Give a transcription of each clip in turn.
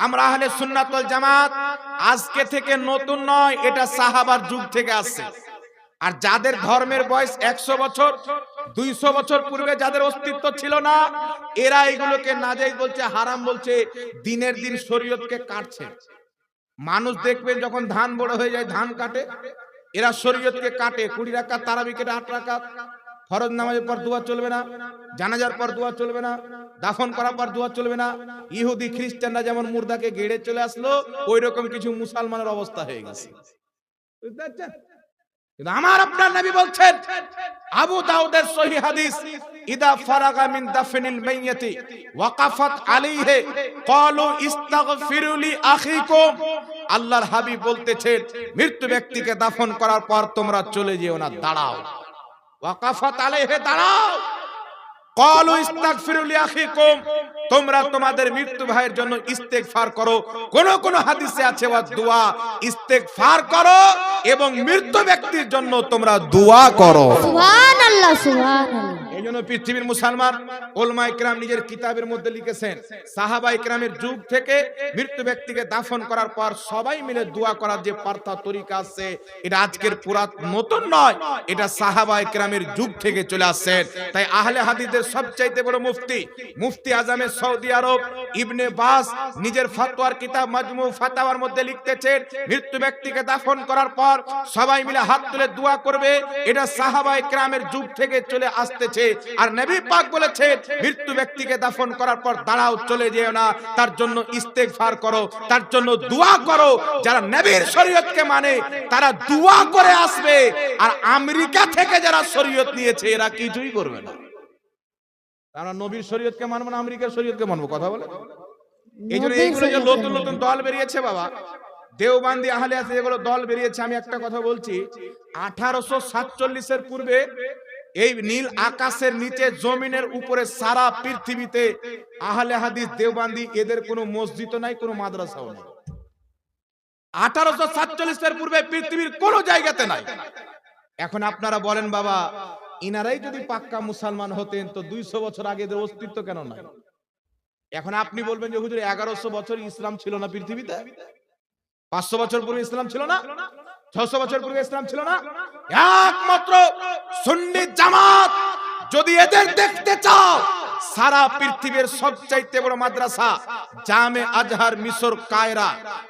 আমরা আহলে সুন্নাত ওয়াল জামাত আজকে থেকে নতুন নয়, এটা সাহাবার যুগ থেকে আসছে। আর যাদের ধর্মের বয়স 100 বছর 200 বছর পূর্বে যাদের অস্তিত্ব ছিল না, এরা এগুলোকে নাজায়েজ বলছে, হারাম বলছে, দিনের দিন শরীয়তকে কাটছে। মানুষ দেখবেন যখন ধান বড় হয়ে যায় ধান কাটে, এরা শরীয়তকে কাটে। 20 রাকাত তারাবি কেটে 8 রাকাত, ফরজ নামাজের পর দোয়া চলবে না, জানাজার পর দোয়া চলবে না, দাফন করার পর দোয়া চলবে না। ইহুদি খ্রিস্টানরা যেমন মুর্দাকে গেড়ে চলে আসলো, ওই রকম কিছু মুসলমানের অবস্থা হয়ে গেছে। বুঝতে পারছেন? কিন্তু আমার আপনার নবী বলছেন, আবু দাউদের সহিহ হাদিস, ইদা ফারাগা মিন দাফনিল মাইয়াতি ওয়াকাফাত আলাইহি ক্বালু ইস্তাগফিরু লি আখিকুম। আল্লাহর হাবিব বলতেছেন, মৃত ব্যক্তিকে দাফন করার পর তোমরা চলে যেও না, দাঁড়াও। ওয়াকাফাত আলাইহি, দাঁড়াও। ক্বালু ইস্তাগফিরু লি আখিকুম, তোমরা তোমাদের মৃত্যু ভাইয়ের জন্য ইস্তেগফার করো। কোন কোন হাদিসে আছে ওয়া দোয়া, ইস্তেগফার করো এবং মৃত ব্যক্তির জন্য তোমরা দোয়া করো। সুবহানাল্লাহ, সুবহানাল্লাহ। এইজন্য পৃথিবীর মুসলমান উলামায়ে কেরাম নিজের কিতাবের মধ্যে লিখেছেন, সাহাবায়ে কেরামের যুগ থেকে মৃত ব্যক্তিকে দাফন করার পর সবাই মিলে দোয়া করার যে পার্থা তরিকা আছে, এটা আজকের পুরাত নতুন নয়, এটা সাহাবায়ে কেরামের যুগ থেকে চলে আসছে। তাই আহলে হাদিসদের সবচাইতে বড় মুফতি আজমে সৌদি আরব ইবনে বাস নিজের ফতোয়ার কিতাব মাজমু ফাতাওয়ার মধ্যে লিখতেছেন, মৃত ব্যক্তিকে দাফন করার পর সবাই মিলে হাত তুলে দোয়া করবে, এটা সাহাবায়ে কেরামের যুগ থেকে চলে আসতেছে। আর নবী পাক বলেছেন, মৃত ব্যক্তিকে দাফন করার পর দাঁড়াও, চলে যেও না, তার জন্য ইস্তেগফার করো, তার জন্য দোয়া করো। যারা নবীর শরীয়তকে মানে তারা দোয়া করে আসবে, আর আমেরিকা থেকে যারা শরীয়ত নিয়েছে এরা কিছুই করবে না। আমরা নবীর শরীয়তকে মানবো না, আমেরিকার শরীয়তকে মানবো? কথা বলে। এই জন্য এইগুলো যে নতুন নতুন দল বেরিয়েছে বাবা, দেওবান্দি আহলে হাদিস যেগুলো দল বেরিয়েছে, আমি একটা কথা বলছি, 1847 এর পূর্বে এই নীল আকাশের নিচে জমিনের উপরে সারা পৃথিবীতে আহলে হাদিস দেওবান্দি এদের কোনো মসজিদ নাই, কোনো মাদ্রাসাও নেই। 1847 এর পূর্বে পৃথিবীর কোনো জায়গাতে নাই। এখন আপনারা বলেন বাবা, ইনারাই যদি পাক্কা মুসলমান হতেন তো 200 বছর আগে এদের অস্তিত্ব কেন নাই? এখন আপনি বলবেন যে হুজুর 1100 বছর ইসলাম ছিল না পৃথিবীতে, 500 বছর পূর্বে ইসলাম ছিল না, 600 বছর পূর্বে ইসলাম ছিল না? একমাত্র সুন্নি জামাত যদি এদের দেখতে চাও, সারা পৃথিবীর সবচাইতে বড় মাদ্রাসা জামে আজহার মিশর কায়রা,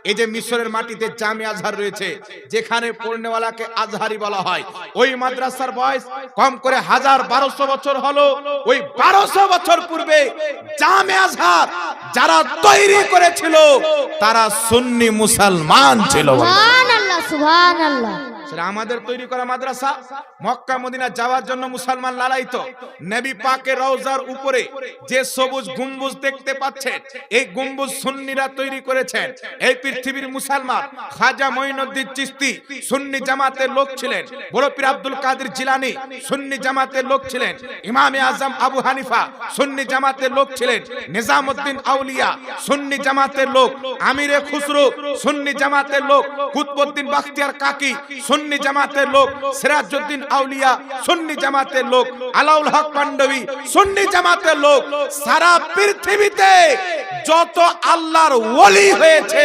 এই যে মিশরের মাটিতে জামে আজহার রয়েছে, যেখানে পড়নেওয়ালাকে আজহারি বলা হয়, ওই মাদ্রাসার বয়স কম করে 1200 বছর হলো। ওই 1200 বছর পূর্বে জামে আজহার যারা তৈরি করেছিল তারা সুন্নি মুসলমান ছিল। সুবহানাল্লাহ, সুবহানাল্লাহ। সেটা আমাদের তৈরি করা মাদ্রাসা। মক্কা মদিনা যাওয়ার জন্য মুসলমান লালায়িত। নবী পাকের রওজার উপরে যে সবুজ গম্বুজ দেখতে পাচ্ছেন, এই গম্বুজ সুন্নিরা তৈরি করেছেন। এই পৃথিবীর মুসলমান খাজা মঈনুদ্দিন চিশতি সুন্নি জামাতের লোক ছিলেন, বড় পীর আব্দুল কাদের জিলানী সুন্নি জামাতের লোক ছিলেন, ইমামে আজম আবু হানিফা সুন্নি জামাতের লোক ছিলেন, নিজামউদ্দিন আউলিয়া সুন্নি জামাতের লোক, আমিরে খুসরো সুন্নি জামাতের লোক, কুতবুদ্দিন বখতিয়ার কাকি সুন্নি জামাতের লোক, সিরাজউদ্দিন আউলিয়া সুন্নি জামাতের লোক, আলাউল হক পান্ডবী সুন্নি জামাতের লোক। সারা পৃথিবীতে যত আল্লাহর ওলি হয়েছে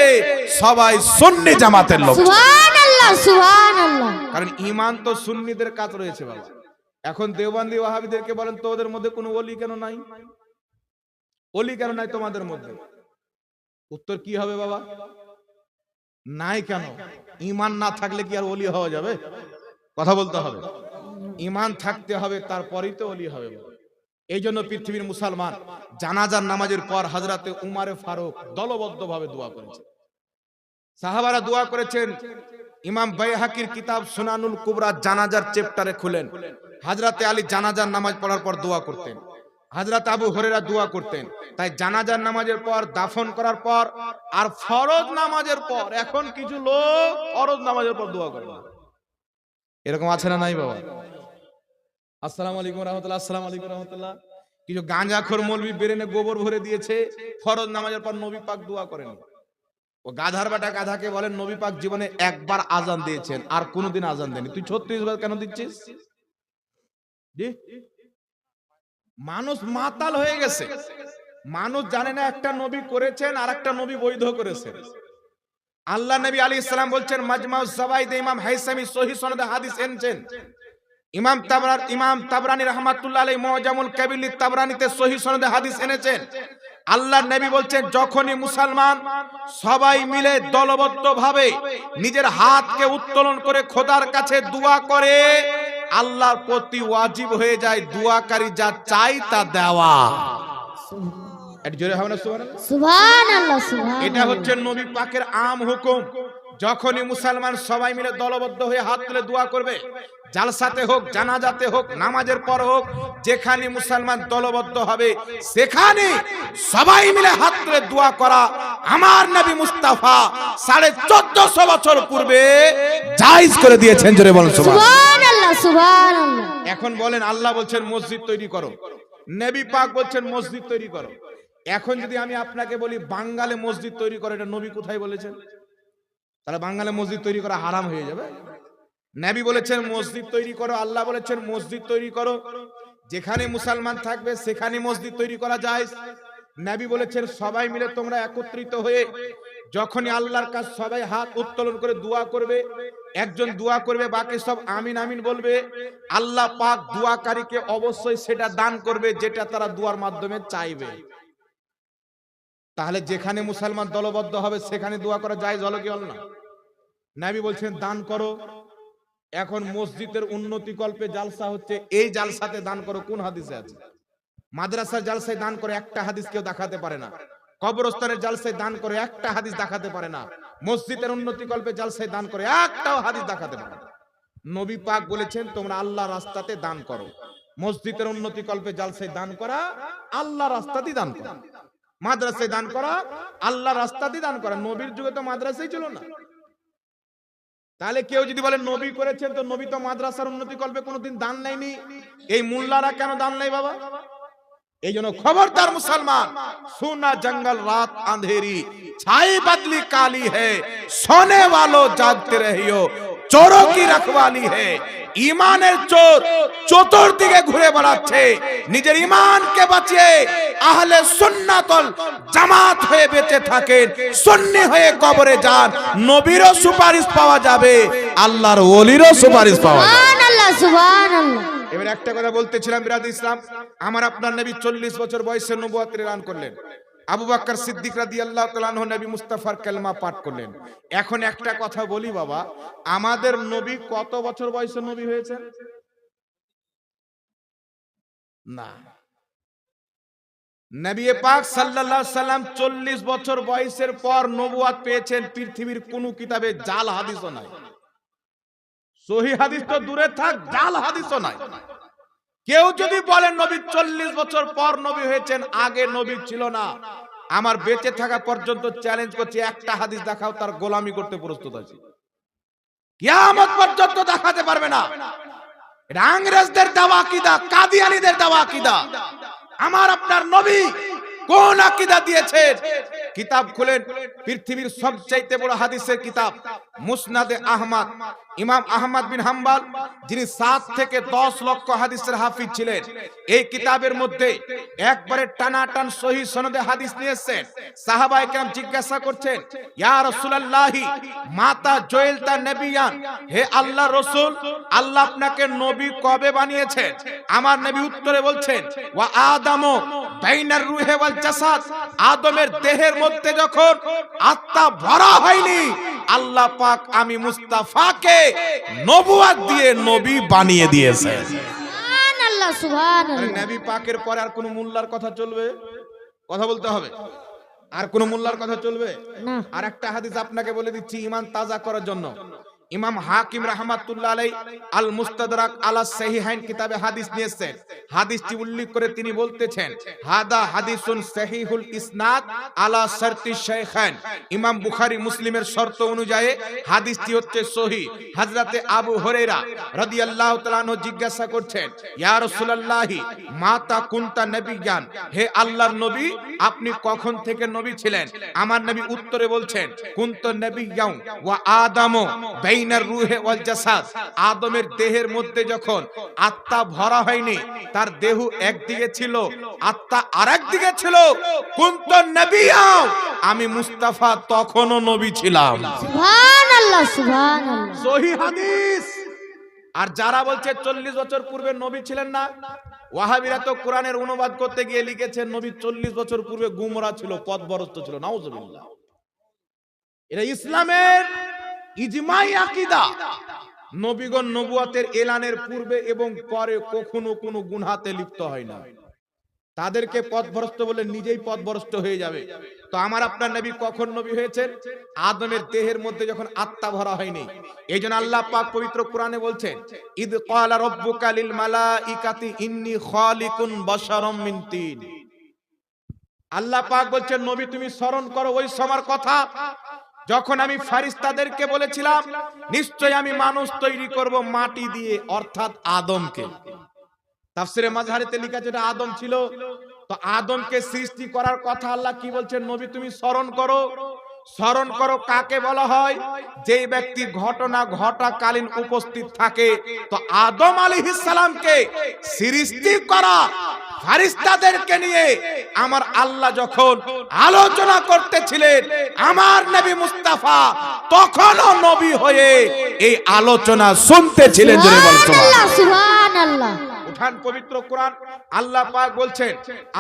সবাই সুন্নি জামাতের লোক। সুবহানাল্লাহ, সুবহানাল্লাহ। কারণ ঈমান তো সুন্নিদের কাজ রয়েছে বাবা। এখন দেওবন্দি ওয়াহাবিদেরকে বলেন তো ওদের মধ্যে কোনো ওলি কেন নাই? ওলি কেন নাই তোমাদের মধ্যে? উত্তর কি হবে বাবা? নাই কেন? ঈমান না থাকলে কি আর ওলি হওয়া যাবে? কথা বলতে হবে, ঈমান থাকতে হবে, তারপরেই তো ওলি হবে। এই জন্য পৃথিবীর মুসলমান জানাজার নামাজের পর হযরতে উমারে ফারুক দলবদ্ধভাবে দোয়া করেছেন, সাহাবারা দোয়া করেছেন। ইমাম বাইহাকির কিতাব সুনানুল কুবরা জানাজার চ্যাপ্টারে খুলেন, হযরতে আলী জানাজার নামাজ পড়ার পর দোয়া করতেন, হযরত আবু হুরায়রা দোয়া করতেন। তাই জানাজার নামাজের পর, দাফন করার পর আর ফরজ নামাজের পর, এখন কিছু লোক ফরজ নামাজের পর দোয়া করে না। এরকম আছে না নাই বাবা? আসসালামু আলাইকুম রাহমাতুল্লাহ, আসসালামু আলাইকুম রাহমাতুল্লাহ। কিছু গাঁজাখোর মৌলবি বেরেনে গোবর ভরে দিয়েছে, ফরজ নামাজের পর নবী পাক দোয়া করেন। ও গাধার বেটা গাধাকে বলেন নবী পাক জীবনে একবার আজান দিয়েছেন, আর কোনোদিন আজান দেননি। তুই 36 বার কেন দিচ্ছিস? জি, মানুষ মাতাল হয়ে গেছে। মানুষ জানে না একটা নবী করেছেন আর একটা নবী বৈধ করেছেন। আল্লাহ নবী আলাইহিস সালাম বলছেন, মাজমাউজ যাওয়াইদে ইমাম হাইসামি সহিহ সনদে হাদিস এনেছেন। ইমাম তাবরানী রাহমাতুল্লাহ আলাইহি মুআজামুল কাবির তাবরানীতে সহিহ সনদে হাদিস এনেছেন। আল্লাহর নবী বলছেন, যখনই মুসলমান সবাই মিলে দলবদ্ধভাবে নিজের হাতকে উত্তোলন করে খোদার কাছে দোয়া করে, আল্লাহর প্রতি ওয়াজিব হয়ে যায় দোয়াকারী যা চাই তা দেওয়া। এটা জোরে হবে না সুবহানাল্লাহ? সুবহানাল্লাহ সুবহানাল্লাহ। এটা হচ্ছে নবী পাকের আম হুকুম। যখনই মুসলমান সবাই মিলে দলবদ্ধ হয়ে হাত তুলে দোয়া করবে, জালসাতে হোক, জানাজাতে হোক, নামাজের পর হোক, যেখানে মুসলমান দলবদ্ধ হবে সেখানে সবাই মিলে হাত তুলে দোয়া করা আমার নবী মুস্তাফা 1450 বছর পূর্বে জায়েজ করে দিয়েছেন। জোরে বলেন সুবহানাল্লাহ সুবহানাল্লাহ। এখন বলেন, আল্লাহ বলছেন মসজিদ তৈরি করো, নবী পাক বলছেন মসজিদ তৈরি করো। এখন যদি আমি আপনাকে বলি বাঙালি মসজিদ তৈরি করো, এটা নবী কোথায় বলেছেন? তাহলে বাঙালি মসজিদ তৈরি করা হারাম হয়ে যাবে। নবী বলেছেন মসজিদ তৈরি করো, আল্লাহ বলেছেন মসজিদ তৈরি করো। যেখানে মুসলমান থাকবে সেখানে মসজিদ তৈরি করা যায়। নবী বলেছেন সবাই মিলে তোমরা একত্রিত হয়ে যখনই আল্লাহর কাছে সবাই হাত উত্তোলন করে দোয়া করবে, একজন দোয়া করবে, বাকি সব আমিন আমিন বলবে, আল্লাহ পাক দোয়াকারীকে অবশ্যই সেটা দান করবে যেটা তারা দোয়ার মাধ্যমে চাইবে। তাহলে যেখানে মুসলমান দলবদ্ধ হবে সেখানে দোয়া করা জায়েজ হলো কি হলো না? নবী বলছেন দান করো। এখন মসজিদের উন্নতি কল্পে জালসা হচ্ছে, এই জালসাতে দান করো কোন হাদিসে আছে? মাদ্রাসার জালসায় দান করে একটা হাদিস কেউ দেখাতে পারে না। কবরস্থানের জালসায় দান করে একটা হাদিস দেখাতে পারে না। মসজিদের উন্নতি কল্পে জালসায় দান করে একটাও হাদিস দেখাতে পারে না। নবী পাক বলেছেন তোমরা আল্লাহ রাস্তাতে দান করো। মসজিদের উন্নতি কল্পে জালসায় দান করা আল্লাহ রাস্তাতেই দান করা, মাদ্রাসায় দান করা আল্লাহ রাস্তাতেই দান করা। নবীর যুগে তো মাদ্রাসাই ছিল না। তাহলে কেউ যদি বলে নবী করেছেন, তো নবী তো মাদ্রাসার উন্নতি কল্পে কোনোদিন দান নেয়নি, এই মুল্লারা কেন দান নেই বাবা? এই জন্য খবরদার মুসলমান, সোনা জঙ্গল রাত আঁধেরি ছাই বদলি কালি है, सोने वालों जागते रहियो, चोरों की रखवाली है। ইমানের চোর চতুর্দিকে ঘুরে বেড়াচ্ছে, নিজের ইমানকে বাঁচিয়ে আহলে সুন্নাতুল জামাত হয়ে বেঁচে থাকেন, সুন্নি হয়ে কবরে যান, নবীরও সুপারিশ পাওয়া যাবে, আল্লাহর ওলিরও সুপারিশ পাওয়া যাবে। সুবহানাল্লাহ সুবহানাল্লাহ। এবার একটা কথা বলতেছিলাম বিরাদ ইসলাম, আমার আপনার নবী 40 বছর বয়সে নবুয়তের এলান করলেন। আবু বকর সিদ্দিক রাদিয়াল্লাহু তাআলা আনহু নবী মুস্তাফার কালেমা পাঠ করলেন। এখন একটা কথা বলি বাবা, আমাদের নবী কত বছর বয়সে নবী হয়েছেন? না, নবী পাক সাল্লাল্লাহু আলাইহি সাল্লাম 40 বছর বয়সের পর নবুয়ত পেয়েছেন। পৃথিবীর কোন কিতাবে জাল হাদিসও নাই, সহিহ হাদিস তো দূরে থাক, জাল হাদিসও নাই। কেউ যদি বলেন নবী 40 বছর পর নবী হয়েছেন, আগে নবী ছিল না, আমার বেঁচে থাকা পর্যন্ত চ্যালেঞ্জ করছি, একটা হাদিস দেখাও, তার গোলামি করতে প্রস্তুত আছি। কিয়ামত পর্যন্ত দেখাতে পারবে না। এটা ইংরেজদের দেওয়া আকীদা, কাদিয়ানীদের দেওয়া আকীদা। আমার আপনার নবী কোন আকীদা দিয়েছেন? কিতাব খুলেন, পৃথিবীর সবচাইতে বড় হাদিসের কিতাব মুসনাদে আহমদ, ইমাম আহমদ বিন হাম্বল, যিনি 7 থেকে 10 লক্ষ হাদিসের হাফিজ ছিলেন, এই কিতাবের মধ্যে একবারে টানাটান সহিহ সনদে হাদিস নিয়েছেন। সাহাবায়ে কেরাম জিজ্ঞাসা করছেন, ইয়া রাসূলুল্লাহি মাতা জুইলতা নবিয়ান, হে আল্লাহর রাসূল, আল্লাহ আপনাকে নবী কবে বানিয়েছেন? আমার নবী উত্তরে বলছেন, ওয়া আদামু বাইনার রূহে ওয়াল জাসাদ, আদমের দেহের মধ্যে যখন আত্মা ভরা হয়নি, আল্লাহ পাক আমি মুস্তাফাকে নবুয়ত দিয়ে নবী বানিয়ে দিয়েছেন। সুবহানাল্লাহ সুবহানাল্লাহ। নবী পাকের পরে আর কোন মোল্লার কথা চলবে? কথা বলতে হবে। আর কোন মোল্লার কথা চলবে না। আর একটা হাদিস আপনাকে বলে দিচ্ছি ঈমান তাজা করার জন্য। ইমাম হাকিম রাহমাতুল্লাহ আলাইহি আল মুস্তাদরাক আলা সহিহাইন কিতাবে হাদিস নিয়েছেন। হাদিসটি উল্লেখ করে তিনি বলতেছেন, হাদা হাদিসুন সহিহুল ইসনাদ আলা শারতি শাইখাইন, ইমাম বুখারী মুসলিমের শর্ত অনুযায়ী হাদিসটি হচ্ছে সহিহ। হযরতে আবু হুরায়রা রাদিয়াল্লাহু তাআলা আনহু জিজ্ঞাসা করছেন, ইয়া রাসূলুল্লাহি মাতা কুনতা নবিয়ান, হে আল্লাহর নবী আপনি কখন থেকে নবী ছিলেন? আমার নবী উত্তরে বলছেন, কুনতু নবিয়ান ওয়া আদামু বাইনার রুহে ওয়াল জাসাদ, আদমের দেহের মধ্যে যখন আত্মা ভরা হয়নি, তার দেহ একদিকে ছিল, আত্মা আরেকদিকে ছিল। কুনতু নবিয়্যা, আমি মুস্তাফা তখনও নবী ছিলাম। সুবহানাল্লাহ সুবহানাল্লাহ। সহিহ হাদিস। আর যারা বলছে 40 বছর পূর্বে নবী ছিলেন না, ওয়াহাবিরা তো কোরআনের অনুবাদ করতে গিয়ে লিখেছেন নবী 40 বছর পূর্বে গুমরা ছিল, পথভ্রষ্ট ছিল। নাউজুবিল্লাহ। এটা ইসলামের ইজমাই আকীদা। নবীগণ নবুয়তের এলানের পূর্বে এবং পরে কখনো কোনো গুনাহতে লিপ্ত হয় না। তাদেরকে পথভ্রষ্ট বলে নিজেই পথভ্রষ্ট হয়ে যাবে। তো আমার আপনার নবী কখন নবী হয়েছেন? আদমের দেহের মধ্যে যখন আত্মা ভরা হয়নি। এইজন্য আল্লাহ পাক পবিত্র কোরআনে বলছেন, ইদ ক্বালা রাব্বুকা লিল মালাইকাতি ইন্নী খালিকুন বাশারাম মিন তিন। আল্লাহ পাক বলছেন নবী তুমি স্মরণ করো ওই সময়ের কথা যখন আমি ফেরেশতাদেরকে বলেছিলাম নিশ্চয় আমি মানুষ তৈরি করব মাটি দিয়ে, অর্থাৎ আদমকে। তাফসিরে মাযহারিতে লেখা আছে এটা আদম ছিল। তো আদমকে সৃষ্টি করার কথা আল্লাহ কি বলছেন? নবী তুমি স্মরণ করো। স্মরণ করো কাকে বলা হয়? যেই ব্যক্তি ঘটনা ঘটাকালীন উপস্থিত থাকে। তো আদম আলাইহিস সালামকে সৃষ্টি করা ফেরেশতাদেরকে নিয়ে আমার আল্লাহ যখন আলোচনা করতেছিলেন, আমার নবী মুস্তাফা তখনও নবী হয়ে এই আলোচনা শুনতেছিলেন। জোরে বল সুবহানাল্লাহ সুবহানাল্লাহ। উঠান পবিত্র কোরআন, আল্লাহ পাক বলছেন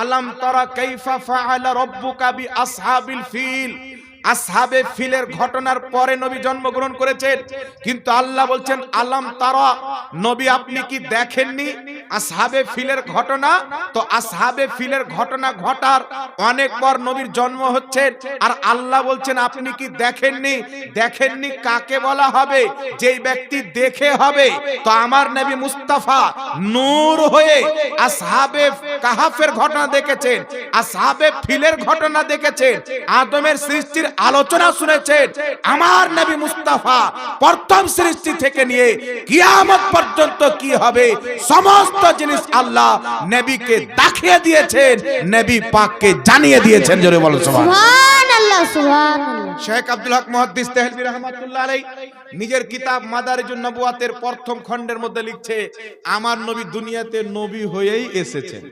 আলাম তারা কাইফা ফাআলা রাব্বুকা বি আসহাবিল ফিল। আসহাবে ফিলের ঘটনার পরে নবী জন্মগ্রহণ করেছেন, কিন্তু আল্লাহ বলছেন আলাম তারা, নবী আপনি কি দেখেননি আসহাবে ফিলের ঘটনা? তো আসহাবে ফিলের ঘটনা ঘটার অনেক পর নবীর জন্ম হচ্ছে, আর আল্লাহ বলছেন আপনি কি দেখেননি? দেখেননি কাকে বলা হবে? যেই ব্যক্তি দেখে হবে। তো আমার নবী মুস্তাফা নূর হয়ে আসহাবে কাহাফের ঘটনা দেখেছেন, আসহাবে ফিলের ঘটনা দেখেছেন, আদমের সৃষ্টির আলোচনা শুনেছেন। আমার নবী মুস্তাফা প্রথম সৃষ্টি থেকে নিয়ে কিয়ামত পর্যন্ত কি হবে সমস্ত জিনিস আল্লাহ নবীকে দেখিয়ে দিয়েছেন, নবী পাককে জানিয়ে দিয়েছেন। জোরে বলো সুবহানাল্লাহ সুবহানাল্লাহ। শেখ আব্দুল হক মুহাদ্দিস দেহলভী রাহমাতুল্লাহ আলাইহি নিজের কিতাব মাদারিজুন নবুয়াতের প্রথম খণ্ডের মধ্যে লিখছে আমার নবী দুনিয়াতে নবী হয়েই এসেছেন।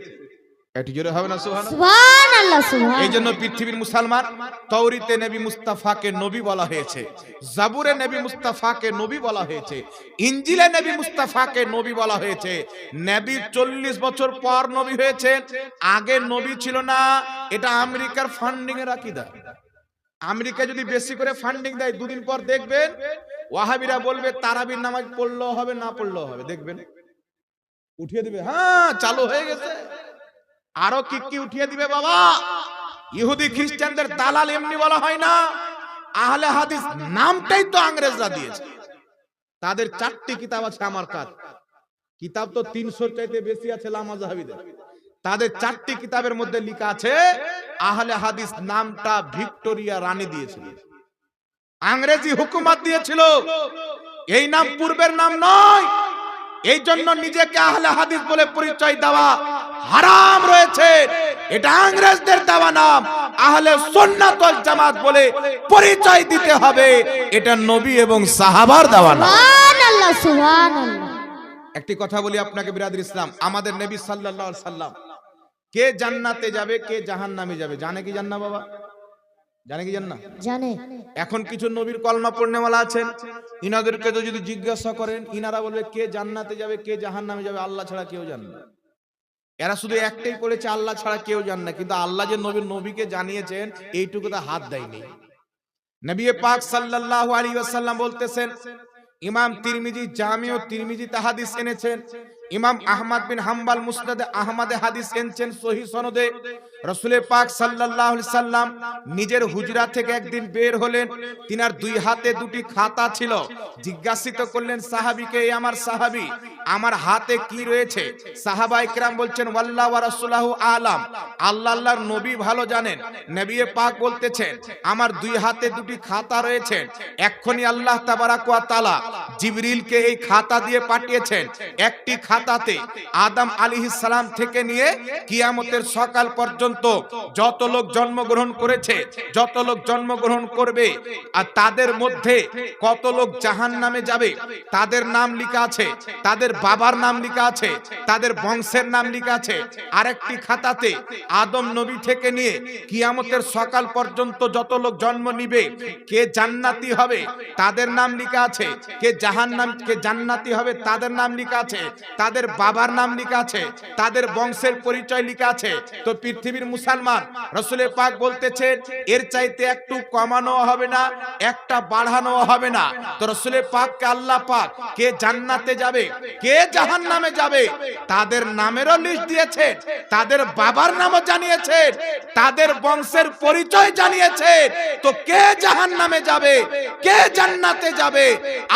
এটি জোরে হবে না সুবহানাল্লাহ সুবহানাল্লাহ সুবহানাল্লাহ। এই জন্য পৃথিবীর মুসলমান তাওরীতে নবী মুস্তাফাকে নবী বলা হয়েছে, জাবুরে নবী মুস্তাফাকে নবী বলা হয়েছে, ইনজিলে নবী মুস্তাফাকে নবী বলা হয়েছে। নবী 40 বছর পর নবী হয়েছেন, আগে নবী ছিল না। এটা আমেরিকার ফান্ডিং এর আকীদা। আমেরিকা যদি বেশি করে ফান্ডিং দেয়, দুদিন পর দেখবেন ওয়াহাবিরা বলবে তারাবির নামাজ পড়লেও হবে, না পড়লেও হবে। দেখবেন উঠিয়ে দিবে, হ্যাঁ চালু হয়ে গেছে। আরো কি কি উঠিয়ে দিবে বাবা। ইহুদি খ্রিস্টানদের দালাল এমনি বলা হয় না। আহলে হাদিস নামটাই তো ইংরেজরা দিয়েছে। তাদের 4টি কিতাব আছে, আমার কাছে কিতাব তো 300 চাইতে বেশি আছে লামাযহাবিদের। তাদের 4টি কিতাবের মধ্যে লেখা আছে আহলে হাদিস নামটা ভিক্টোরিয়া রানী দিয়েছিল, ইংরেজি হুকুমত দিয়েছিল। এই নাম পূর্বের নাম নয়। এই জন্য নিজেকে আহলে হাদিস বলে পরিচয় দেওয়া হারাম রয়েছে। এটা ইংরেজদের দেওয়া নাম। আহলে সুন্নাত ওয়াল জামাত বলে পরিচয় দিতে হবে। এটা নবী এবং সাহাবার দেওয়া নাম। সুবহানাল্লাহ সুবহানাল্লাহ। একটি কথা বলি আপনাকে বিরাদর ইসলাম, আমাদের নবী সাল্লাল্লাহু আলাইহি সাল্লাম কে জান্নাতে যাবে কে জাহান্নামে যাবে জানে কি জান না বাবা? জানে কি জান না? জানে। এখন কিছু নবীর কলমা পড়নেওয়ালা আছেন, ইনাদেরকে তো যদি জিজ্ঞাসা করেন ইনারা বলবে কে জান্নাতে যাবে কে জাহান্নামে যাবে আল্লাহ ছাড়া কেউ জানে না। এরা শুধু একটাই পড়েছে আল্লাহ ছাড়া কেউ জানে না, কিন্তু আল্লাহ যে নবীকে জানিয়েছেন এইটুকুতে হাত দেয়নি। নবী পাক সাল্লাল্লাহু আলাইহি ওয়াসাল্লাম বলতেছেন, ইমাম তিরমিজি জামিউ তিরমিজিতে হাদিস এনেছেন, ইমাম আহমদ বিন হাম্বল মুসনাদে আহমদে হাদিস এনেছেন সহিহ সনদে। রাসূল পাক সাল্লাল্লাহু আলাইহি সাল্লাম নিজের হুজরা থেকে একদিন বের হলেন, তিনার 2 হাতে 2টি খাতা ছিল। জিজ্ঞাসিত করলেন সাহাবীকে, এই আমার সাহাবী আমার হাতে কি রয়েছে? সাহাবায়ে কেরাম বলছেন ওয়াল্লাহু ওয়া রাসূলুহু আলাম, আল্লাহ আল্লাহর নবী ভালো জানেন। নবী পাক বলতেছেন আমার 2 হাতে 2টি খাতা রয়েছে, এক্ষুনি আল্লাহ তাবারাক ওয়া তাআলা জিবরিলকে এই খাতা দিয়ে পাঠিয়েছেন। একটি খাতাতে আদম আলাইহিস সালাম থেকে নিয়ে কিয়ামতের সকাল পর্যন্ত পর্যন্ত যত লোক জন্মগ্রহণ করেছে, যত লোক জন্মগ্রহণ করবে, আর তাদের মধ্যে কত লোক জাহান্নামে যাবে তাদের নাম লেখা আছে, তাদের বাবার নাম লেখা আছে, তাদের বংশের নাম লেখা আছে। আরেকটি খাতাতে আদম নবী থেকে নিয়ে কিয়ামতের সকাল পর্যন্ত যত লোক জন্ম নিবে, কে জান্নাতি হবে তাদের নাম লেখা আছে, কে জান্নাতি হবে তাদের নাম লেখা আছে, তাদের বাবার নাম লেখা আছে, তাদের বংশের পরিচয় লেখা আছে। তো পৃথিবীর মুসলমান রাসূল পাক বলতেছেন এর চাইতে একটু কমানো হবে না, একটা বাড়ানো হবে না। তো রাসূল পাককে আল্লাহ পাক কে জান্নাতে যাবে, কে জাহান্নামে যাবে তাদের নামেরও লিস্ট দিয়েছে, তাদের বাবার নামও জানিয়েছে, তাদের বংশের পরিচয় জানিয়েছে। তো কে জাহান্নামে যাবে, কে জান্নাতে যাবে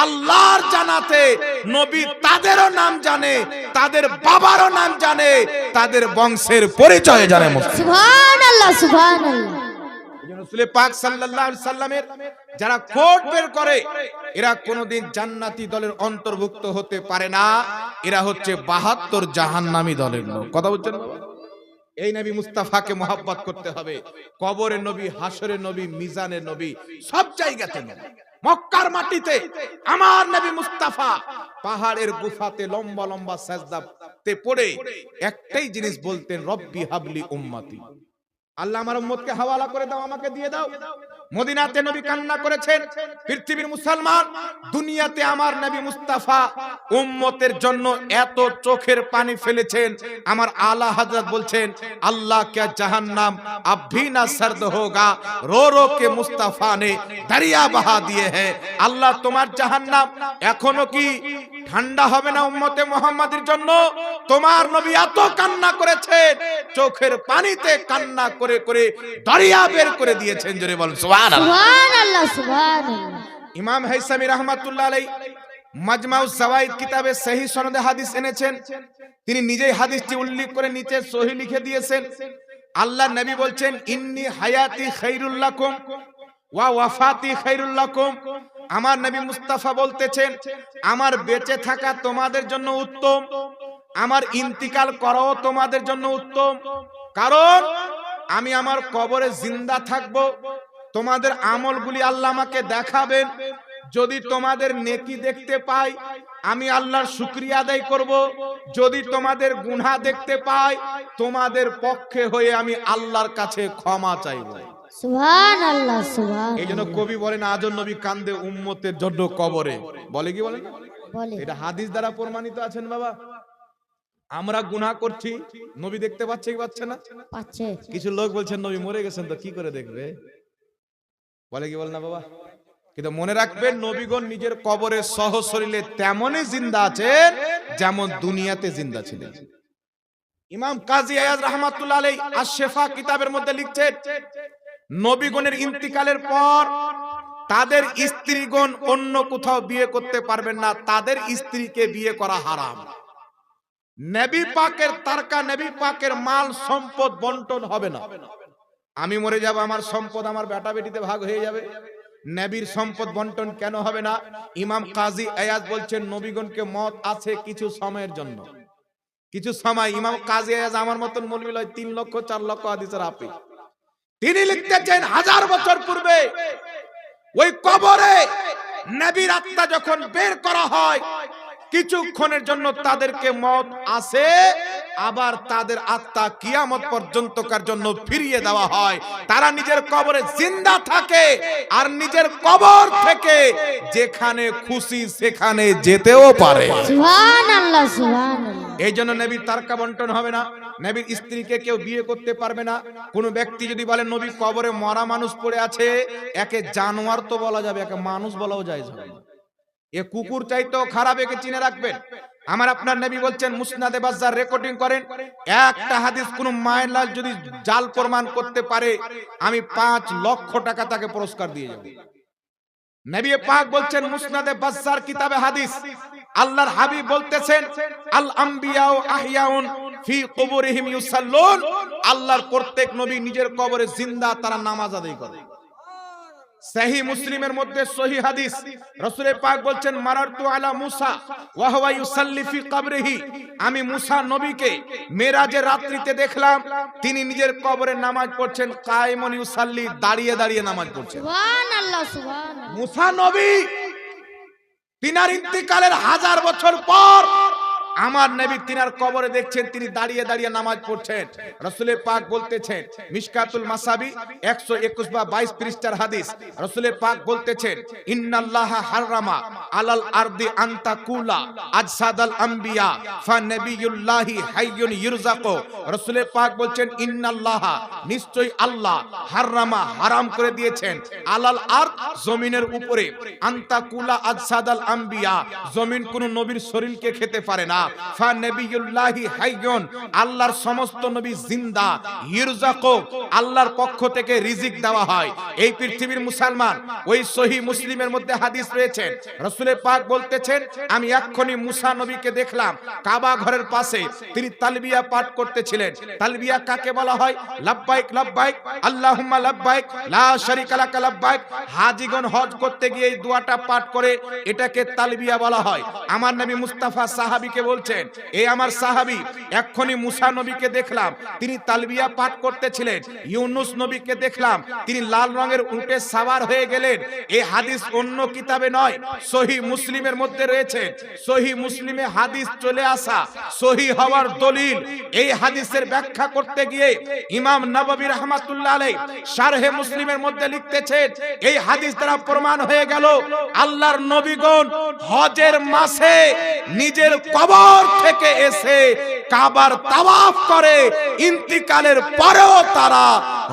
আল্লাহর জানাতে নবী তাদেরও নাম জানে, তাদের বাবারও নাম জানে, তাদের বংশের পরিচয় জানে। সুবহানাল্লাহ সুবহানাল্লাহ। রাসূল পাক সাল্লাল্লাহু আলাইহি সাল্লামের যারা কোট বের করে এরা কোনোদিন জান্নাতি দলের অন্তর্ভুক্ত হতে পারে না, এরা হচ্ছে 72 জাহান্নামী দলের লোক। কথা বলছেন বাবা? এই নবী মুস্তাফাকে মহব্বত করতে হবে। কবরের নবী, হাসরের নবী, মিজানের নবী, সব জায়গাতে নবী। মক্কার মাটিতে আমার নবী মুস্তাফা পাহাড়ের গুফাতে লম্বা লম্বা সাজদাতে পড়ে একটাই জিনিস বলতেন, রব্বি হাবলি উম্মতি, আল্লাহ আমার উম্মতকে হাওয়ালা করে দাও, আমাকে দিয়ে দাও। মদিনাতে নবী কান্না করেছেন, পৃথিবীর মুসলমান দুনিয়াতে আমার নবী মুস্তাফা উম্মতের জন্য এত চোখের পানি ফেলেছেন। আমার আলা হযরত বলছেন আল্লাহ কে জাহান্নাম अब भी ना सर्द होगा, रो रो के मुस्तफा ने दरिया बहा दिए हैं। আল্লাহ তোমার জাহান্নাম এখনো কি ঠান্ডা হবে না উম্মতে মুহাম্মাদের জন্য? তোমার নবী এত কান্না করেছেন, চোখের পানিতে কান্না করে করে দরিয়া বের করে দিয়েছেন। জোরে বলেন সুবহানাল্লাহ সুবহানাল্লাহ। ইমাম হাইসামি রাহমাতুল্লাহ আলাইহি মাজমাউজ জাওয়াইদ কিতাবে সহিহ সনদে হাদিস এনেছেন। তিনি নিজেই হাদিসটি উল্লেখ করে নিচে সহিহ লিখে দিয়েছেন। আল্লাহ নবী বলছেন ইন্নী হায়াতি খায়রুল লাকুম ওয়া ওয়াফাতি খায়রুল লাকুম। আমার নবী মুস্তাফা বলতেছেন আমার বেঁচে থাকা তোমাদের জন্য উত্তম, আমার ইন্তিকাল করাও তোমাদের জন্য উত্তম। কারণ আমি আমার কবরে জিন্দা থাকব, তোমাদের আমলগুলি আল্লাহ আমাকে দেখাবেন। যদি তোমাদের নেকি দেখতে পাই আমি আল্লাহর শুকরিয়া আদায় করব, যদি তোমাদের গুনাহ দেখতে পাই তোমাদের পক্ষে হয়ে আমি আল্লাহর কাছে ক্ষমা চাইব। সুবহানাল্লাহ সুবহানাল্লাহ। এইজন্য কবি বলেন আজন নবী কান্দে উম্মতের জন্য কবরে। বলে কি বলেন? বলে। এটা হাদিস দ্বারা প্রমাণিত আছেন বাবা। আমরা গুনাহ করছি, নবী দেখতে পাচ্ছে কি পাচ্ছে না? পাচ্ছে। কিছু লোক বলছেন নবী মরে গেছেন তো কি করে দেখবে? বলে কি বল না বাবা? কিন্তু মনে রাখবেন নবীগণ নিজের কবরে সহশরীরে তেমনই জিন্দা আছেন যেমন দুনিয়াতে জিন্দা ছিলেন। ইমাম কাজী আয়াজ রাহমাতুল্লাহ আলাইহি আশ-শিফা কিতাবের মধ্যে লিখছেন নবীগণের ইন্তিকালের পর তাদের স্ত্রীগণ অন্য কোথাও বিয়ে করতে পারবেন না, তাদের স্ত্রীকে বিয়ে করা হারাম। নবী পাকের তারকা, নবী পাকের মাল সম্পদ বন্টন হবে না। আমি মরে যাব, আমার সম্পদ আমার বেটা বেটিতে ভাগ হয়ে যাবে, নবীর সম্পদ বন্টন কেন হবে না? ইমাম কাজী আয়াজ বলছেন নবীগণকে মত আছে কিছু সময়ের জন্য, কিছু সময়। ইমাম কাজী আয়াজ আমার মতন মৌলবী লয়, 3 লক্ষ 4 লক্ষ হাদিসের হাফেজ। তিনি লিখতেছেন 1000 বছর পূর্বে ওই কবরে নবীর আত্মা যখন বের করা হয় কিছুক্ষণের জন্য তাদেরকে মত আসে, আবার তাদের আত্মা কিয়ামত পর্যন্তকার জন্য ফিরিয়ে দেওয়া হয়। তারা নিজের কবরে জিন্দা থাকে আর নিজের কবর থেকে যেখানে খুশি সেখানে যেতেও পারে। সুবহানাল্লাহ সুবহানাল্লাহ। এই জন্য নবীর তারকা বন্টন হবে না, নবীর স্ত্রীকে কেউ বিয়ে করতে পারবে না। কোন ব্যক্তি যদি বলে নবী কবরে মরা মানুষ পড়ে আছে, একে জানোয়ার তো বলা যাবে, একে মানুষ বলাও যায় না। এ কুকুর চাইতেও খারাপ, একে চিনে রাখবেন। আমার আপনার নবী বলছেন মুসনাদে বাজ্জার রেকর্ডিং করেন, একটা হাদিস কোন মায়ের লাল যদি জাল প্রমাণ করতে পারে আমি 5 লক্ষ টাকা তাকে পুরস্কার দিয়ে যাব। নবী পাক বলছেন মুসনাদে বাজ্জার কিতাবে হাদিস, আল্লাহর হাবিব বলতেছেন আল আম্বিয়াউ আহইয়াউন ফি কুবুরিহিম ইউসাল্লুন। আল্লাহর প্রত্যেক নবী নিজের কবরে জিন্দা, তারা নামাজ আদায় করে। সহিহ মুসলিমের মধ্যে সহিহ হাদিস, রাসূল পাক বলছেন মারারতু আলা মুসা ওয়া হুয়া ইউসাল্লি ফি কবরিহি, আমি মুসা নবীকে মেরাজের রাত্রিতে দেখলাম, তিনি নিজের কবরে নামাজ পড়ছেন, কায়েমুন ইউসাল্লি, দাঁড়িয়ে দাঁড়িয়ে নামাজ পড়ছেন। সুবহানাল্লাহ সুবহানাল্লাহ। মুসা নবী তিনার ইন্তিকালের 1000 বছর পর আমার নবী তিনার কবরে দেখছেন, তিনি দাঁড়িয়ে দাঁড়িয়ে নামাজ পড়ছেন। রাসূল পাক বলতেছেন, মিশকাতুল মাসাবি 121 বা 22 পৃষ্ঠার হাদিস, রাসূল পাক বলতেছেন ইন্নাল্লাহা হারামা আলাল আরদি আনতাকুলা আজসাদাল আম্বিয়া ফা নবিয়ুল্লাহি হাইয়ুন ইরযাকু। রাসূল পাক বলছেন ইন্নাল্লাহা, নিশ্চয়ই আল্লাহ, হারামা, হারাম করে দিয়েছেন, আলাল আরদ, জমিনের উপরে, আনতাকুলা আজসাদাল আম্বিয়া, জমিন কোন নবীর শরীরকে খেতে পারে না, ফা নবিয়ুল্লাহি হাইয়ুন, আল্লাহর সমস্ত নবী জিন্দা, ইরযাকু, আল্লাহর পক্ষ থেকে রিজিক দেওয়া হয়। এই পৃথিবীর মুসলমান, ওই সহিহ মুসলিমের মধ্যে হাদিস রয়েছে, রাসূল পাক বলতেছেন আমি এক্ষুনি মুসা নবীকে দেখলাম কাবা ঘরের পাশে, তিনি তালবিয়া পাঠ করতেছিলেন। তালবিয়া কাকে বলা হয়? লাব্বাইক লাব্বাইক আল্লাহুম্মা লাব্বাইক লা শারীকা লাকা লাব্বাইক। হাজীগণ হজ করতে গিয়ে এই দোয়াটা পাঠ করে, এটাকে তালবিয়া বলা হয়। আমার নবী মুস্তাফা সাহাবীকে বলছেন, এই আমার সাহাবী, এক্ষুনি মুসা নবীকে দেখলাম, তিনি তালবিয়া পাঠ করতেছিলেন। ইউনুস নবীকে দেখলাম, তিনি লাল রঙের উটে সাওয়ার হয়ে গেলেন। এই হাদিস অন্য কিতাবে নয়, সহিহ মুসলিমের মধ্যে রয়েছে। সহিহ মুসলিমে হাদিস চলে আসা সহিহ হওয়ার দলিল। এই হাদিসের ব্যাখ্যা করতে গিয়ে ইমাম নববী রাহমাতুল্লাহ আলাইহি শারহে মুসলিমের মধ্যে লিখতেছেন, এই হাদিস দ্বারা প্রমাণ হয়ে গেল আল্লাহর নবীগণ হজের মাসে নিজের কবর থেকে এসে কাবার তাওয়াফ করে, ইন্তিকালের পরেও তারা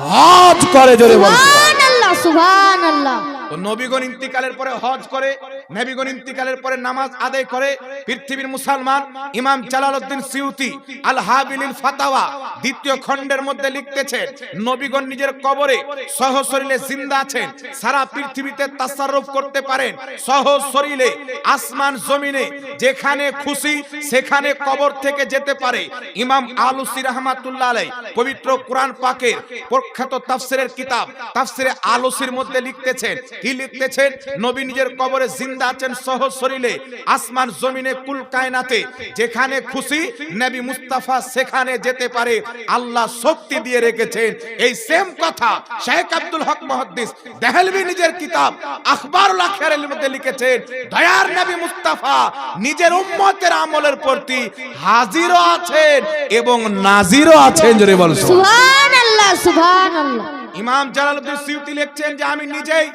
হজ করে। জোরে বলুন সুবহানাল্লাহ সুবহানাল্লাহ। তো নবীগণ ইন্তিকালের পরে হজ করে, নবীগণ ইন্তিকালের পরে নামাজ আদায় করে। পৃথিবীর মুসলমান ইমাম জালালউদ্দিন সিউতি আল হাবিলিল ফাতাওয়া 2য় খণ্ডের মধ্যে লিখতেছেন, নবীগণ নিজের কবরে সহশরীরে জিন্দা আছেন, সারা পৃথিবীতে তাসাররুফ করতে পারেন, সহশরীরে আসমান জমিনে যেখানে খুশি সেখানে কবর থেকে যেতে পারে। ইমাম আলুসি রাহমাতুল্লাহ আলাইহি পবিত্র কোরআন পাকের প্রখ্যাত তাফসীরের কিতাব তাফসীরে আলুসির মধ্যে লিখতেছেন, কি লিখতেছেন? নবী নিজের কবরে জিন্দা আছেন সহশরীরে, আসমান জমিনে কুল কায়নাতে যেখানে খুশি নবী মুস্তাফা সেখানে যেতে পারে, আল্লাহ শক্তি দিয়ে রেখেছেন। এই সেম কথা শেখ আব্দুল হক মুহাদ্দিস দেহলভী নিজের কিতাব আখবারুল আখিরার মধ্যে লিখেছেন, দয়ার নবী মুস্তাফা নিজের উম্মতের আমলের প্রতি হাজিরও আছেন এবং নাজিরও আছেন। জোরে বলুন সুবহানাল্লাহ সুবহানাল্লাহ। ইমাম জালালউদ্দিন সিউতি লিখছেন যে আমি নিজেই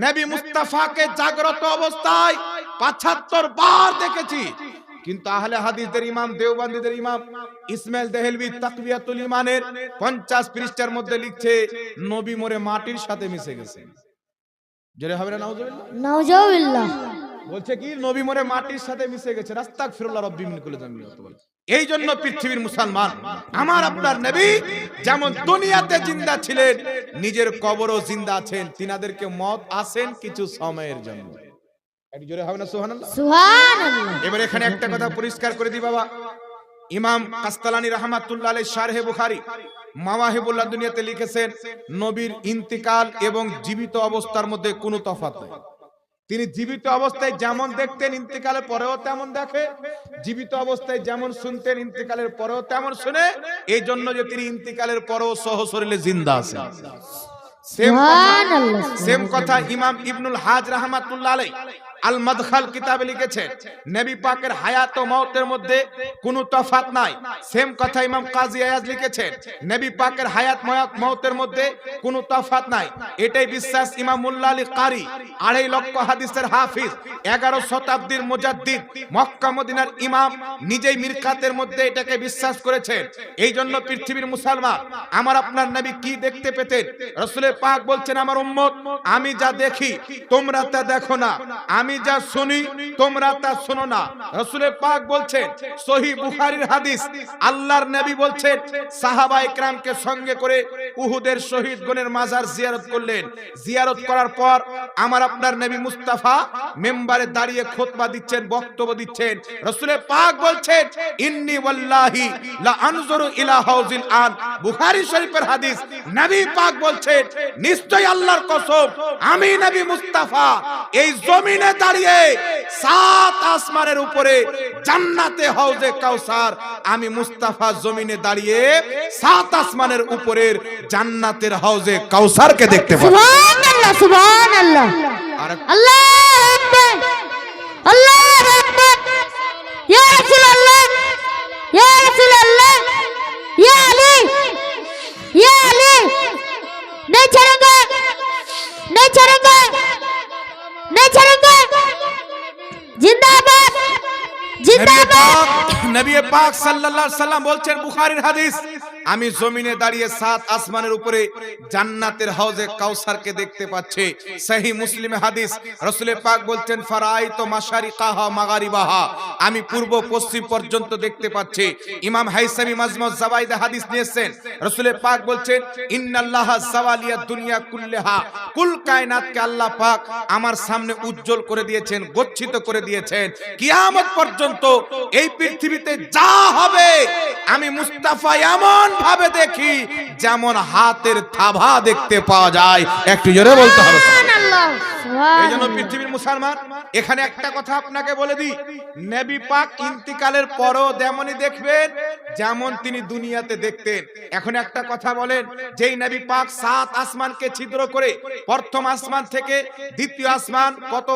নবী মুস্তাফাকে জাগ্রত অবস্থায় 75 বার দেখেছি। কিন্তু আহলে হাদিসদের ইমাম, দেওবন্দীদের ইমাম ইসমাইল দেহলভী তাকবিয়াতুল ঈমানের 50 পৃষ্ঠার মধ্যে লিখছে, নবী মরে মাটির সাথে মিশে গেছে। জোরে হবে না নাউজুবিল্লাহ? নাউজুবিল্লাহ। বলছে কি, নবী মরে মাটির সাথে মিশে গেছে। আস্তাগফিরুল্লাহ রাব্বি মিন কুল্লি যামবি। এই জন্য পৃথিবীর মুসলমান, আমার আপনার নবী যেমন দুনিয়াতে জিন্দা ছিলেন, নিজের কবরও জিন্দা আছেন। তিনাদেরকে মত আসেন কিছু সময়ের জন্য। একটু জোরে হবে না সুবহানাল্লাহ? সুবহানাল্লাহ। এবার এখানে একটা কথা পরিষ্কার করে দিই বাবা, ইমাম কাস্তালানী রাহমাতুল্লাহ আলাইহি শারহে বুখারী মাওয়াহিবুল্লাহ দুনিয়াতে লিখেছেন, নবীর ইন্তিকাল এবং জীবিত অবস্থার মধ্যে কোনো তফাৎ নেই। তিনি জীবিত অবস্থায় যেমন দেখতেন, ইন্তিকালের পরেও তেমন দেখে। জীবিত অবস্থায় যেমন শুনতেন, ইন্তিকালের পরেও তেমন শুনে। এই জন্য যে তিনি ইন্তিকালের পরেও সহশরীরে জিন্দা আছেন। সেম কথা ইমাম ইবনুল হাজ রাহমাতুল্লাহ আলাইহি আল মাদখাল কিতাবে লিখেছেন, নবী পাকের হায়াত ও মওতের মধ্যে কোনো তফাৎ নাই। সেম কথা ইমাম কাজী আয়াজ লিখেছেন, নবী পাকের হায়াত মওতের মধ্যে কোনো তফাৎ নাই। এটাই বিশ্বাস ইমাম মুল্লা আলী কারি, 2.5 লক্ষ হাদিসের হাফিজ, 11 শতাব্দীর মুজাদ্দিদ, মক্কা মদিনার ইমাম, নিজেই মিরকাতের মধ্যে এটাকে বিশ্বাস করেছেন। এই জন্য পৃথিবীর মুসলমান, আমার আপনার নবী কি দেখতে পেতেন? রাসূল পাক বলছেন, আমার উম্মত, আমি যা দেখি তোমরা তা দেখো না, আমি যা শুনি তোমরা তা শোনো না। রাসূলের পাক বলছেন, সহিহ বুখারীর হাদিস, আল্লাহর নবী বলছেন সাহাবায়ে কেরামকে সঙ্গে করে উহুদের শহীদগণের মাজার জিয়ারত করলেন। জিয়ারত করার পর আমার আপনার নবী মুস্তাফা মিম্বারে দাঁড়িয়ে খুতবা দিচ্ছেন, বক্তব্য দিচ্ছেন। রাসূলের পাক বলছেন, ইন্নী ওয়াল্লাহি লা আনজুরু ইলা হাউজিল আন, বুখারী শরীফের হাদিস। নবী পাক বলছেন, নিশ্চয়ই আল্লাহর কসম, আমি নবী মুস্তাফা এই জমিনে দাঁড়িয়ে সাত আসমানের উপরে জান্নাতে হাউজে কাউসার, আমি মুস্তাফা জমিনে দাঁড়িয়ে সাত আসমানের উপরের জান্নাতের হাউজে কাউসারকে দেখতে পাচ্ছি। সুবহানাল্লাহ, সুবহানাল্লাহ। আর আল্লাহু আকবার, আল্লাহু আকবার। ইয়া রাসূলুল্লাহ, ইয়া রাসূলুল্লাহ, ইয়া আলী, ইয়া আলী। नहीं छोड़ेंगे, नहीं छोड़ेंगे, नहीं छोड़ेंगे। जिंदाबाद, जिंदाबाद। নবী পাক সাল্লাল্লাহু আলাইহি সাল্লাম বলছেন, বুখারীর হাদিস, আমি জমিনে দাঁড়িয়ে সাত আসমানের উপরে জান্নাতের হাউজে কাউসারকে দেখতে পাচ্ছি। সহিহ মুসলিমে হাদিস, রাসূল পাক বলছেন, ফারাইতু মাশারিকাহা মাগারিবাহা, আমি পূর্ব পশ্চিম পর্যন্ত দেখতে পাচ্ছি। ইমাম হাইসামি মাজমু যাওয়াইদে হাদিস নিয়েছেন, রাসূল পাক বলছেন, ইন্নাল্লাহা যাওয়ালিয়াদ দুনিয়া কুল্লাহা, কুল কায়নাতকে আল্লাহ পাক আমার সামনে উজ্জ্বল করে দিয়েছেন, গচ্ছিত করে দিয়েছেন। কিয়ামত পর্যন্ত এই পৃথিবীতে যা হবে আমি মুস্তাফা এমন ভাবে দেখি যেমন হাতের থাবা দেখতে পাওয়া যায়। একটু জোরে বলতে হবে সুবহানাল্লাহ, এই জন্য সুবহানাল্লাহ। পৃথিবীর মুসলমান, এখানে একটা কথা আপনাকে বলে দিই, নবী পাক ইন্তিকালের পরও তেমনই দেখবেন যেমন তিনি দুনিয়াতে দেখতেন। এখন একটা কথা বলেন, যেই নবী পাক সাত আসমানকে ছিদ্র করে প্রথম আসমান থেকে দ্বিতীয় আসমান কত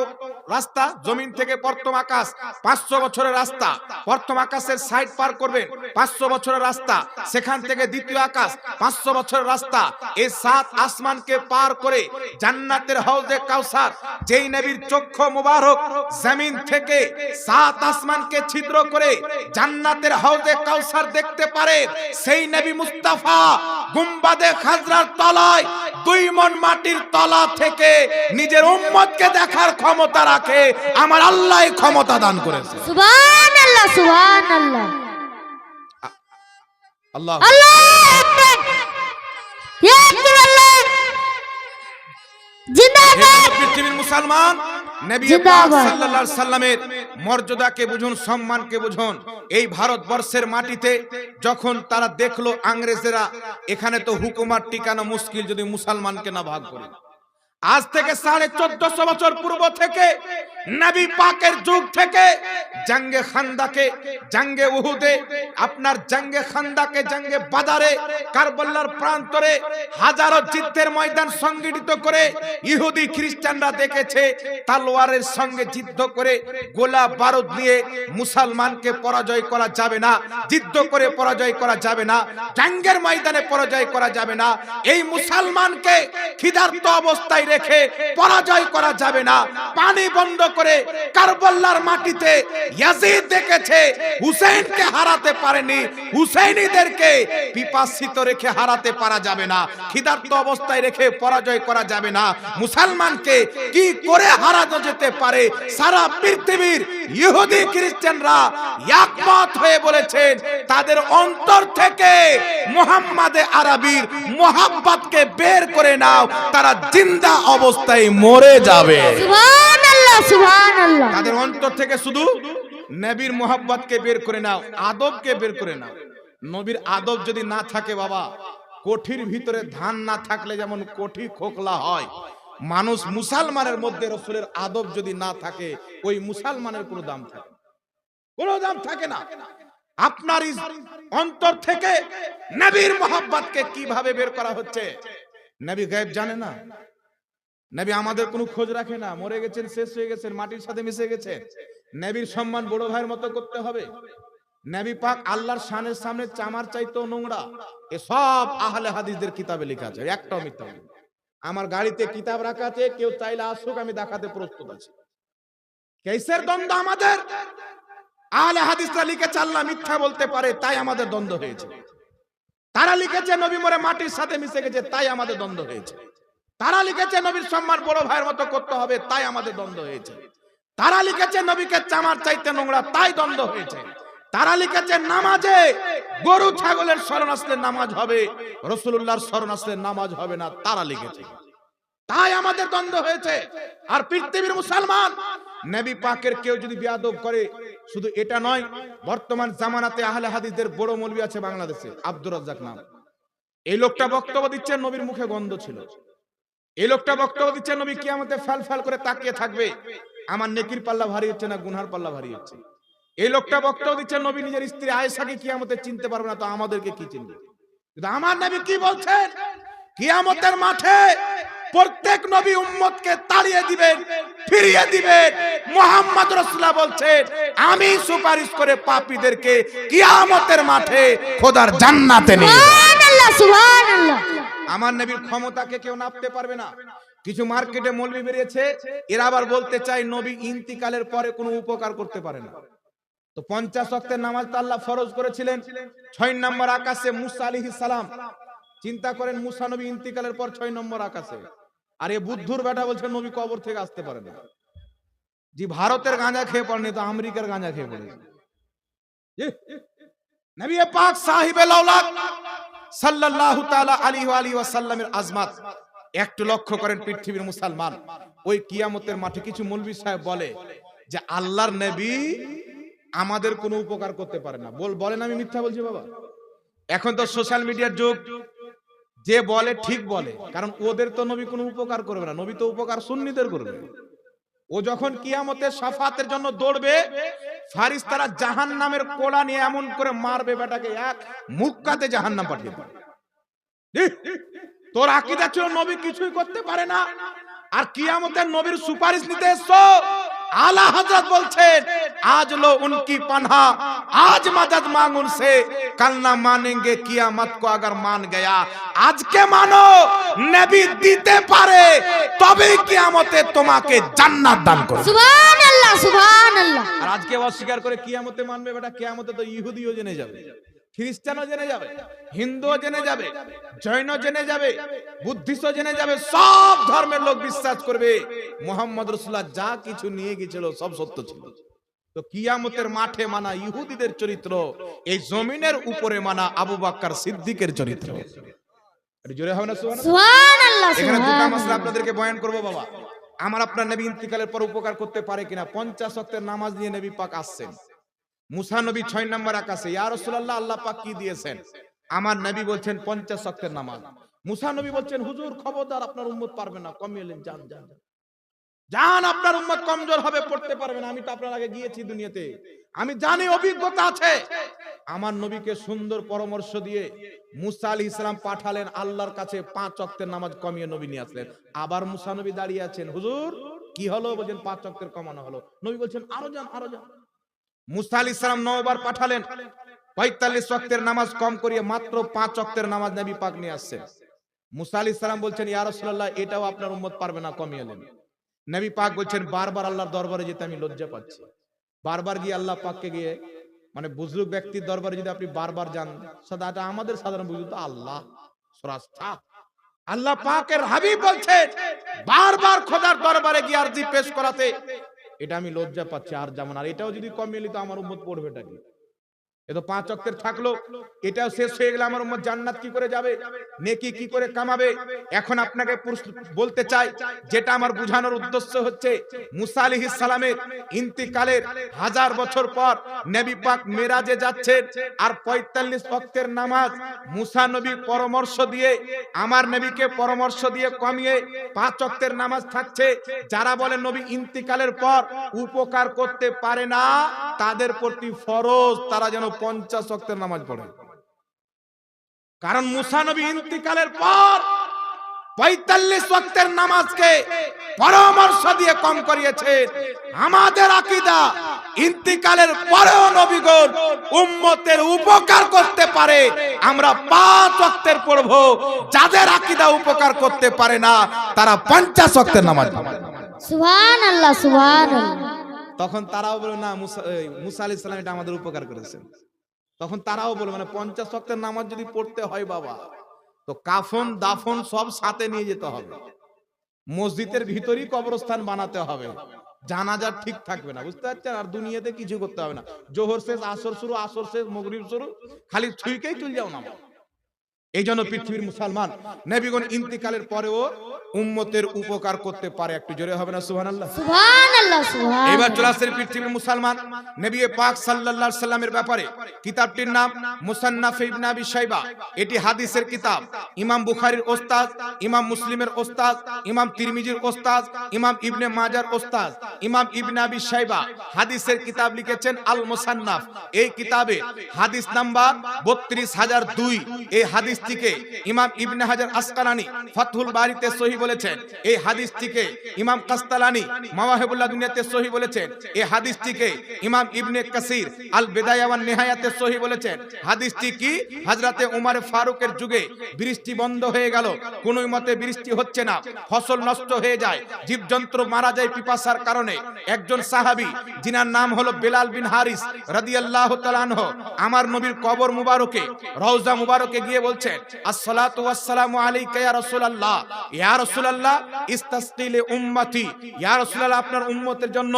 রাস্তা, জমিন থেকে প্রথম আকাশ 500 বছরের রাস্তা, প্রথম আকাশের সাইড পার করবেন 500 বছরের রাস্তা, সেখান থেকে দ্বিতীয় আকাশ 500 বছরের রাস্তা, এই সাত আসমানকে পার করে জান্নাতের হাউজে কাউসার, যেই নবীর চক্ষু মুবারক জমিন থেকে সাত আসমানকে ছিদ্র করে জান্নাতের হাউজে কাউসার দেখতে পারে, সেই নবী মুস্তাফা গুম্বাদে খাজরার তলায় 2 মণ মাটির তলা থেকে নিজের উম্মতকে দেখার ক্ষমতা রাখে। আমার আল্লাহ ক্ষমতা দান করেছে। সুবহানাল্লাহ, সুবহানাল্লাহ। আল্লাহ আল্লাহু আকবার, ইয়া রাসূলুল্লাহ। জিন্দাবাদ, পৃথিবীর মুসলমান, নবী পাক জিন্দাবাদ। সাল্লাল্লাহু আলাইহি সাল্লামের মর্যাদাকে বুঝুন, সম্মানকে বুঝুন। এই ভারতবর্ষের মাটিতে যখন তারা দেখলো ইংরেজরা এখানে তো হুকুমত টিকানো মুশকিল যদি মুসলমানকে না ভাগ করে, আজ থেকে 1450 বছর পূর্ব থেকে নবী পাকের যুগ থেকে জঙ্গে খান্দাকে, জঙ্গে উহুদে, আপনার জঙ্গে খান্দাকে, জঙ্গে বাদারে, কারবালার প্রান্তরে হাজারো যুদ্ধের ময়দান সংগঠিত করে ইহুদি খ্রিস্টানরা দেখেছে তলোয়ারের সঙ্গে যুদ্ধ করে গোলা বারুদ নিয়ে মুসলমানকে পরাজয় করা যাবে না, যুদ্ধ করে পরাজয় করা যাবে না, জঙ্গের ময়দানে পরাজয় করা যাবে না, এই মুসলমানকে ক্ষিধার্ত অবস্থায় রেখে পরাজয় করা যাবে না। পানি বন্ধ করে কারবালার মাটিতে ইয়াজিদ দেখেছে হুসাইনকে হারাতে পারেনি, হুসাইনীদেরকে পিপাসিত রেখে হারাতে পারা যাবে না, ক্ষিধার্ত অবস্থায় রেখে পরাজয় করা যাবে না। মুসলমানকে কি করে হারানো যেতে পারে? সারা পৃথিবীর ইহুদি খ্রিস্টানরা একমত হয়ে বলেছেন তাদের অন্তর থেকে মুহাম্মাদে আরবীর মোহাব্বতকে বের করে নাও, তারা জিন্দা অবস্থায় মরে যাবে। সুবহানাল্লাহ, সুবহানাল্লাহ। তাদের অন্তর থেকে শুধু নবীর মোহাব্বতকে বের করে নাও, আদবকে বের করে নাও। নবীর আদব যদি না থাকে বাবা, কোঠির ভিতরে ধান না থাকলে যেমন কোঠি খোকলা হয়, মানুষ মুসলমানের মধ্যে রাসূলের আদব যদি না থাকে ওই মুসলমানের কোনো দাম থাকে না, কোনো দাম থাকে না। আপনার অন্তর থেকে নবীর মোহাব্বতকে কিভাবে বের করা হচ্ছে? নবী গায়েব জানে না, নবী আমাদের কোনো খোঁজ রাখে না, মরে গেছেন, শেষ হয়ে গেছেন, মাটির সাথে মিশে গেছে। নবীর সম্মান বড় ভাইয়ের মতো করতে হবে। নবী পাক আল্লাহর শানের সামনে চামার চাইতেও নোংরা, এ সব আহলে হাদিসদের কিতাবে লেখা আছে, একটাও মিথ্যা নয়। আমার গাড়িতে কিতাব রাখা আছে, কেউ চাইলে আসুক, আমি দেখাতে প্রস্তুত আছি। কিসের দ্বন্দ্ব আমাদের? আহলে হাদিসরা লিখেছে আল্লাহ মিথ্যা বলতে পারে, তাই আমাদের দ্বন্দ্ব হয়েছে। তারা লিখেছে নবী মরে মাটির সাথে মিশে গেছে, তাই আমাদের দ্বন্দ্ব হয়েছে। তারা লিখেছে নবীর সম্মান বড় ভাইয়ের মতো করতে হবে, তাই আমাদের দ্বন্দ্ব হয়েছে। তারা লিখেছে নবীকে চামার চাইতে নোংরা, তাই দ্বন্দ্ব হয়েছে। তারা লিখেছে নামাজে গরু ছাগলের শরণ আসলে নামাজ হবে, রাসূলুল্লাহর শরণ আসলে নামাজ হবে না, তারা লিখেছে, তাই আমাদের দ্বন্দ্ব হয়েছে। আর পৃথিবীর মুসলমান নবী পাকের কেউ যদি বেয়াদব করে, শুধু এটা নয়, বর্তমান জামানাতে আহলে হাদিসদের বড় মৌলবি আছে বাংলাদেশে, আব্দুর রাজ্জাক নাম। এই লোকটা বক্তব্য দিচ্ছে নবীর মুখে গন্ধ ছিল। এই লোকটা বক্তব্য দিচ্ছে নবী কিয়ামতে ফাল ফাল করে তাকিয়ে থাকবে, আমার নেকির পাল্লা ভারী হচ্ছে না গুনহার পাল্লা ভারী হচ্ছে। এই লোকটা বক্তব্য দিচ্ছে নবী নিজের স্ত্রী আয়েশাকে কিয়ামতে চিনতে পারবে না, তো আমাদেরকে কি চিনবে? কিন্তু আমার নবী কি বলছেন? কিয়ামতের মাঠে প্রত্যেক নবী উম্মতকে তাড়িয়ে দিবেন, ফিরিয়ে দিবেন। মুহাম্মদ রাসূলুল্লাহ বলছেন, আমি সুপারিশ করে পাপীদেরকে কিয়ামতের মাঠে খোদার জান্নাতে নিয়ে যাব। সুবহানাল্লাহ, সুবহানাল্লাহ। আমার নবীর ক্ষমতাকে কেউ নাপতে পারবে না। কিছু মার্কেটে মৌলবি বেরিয়েছে, এরা আবার বলতে চায় নবী ইন্তিকালের পরে কোনো উপকার করতে পারে না। তো 50 ওয়াক্তের নামাজ তো আল্লাহ ফরজ করেছিলেন 6 নম্বর আকাশে মুসা আলাইহিস সালাম। চিন্তা করেন, মুসা নবী ইন্তিকালের পর 6 নম্বর আকাশে, আর এ বুদ্ধুর বেটা বলছে নবী কবর থেকে আসতে পারে না। জি, ভারতের গাঁজা খেয়ে পড়েনি তো আমেরিকার গাঁজা খেয়ে পড়েছে। নবী পাক সাহিবে লাউলাদ সাল্লাল্লাহু তাআলা আলাইহি ওয়াসাল্লামের আজমাত একটু লক্ষ্য করেন পৃথিবীর মুসলমান। ওই কিয়ামতের মাঠে কিছু মৌলবী সাহেব বলে যে আল্লাহর নবী আমাদের কোনো উপকার করতে পারে না। বলেন আমি মিথ্যা বলছি বাবা? এখন তো সোশ্যাল মিডিয়ার যুগ, যে বলে ঠিক বলে, কারণ ওদের তো নবী কোনো উপকার করবে না, নবী তো উপকার সুন্নিদের করবে। ও যখন কিয়ামতে শাফাতের জন্য দৌড়বে, ফারিস্তারা জাহান্নামের কোলা নিয়ে এমন করে মারবে বেটাকে, এক মুক্কাতে জাহান্নাম পাঠিয়ে দেবে। তোর আকীদা ছিল নবী কিছুই করতে পারে না, আর কিয়ামতের নবীর সুপারিশ নিতে এসো। आला हजरत बोलছেন आज लो उनकी पन्हा आज मदद मांग उनसे कल ना मानेंगे कियामत को अगर मान गया आज के मानो नबी দিতে পারে তবে কিয়ামতে তোমাকে জান্নাত দান করবে সুবহানাল্লাহ সুবহানাল্লাহ। আর আজকে অস্বীকার করে কিয়ামতে মানবে বেটা, কিয়ামতে তো ইহুদিও জেনে যাবে, খ্রিস্টানও জেনে যাবে, হিন্দুও জেনে যাবে, জৈনও জেনে যাবে, বুদ্ধিস্টও জেনে যাবে, সব ধর্মের লোক বিশ্বাস করবে মুহাম্মদ রাসূলুল্লাহ যা কিছু নিয়ে গিয়েছিল সব সত্য ছিল। তো কিয়ামতের মাঠে মানা ইহুদিদের চরিত্র, এই জমিনের উপরে মানা আবু বকর সিদ্দিকের চরিত্র। আরে জোরে হবে না সুবহানাল্লাহ। এখানে দুটো মাসলা আপনাদেরকে বয়ান করব বাবা। আমার আপনার নবী ইন্তিকালের পর উপকার করতে পারে কিনা? 50 ওয়াক্তের নামাজ নিয়ে নবী পাক আসছেন, মুসা নবী 6 নম্বর আকাশে, ইয়া রাসূলুল্লাহ আল্লাহ পাক কি দিয়েছেন? আমার নবী বলছেন 50 ওয়াক্তের নামাজ। মুসা নবী বলছেন হুজুর খবরদার আপনার উম্মত পারবে না, কমিয়ে নেন, যান যান যান, আপনার উম্মত কমজোর হবে, পড়তে পারবে না। আমি তো আপনার আগে গিয়েছি দুনিয়াতে, আমি জানি, অভিজ্ঞতা আছে। আমার নবীকে সুন্দর পরামর্শ দিয়ে মুসা আলাইহিস সালাম পাঠালেন আল্লাহর কাছে, 5 ওয়াক্তের নামাজ কমিয়ে নবী নিয়ে আসলেন। আবার মুসা নবী দাঁড়িয়ে আছেন, হুজুর কি হলো? বলেন 5 ওয়াক্তের কমানো হলো। নবী বলছেন আরো যান আরো যান। মুসা আলাইহিস সালাম 9 বার পাঠালেন, 45 ওয়াক্তের নামাজ কম করিয়ে মাত্র 5 ওয়াক্তের নামাজ নবী পাক নিয়ে আসছেন। মুসা আলাইহিস সালাম বলছেন ইয়া রাসূলুল্লাহ এটাও আপনার উম্মত পারবে না, কমিয়ে নেন। নবী পাক বলছেন বারবার আল্লাহর দরবারে যেতে আমি লজ্জা পাচ্ছি। বারবার গিয়ে আল্লাহ পাককে গিয়ে, মানে বুজুর্গ ব্যক্তির দরবারে যদি আপনি বারবার যান, সাদাটা আমাদের সাধারণ বুজুর্গ আল্লাহ সরাসরি আল্লাহ পাকের হাবিব বলছেন বারবার খোদার দরবারে গিয়ে আরজি পেশ করাতে এটা আমি লজ্জা পাচ্ছি, আর যেমন আর এটাও যদি কমিয়ে নিত আমার উম্মত পড়বেটা কি? এ তো 5 ওয়াক্তের থাকলো, এটাও শেষ হয়ে গেলে আমার উম্মত জান্নাত কি করে যাবে, নেকি কি করে কামাবে? এখন আপনাকে বলতে চাই, যেটা আমার বুঝানোর উদ্দেশ্য হচ্ছে, মুসা আলাইহিস সালামের ইন্তিকালের 1000 বছর পর নবী পাক মেরাজে যাচ্ছেন, আর 45 ওয়াক্তের নামাজ মুসা নবী পরামর্শ দিয়ে, আমার নবীকে পরামর্শ দিয়ে কমিয়ে 5 ওয়াক্তের নামাজ থাকছে। যারা বলে নবী ইন্তিকালের পর উপকার করতে পারে না, তাদের প্রতি ফরজ তারা যেন 50 ওয়াক্তের নামাজ পড়ে। কারণ মুসা নবী ইন্তিকালের পর 45 ওয়াক্তের নামাজকে পরামর্শ দিয়ে কম করিয়েছে। আমাদের আকীদা ইন্তিকালের পরেও নবীগণ উম্মতের উপকার করতে পারে, আমরা 5 ওয়াক্তের পড়ব। যাদের আকীদা উপকার করতে পারে না তারা 50 ওয়াক্তের নামাজ পড়ে। সুবহানাল্লাহ সুবহানাল্লাহ। তখন তারাও বলে না মুসা আলাইহিস সালাম এটা আমাদের উপকার করেছেন। তখন তারাও বলে মানে 50 ওয়াক্তের নামাজ যদি পড়তে হয় বাবা, তো কাফন দাফন সব সাথে নিয়ে যেতে হবে, মসজিদের ভিতরেই কবরস্থান বানাতে হবে, জানাজা ঠিক থাকবে না, বুঝতে পারছেন? আর দুনিয়াতে কিছু করতে হবে না, জোহর শেষ আসর শুরু, আসর শেষ মাগরিব শুরু, খালি ছুঁইকেই চলে যাও না। এই জন্য পৃথিবীর মুসলমান নবীগণ ইন্তিকালের পরেও উম্মতের উপকার করতে পারে। একটু জোরে হবে না সুবহানাল্লাহ? সুবহানাল্লাহ সুবহানাল্লাহ। এবার চলে আসছে পৃথিবীর মুসলমান নবী পাক সাল্লাল্লাহু আলাইহি সাল্লামের ব্যাপারে। কিতাবটির নাম মুসান্নাফ ইবনে আবি শাইবা। এটি হাদিসের কিতাব। ইমাম বুখারীর ওস্তাদ, ইমাম মুসলিমের ওস্তাদ, ইমাম তিরমিজির ওস্তাদ, ইমাম ইবনে মাজার ওস্তাদ, ইমাম ইবনে আবি শাইবা হাদিসের কিতাব লিখেছেন আল মুসান্নাফ। এই কিতাবে হাদিস নাম্বার 32002। এই হাদিসটিকে ইমাম ইবনে হাজার আসকালানি ফাতহুল বারিতে সহিহ বলেছেন। এই হাদিসটিকে ইমাম কাস্তালানি মাওয়াহিবুল্লাহ দুনিয়াতে সহিহ বলেছেন। এই হাদিসটিকে ইমাম ইবনে কাসির আল বিদায়া ওয়ান নিহায়াতে সহিহ বলেছেন। হাদিসটি কি? হযরতে উমর ফারুকের যুগে বৃষ্টি বন্ধ হয়ে গেল, কোন মতে বৃষ্টি হচ্ছে না, ফসল নষ্ট হয়ে যায়, জীবজন্তু মারা যায় পিপাসার কারণে। একজন সাহাবী যিনার নাম হলো বেলাল বিন হারিস রাদিয়াল্লাহু তাআলা আনহু আমার নবীর কবর মুবারকে, রওজা মুবারকে গিয়ে বলছেন, আসসালাতু ওয়াসসালামু আলাইকা ইয়া রাসূলুল্লাহ, ইয়া রাসূলুল্লাহ ইস্তাসকি লি উম্মতি, ইয়া রাসূলুল্লাহ আপনার উম্মতের জন্য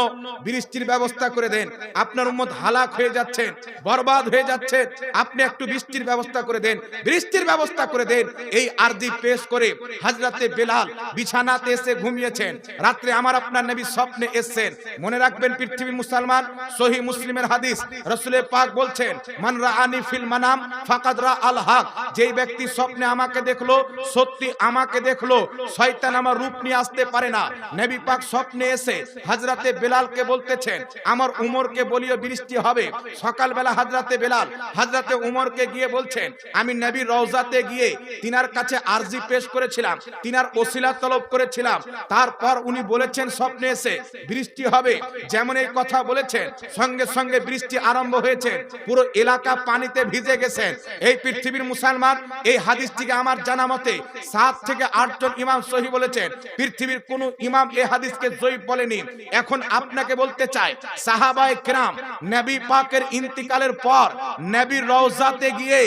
বৃষ্টির ব্যবস্থা করে দেন, আপনার উম্মত হালাক হয়ে যাচ্ছে, বরবাদ হয়ে যাচ্ছে, আপনি একটু বৃষ্টির ব্যবস্থা করে দেন, বৃষ্টির ব্যবস্থা করে দেন। এই আরজি পেশ করে হযরতে বেলাল বিছানাতে এসে ঘুমিয়েছেন। রাত্রে আমার আপনার নবী স্বপ্নে এসেছেন। মনে রাখবেন পৃথিবীর মুসলমান, সহিহ মুসলিমের হাদিস, রাসূল পাক বলছেন, মান রাআনি ফিল মানাম ফাকাদ রা আল হক, যেই ব্যক্তি স্বপ্নে আমাকে দেখলো সত্যি আমাকে দেখলো, শয়তান আমার রূপ নিয়ে আসতে পারে না। নবী পাক স্বপ্নে এসে হযরতে বেলালকে বলতেছেন, আমার উমরকে বলিও বৃষ্টি হবে। সকালবেলা হযরতে বেলাল হযরতে উমরকে গিয়ে বলছেন, আমি নবীর রওজাতে গিয়ে তিনার কাছে আরজি পেশ করেছিলাম, তিনার ওসিলা তলব করেছিলাম, তারপর উনি বলেছেন স্বপ্নে এসে বৃষ্টি হবে। যেমন এই কথা বলেছেন, সঙ্গে সঙ্গে বৃষ্টি আরম্ভ হয়েছে, পুরো এলাকা পানিতে ভিজে গেছেন। এই পৃথিবীর মুসলমান, এই হাদিসটিকে আমার জানা মতে 7 থেকে 8 জন ইমাম সহিহ বলেছেন। পৃথিবীর কোন ইমাম এই হাদিসকে জয়ীফ বলেনি। এখন আপনাকে বলতে চাই, সাহাবায়ে কেরাম নবী পাকের ইন্তিকালের পর নবীর রওজাতে গিয়ে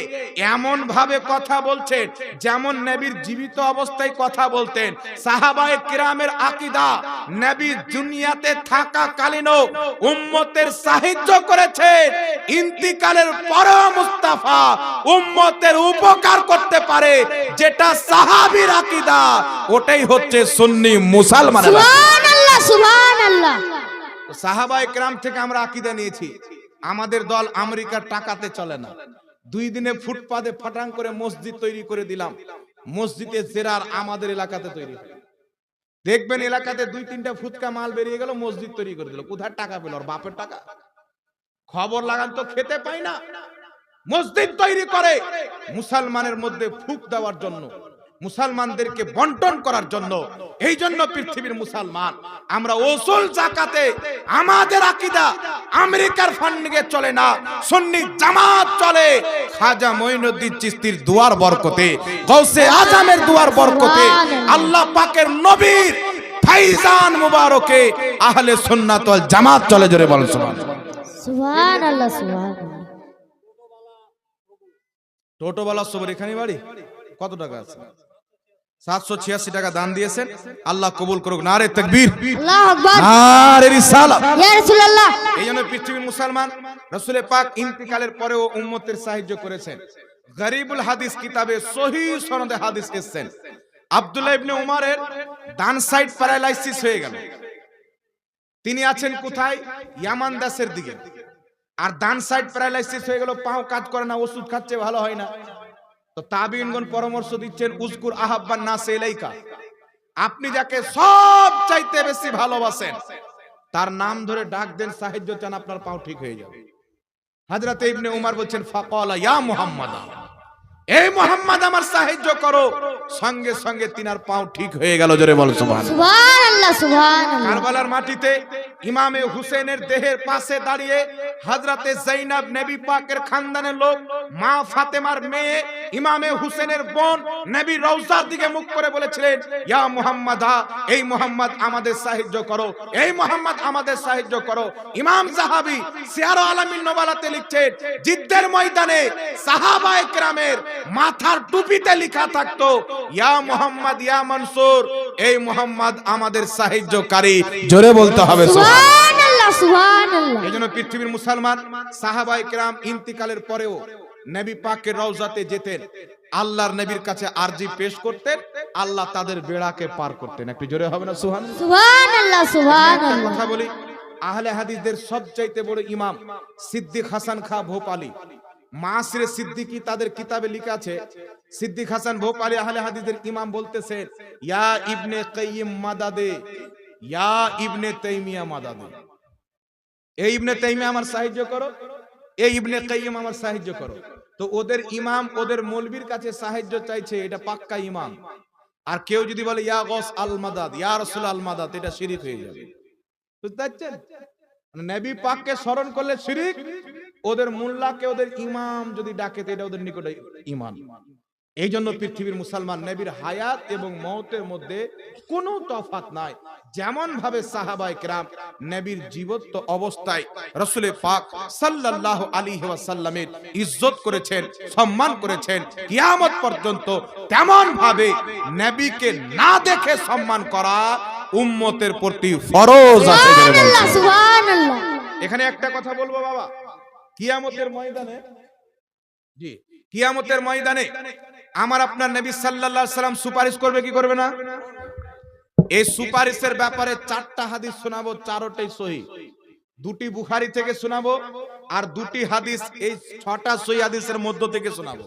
এমন ভাবে কথা বলছেন যেমন নবীর জীবিত অবস্থায় কথা বলতেন। সাহাবায়ে কেরামের আকীদা, নবী দুনিয়াতে থাকাকালীনও উম্মতের সাহায্য করেছেন, ইন্তিকালের পরেও মুস্তাফা উম্মতের উপকার করতে পারে, যেটা সাহাবীর আকীদা, ওটাই হচ্ছে সুন্নি মুসলমানের আকীদা। সুবহানাল্লাহ সুবহানাল্লাহ। সাহাবায়ে কেরাম থেকে আমরা আকীদা নিয়েছি। আমাদের দল আমেরিকার টাকাতে চলে না। 2 দিনে ফুটপাতে ফাটাং করে মসজিদ তৈরি করে দিলাম। মসজিদে জেরার আমাদের এলাকাতে তৈরি হয়। দেখবেন এলাকাতে 2-3টা ফুটকা মাল বেরিয়ে গেল, মসজিদ তৈরি করে দিল। কোথায় টাকা পেল? ওর বাপের টাকা। খবর লাগান তো খেতে পাই না, মসজিদ তৈরি করে মুসলমানের মধ্যে ফুক দেওয়ার জন্য, মুসলমানদেরকে বন্টন করার জন্য। এই জন্য পৃথিবীর মুসলমান, আমরা ওসুল যাকাতে আমাদের আকীদা আমেরিকার ফান্ডিংয়ে চলে না, সুন্নি জামাত চলে। খাজা মঈনুদ্দিন চিশতির দুয়ার বরকতে, গৌসে আজমের দুয়ার বরকতে, আল্লাহ পাকের নবীর ফাইজান মুবারকে আহলে সুন্নাত ওয়াল জামাত চলে। জোরে বলেন সুবহানাল্লাহ। সুবহানাল্লাহ সুবহানাল্লাহ। টোটোওয়ালা সবর এখানে বাড়ি, কত টাকা আছে? 786 টাকা দান দিয়েছেন, আল্লাহ কবুল করুক। নারে তাকবীর, আল্লাহু আকবার, নারে রিসালাত। ইয়া রাসূলুল্লাহ। এই জন্য পৃথিবীর মুসলমান রাসূল পাক ইন্তিকালের পরেও উম্মতের সাহায্য করেছেন। গরীবুল হাদিস কিতাবে সহিহ সনদে হাদিস এসেছেন, আব্দুল্লাহ ইবনে উমরের ডান সাইড প্যারালাইসিস হয়ে গেল। তিনি আছেন কোথায়? ইয়ামান দেশের দিকে। আর ডান সাইড প্যারালাইসিস হয়ে গেল, পাও কাজ করে না, ওষুধ খাচ্ছে ভালো হয় না। তো তাবিঈনগণ পরামর্শ দিচ্ছেন, উযকুর আহাব্বান নাস ইলাইকা, আপনি যাকে সব চাইতে বেশি ভালোবাসেন তার নাম ধরে ডাক দেন, সাহায্য চান, আপনার পাও ঠিক হয়ে যাবে। হযরতে ইবনে উমর বলছেন, ফাকালা ইয়া মুহাম্মাদ, এই মুহাম্মদ আমার সাহায্য করো। সঙ্গে সঙ্গে তিনার পাও ঠিক হয়ে গেল। জোরে বল সুবহানাল্লাহ। সুবহানাল্লাহ সুবহানাল্লাহ। কারবালার মাটিতে ইমামে হুসেনের দেহের পাশে দাঁড়িয়ে হযরতে যায়েনব নবী পাকের খানদানের লোক, মা ফাতেমার মেয়ে, ইমামে হুসেনের বোন, নবী রওজার দিকে মুখ করে বলেছিলেন, ইয়া মুহাম্মাদা, এই মুহাম্মদ আমাদের সাহায্য করো, এই মুহাম্মদ আমাদের সাহায্য করো। ইমাম যাহাবী সিয়ার আলামিন নুবালাতে লিখছেন, জিদ্দের ময়দানে সাহাবায়ে কেরামের মাথার টুপিতে লেখা থাকতো, ইয়া মুহাম্মদ ইয়া মনসুর, এই মুহাম্মদ আমাদের সাহায্যকারী। জোরে বলতে হবে সুবহানাল্লাহ। সুবহানাল্লাহ সুবহানাল্লাহ। এই জন্য পৃথিবীর মুসলমান সাহাবায়ে কেরাম ইন্তিকালের পরেও নবী পাকের রওজাতে যেতেন, আল্লাহর নবীর কাছে আরজি পেশ করতেন, আল্লাহ তাদের বেড়াকে পার করতেন। একটু জোরে হবে না সুবহানাল্লাহ? সুবহানাল্লাহ একটা সুবহানাল্লাহ। কথা বলি, আহলে হাদিসদের সবচাইতে বড় ইমাম সিদ্দিক হাসান খাঁ ভোপালী, মাসরে সিদ্দিকী তাদের কিতাবে লেখা আছে, সিদ্দিক হাসান ভোপালী আহলে হাদিসদের ইমাম বলতেছেন, ইয়া ইবনে কাইয়িম মাদাদে, ইয়া ইবনে তাইমিয়া মাদাদে। এই ইবনে তাইমিয়া আমার সাহায্য করো, এই ইবনে কাইয়িম আমার সাহায্য করো। তো ওদের ইমাম ওদের মৌলবীর কাছে সাহায্য চাইছে, এটা পাক্কা ইমাম। আর কেউ যদি বলে ইয়া গস আল মাদাদ, ইয়া রাসূল আল মাদাদ, এটা শিরক হয়ে যাবে। বুঝতে পারছেন? নবী পাককে স্মরণ করলে শিরক, ওদের মোল্লাকে ওদের ইমাম যদি ডাকে তো এটা ওদের নিকটে ঈমান। এই জন্য পৃথিবীর মুসলমান নবীর হায়াত এবং মওতের মধ্যে কোনো তফাৎ নাই। যেমন ভাবে সাহাবায়ে কেরাম নবীর জীবত্ব অবস্থায় রাসূল পাক সাল্লাল্লাহু আলাইহি ওয়াসাল্লামের ইজ্জত করেছেন, সম্মান করেছেন, কিয়ামত পর্যন্ত তেমন ভাবে নবীকে না দেখে সম্মান করা উম্মতের প্রতি ফরজ আছে। সুবহানাল্লাহ সুবহানাল্লাহ। এখানে একটা কথা বলবো বাবা, কিয়ামতের ময়দানে, জি কিয়ামতের ময়দানে আমার আপনার নবী সাল্লাল্লাহু আলাইহি সাল্লাম সুপারিশ করবে কি করবে না? এই সুপারিশের ব্যাপারে 4টা হাদিস শোনাবো, 4টাই সহিহ। 2টি বুখারী থেকে শোনাবো আর 2টি হাদিস এই 6টা সহিহ হাদিসের মধ্য থেকে শোনাবো।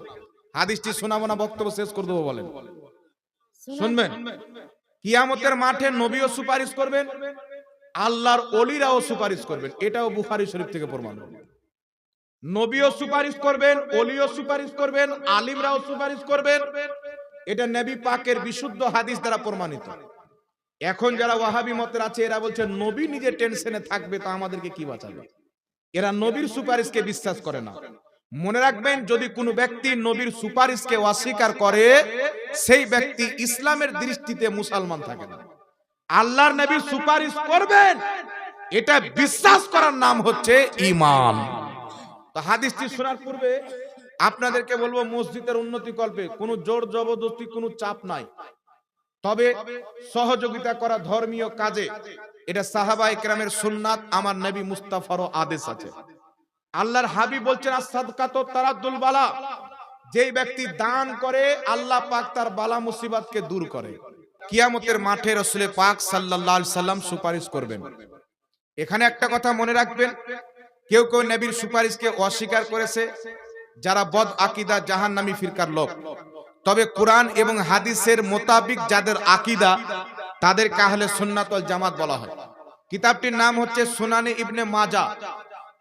হাদিসটি শোনাবো না বক্তব্য শেষ করে দেবো? বলেন, শুনবেন? কিয়ামতের মাঠে নবীও সুপারিশ করবেন, আল্লাহর ওলিরাও সুপারিশ করবেন। এটাও বুখারী শরীফ থেকে প্রমাণ। নবীও সুপারিশ করবেন, ওলিও সুপারিশ করবেন, আলিমরাও সুপারিশ করবেন। এটা নবী পাকের বিশুদ্ধ হাদিস দ্বারা প্রমাণিত। এখন যারা ওয়াহাবি মতের আছে এরা বলছে নবী নিজে টেনশনে থাকবে তো আমাদেরকে কি বাঁচাবে। এরা নবীর সুপারিশকে বিশ্বাস করে না। মনে রাখবেন, যদি কোনো ব্যক্তি নবীর সুপারিশকে অস্বীকার করে সেই ব্যক্তি ইসলামের দৃষ্টিতে মুসলমান থাকে না। আল্লাহর নবী সুপারিশ করবেন এটা বিশ্বাস করার নাম হচ্ছে ঈমান। তো হাদিসটি শোনার পূর্বে আপনাদেরকে বলবো, মসজিদের উন্নতি কল্পে কোনো জোর জবরদস্তি, কোনো চাপ নাই, তবে সহযোগিতা করা ধর্মীয় কাজে এটা সাহাবায়ে কেরামের সুন্নাত, আমার নবী মুস্তাফারও আদেশ আছে। আল্লাহর হাবিব বলছেন, আস-সাদকাতু তারাদ্দুল বালা, যেই ব্যক্তি দান করে আল্লাহ পাক তার বালা মুসিবতকে দূর করে। কিয়ামতের মাঠে রাসূল পাক সাল্লাল্লাহু আলাইহি সাল্লাম সুপারিশ করবেন। এখানে একটা কথা মনে রাখবেন, কেউ কেউ নবীর সুপারিশকে অস্বীকার করেছে যারা বদ আকীদা জাহান্নামী ফিরকার লোক। তবে কোরআন এবং হাদিসের মোতাবিক যাদের আকীদা তাদেরকে আহলে সুন্নাত ওয়াল জামাত বলা হয়। কিতাবটির নাম হচ্ছে সুনানে ইবনে মাজাহ।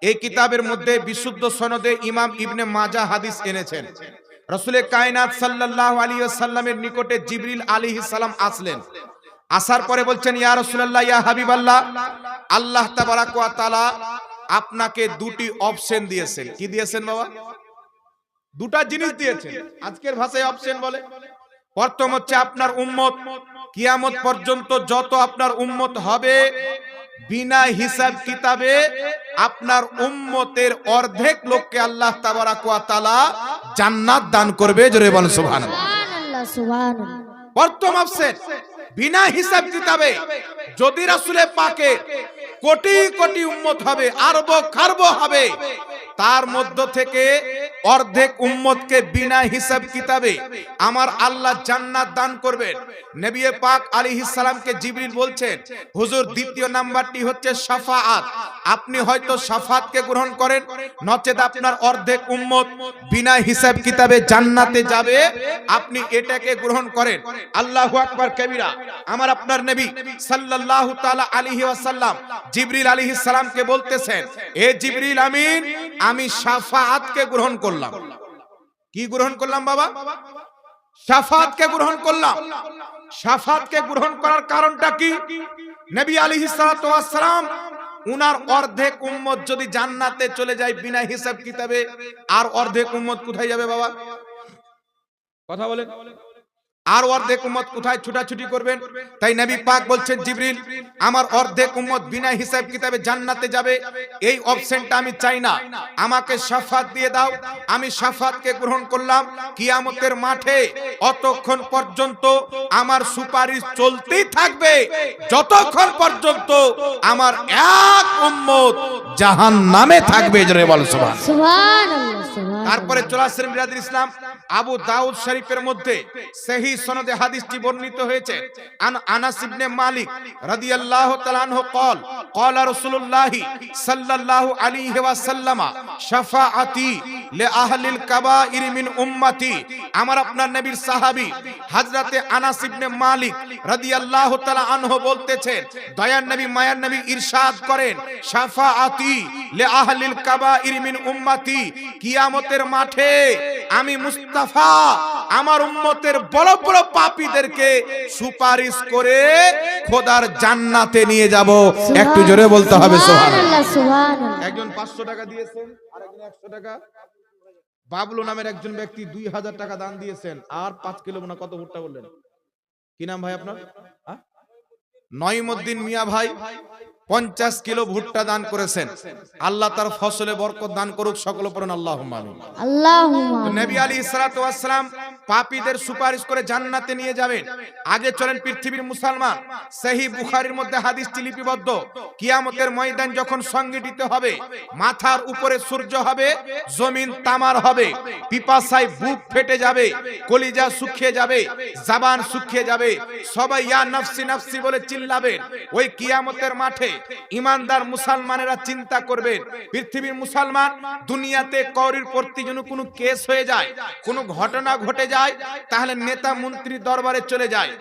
এই কিতাবের মধ্যে বিশুদ্ধ সনদে ইমাম ইবনে মাজাহ হাদিস এনেছেন। রাসূল কায়নাত সাল্লাল্লাহু আলাইহি ওয়াসাল্লামের নিকটে জিবরিল আলাইহিস সালাম আসলেন। আসার পরে বলছেন, ইয়া রাসূলুল্লাহ, ইয়া হাবিবাল্লাহ, আল্লাহ তাবারাক ওয়া তাআলা আপনাকে 2টি অপশন দিয়েছেন। কি দিয়েছেন বাবা? 2টা জিনিস দিয়েছেন। আজকের ভাষায় অপশন বলে। প্রথম হচ্ছে আপনার উম্মত, কিয়ামত পর্যন্ত যত আপনার উম্মত হবে বিনা হিসাব কিতাবে আপনার উম্মতের অর্ধেক লোককে আল্লাহ তাবারাক ওয়া তাআলা জান্নাত দান করবে। জোরে বলেন সুবহানাল্লাহ। সুবহানাল্লাহ সুবহানাল্লাহ। প্রথম অপশন, বিনা হিসাব কিতাবে যদি রাসূলে পাকে কোটি কোটি উম্মত হবে, আরব খারব হবে, তার মধ্য থেকে অর্ধেক উম্মতকে বিনা হিসাব কিতাবে আমার আল্লাহ জান্নাত দান করবেন। নবী পাক আলাইহিস সালামকে জিবরিল বলছেন, হুজুর দ্বিতীয় নাম্বারটি হচ্ছে শাফাআত। আপনি হয়তো শাফাআতকে গ্রহণ করেন, নচেত আপনার অর্ধেক উম্মত বিনা হিসাব কিতাবে জান্নাতে যাবে, আপনি এটাকে গ্রহণ করেন। আল্লাহু আকবার কবিরা। আমার আপনার নবী সাল্লাল্লাহু তাআলা আলাইহি ওয়াসাল্লাম জিবরিল আলাইহিস সালামকে বলতেছেন, এ জিবরিল আমিন, আমি শাফাআতকে গ্রহণ করলাম। কি গ্রহণ করলাম বাবা? শাফাআতকে গ্রহণ করলাম। শাফাআতকে গ্রহণ করার কারণটা কি? নবী আলাইহিস সালাতু ওয়াস সালাম উনার অর্ধেক উম্মত যদি জান্নাতে চলে যায় বিনা হিসাব কিতাবে, আর অর্ধেক উম্মত কোথায় যাবে বাবা? কথা বলেন। আর অর্ধেক উম্মত কোথায় ছুটাছুটি করবেন? তাই নবী পাক বলছেন, জিবরিল আমার অর্ধেক উম্মত বিনা হিসাব কিতাবে জান্নাতে যাবে, এই অপশনটা আমি চাই না, আমাকে শাফাত দিয়ে দাও। আমি শাফাতকে গ্রহণ করলাম। কিয়ামতের মাঠে অতক্ষণ পর্যন্ত আমার সুপারিশ চলতেই থাকবে যতক্ষণ পর্যন্ত আমার এক উম্মত জাহান্নামে থাকবে। জোরে বল সুবহান। সুবহানাল্লাহ সুবহানাল্লাহ। তারপরে চলে আসলেন বিরাদর ইসলাম, আবু দাউদ শরীফের মধ্যে সহিহ সনদে হাদিসটি বর্ণিত হয়েছে। আনাস ইবনে মালিক রাদিয়াল্লাহু তাআলা আনহু قال قال رسول الله صلى الله عليه وسلم شفاعتي লিআহলিল কাবাইর মিন উম্মতি। আমার আপনার নবীর সাহাবী হযরতে আনাস ইবনে মালিক রাদিয়াল্লাহু তাআলা আনহু বলতেছেন, দয়ার নবী মায়ার নবী ইরশাদ করেন, শাফাআতি লিআহলিল কাবাইর মিন উম্মতি, কিয়ামতের মাঠে আমি মুস্তাফা আমার উম্মতের বড় বড় পাপীদেরকে সুপারিশ করে খোদার জান্নাতে নিয়ে যাব। একটু জোরে বলতে হবে সুবহানাল্লাহ। সুবহানাল্লাহ। একজন 500 টাকা দিয়েছেন, আরেকজন 100 টাকা। বাবলু নামের একজন ব্যক্তি 2000 টাকা দান দিয়েছেন, আর 5 কিলো না কত ভুট্টা বললেন, কি নাম ভাই আপনার? নঈমউদ্দিন মিয়া ভাই 50 কিলো ভুট্টা দান করেছেন। আল্লাহ তার ফসলে বরকত দান করুক, সকলে পড়ুন আল্লাহুম্মা আমিন। আল্লাহুম্মা আমিন। নবী আলাইহিস সালাতু ওয়াস সালাম পাপীদের সুপারিশ করে জান্নাতে নিয়ে যাবেন। আগে চলেন পৃথিবীর মুসলমান, সহিহ বুখারীর মধ্যে হাদিসটি লিপিবদ্ধ। কিয়ামতের ময়দান যখন সংগঠিত হবে, মাথার উপরে সূর্য হবে, জমিন তামার হবে, পিপাসায় বুক ফেটে যাবে, কলিজা শুকিয়ে যাবে, জবান শুকিয়ে যাবে, সবাই ইয়া নফসি নফসি বলে চিল্লাবেন। ওই কিয়ামতের মাঠে ইমানদার মুসলমানেরা চিন্তা করবেন, পৃথিবীর মুসলমান দুনিয়াতে কওরির প্রতি যেন কোনো কেস হয়ে যায়, কোনো ঘটনা ঘটে যায়, তাহলে নেতা মন্ত্রীর দরবারে চলে যায়,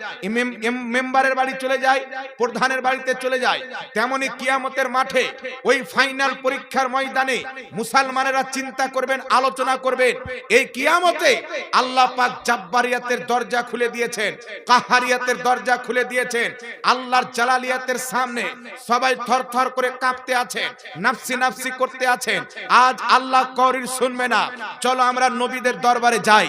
মেম্বারের বাড়ি চলে যায়, প্রধানের বাড়িতে চলে যায়। তেমনি কিয়ামতের মাঠে ওই ফাইনাল পরীক্ষার ময়দানে মুসলমানেরা চিন্তা করবেন, আলোচনা করবেন। এই কিয়ামতে আল্লাহ পাক জাব্বারিয়াতের দরজা খুলে দিয়েছেন, কাহারিয়াতের দরজা খুলে দিয়েছেন। আল্লাহর জালালিয়াতের সামনে সবাই থরথর করে কাঁপতে আছেন, নাফসি নাফসি করতে আছেন। আজ আল্লাহ কওরির শুনবে না, চলো আমরা নবীদের দরবারে যাই।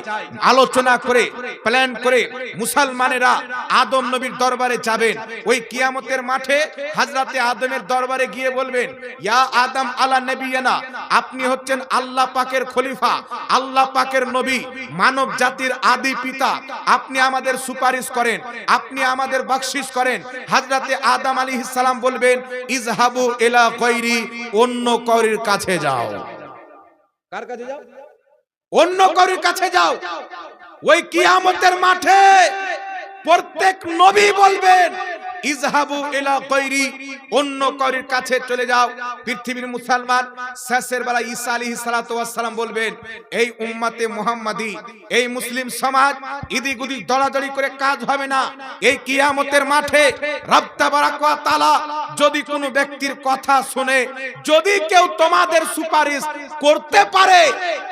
আলোচনা করে প্ল্যান করে মুসলমানেরা আদম নবীর দরবারে যাবেন। ওই কিয়ামতের মাঠে হযরতে আদমের দরবারে গিয়ে বলবেন, ইয়া আদম আলা নবিয়ানা, আপনি হচ্ছেন আল্লাহ পাকের খলিফা, আল্লাহ পাকের নবী, মানব জাতির আদি পিতা, আপনি আমাদের সুপারিশ করেন, আপনি আমাদের বখশিশ করেন। হযরতে আদম আলাইহিস সালাম বলবেন, ইযহাবু ইলা গায়রি, অন্য কওরির কাছে যাও। কার কাছে যাও? অন্য কওরির কাছে যাও। ওই কিয়ামতের মাঠে প্রত্যেক নবী বলবেন, ইযহাবু ইলা গায়রি, অন্য কওরির কাছে চলে যাও। পৃথিবীর মুসলমান শেষের বেলা ঈসা আলাইহিস সালাতু ওয়াস সালাম বলবেন, এই উম্মতে মুহাম্মাদি, এই মুসলিম সমাজ ইদিক উদিক দৌড়াদৌড়ি করে কাজ হবে না। এই কিয়ামতের মাঠে রব তাবারাক ওয়া তাআলা যদি কোনো ব্যক্তির কথা শুনে, যদি কেউ তোমাদের সুপারিশ করতে পারে,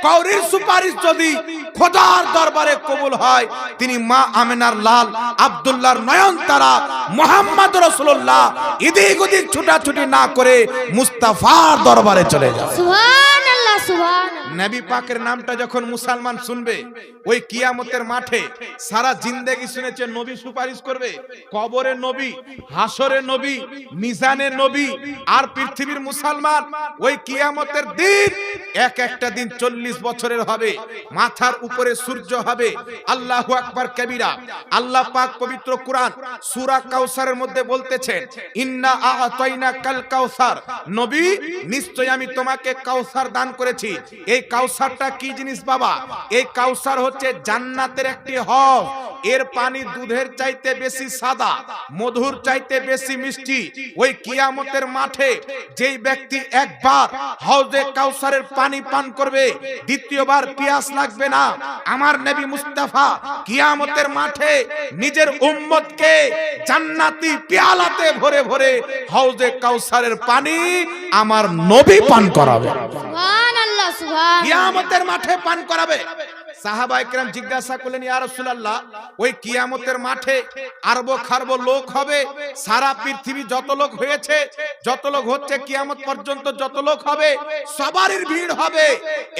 কওরির সুপারিশ যদি খোদার দরবারে কবুল হয়, তিনি মা আমেনার লাল, আব্দুল্লাহর নয়নতারা মুহাম্মদ রাসূলুল্লাহ এদিক ওদিক ছুটাছুটি না করে মুস্তাফার দরবারে চলে যাও। সুবহানাল্লাহ সুবহানাল্লাহ। নবী পাকের নামটা যখন মুসলমান শুনবে, ওই কিয়ামতের মাঠে সারা জিন্দেগি শুনেছে নবী সুপারিশ করবে, কবরে নবী, হাসরে নবী, মিজানের নবী। আর পৃথিবীর মুসলমান ওই কিয়ামতের দিন এক একটা দিন 40 বছরের হবে, মাথার উপরে সূর্য হবে। আল্লাহু আকবার কবিরা। আল্লাহ পাক পবিত্র কুরআন সূরা কাউসারের মধ্যে বলতেছেন, ইন্না আ'তাইনা কাল কাউসার, নবী নিশ্চয় আমি তোমাকে কাউসার দান করেছি। এই কাউসারটা কি জিনিস বাবা? এই কাউসার হচ্ছে জান্নাতের একটি হ্রদ। এর পানি দুধের চাইতে বেশি সাদা, মধুর চাইতে বেশি মিষ্টি। ওই কিয়ামতের মাঠে যেই ব্যক্তি একবার হাউজে কাউসারের পানি পান করবে, দ্বিতীয়বার পিয়াস লাগবে না। আমার নবী মুস্তাফা কিয়ামতের মাঠে নিজের উম্মতকে জান্নাতি পেয়ালাতে ভরে ভরে হাউজে কাউসারের পানি আমার নবী পান করাবে। সুবহানাল্লাহ সুবহান কিয়ামতের মাঠে পান করাবে। সাহাবা ইকরাম জিজ্ঞাসা করলেন, ইয়া রাসূলুল্লাহ, ওই কিয়ামতের মাঠে আরব খারব লোক হবে, সারা পৃথিবী যত লোক হয়েছে, যত লোক হচ্ছে, কিয়ামত পর্যন্ত যত লোক হবে সবারই ভিড় হবে।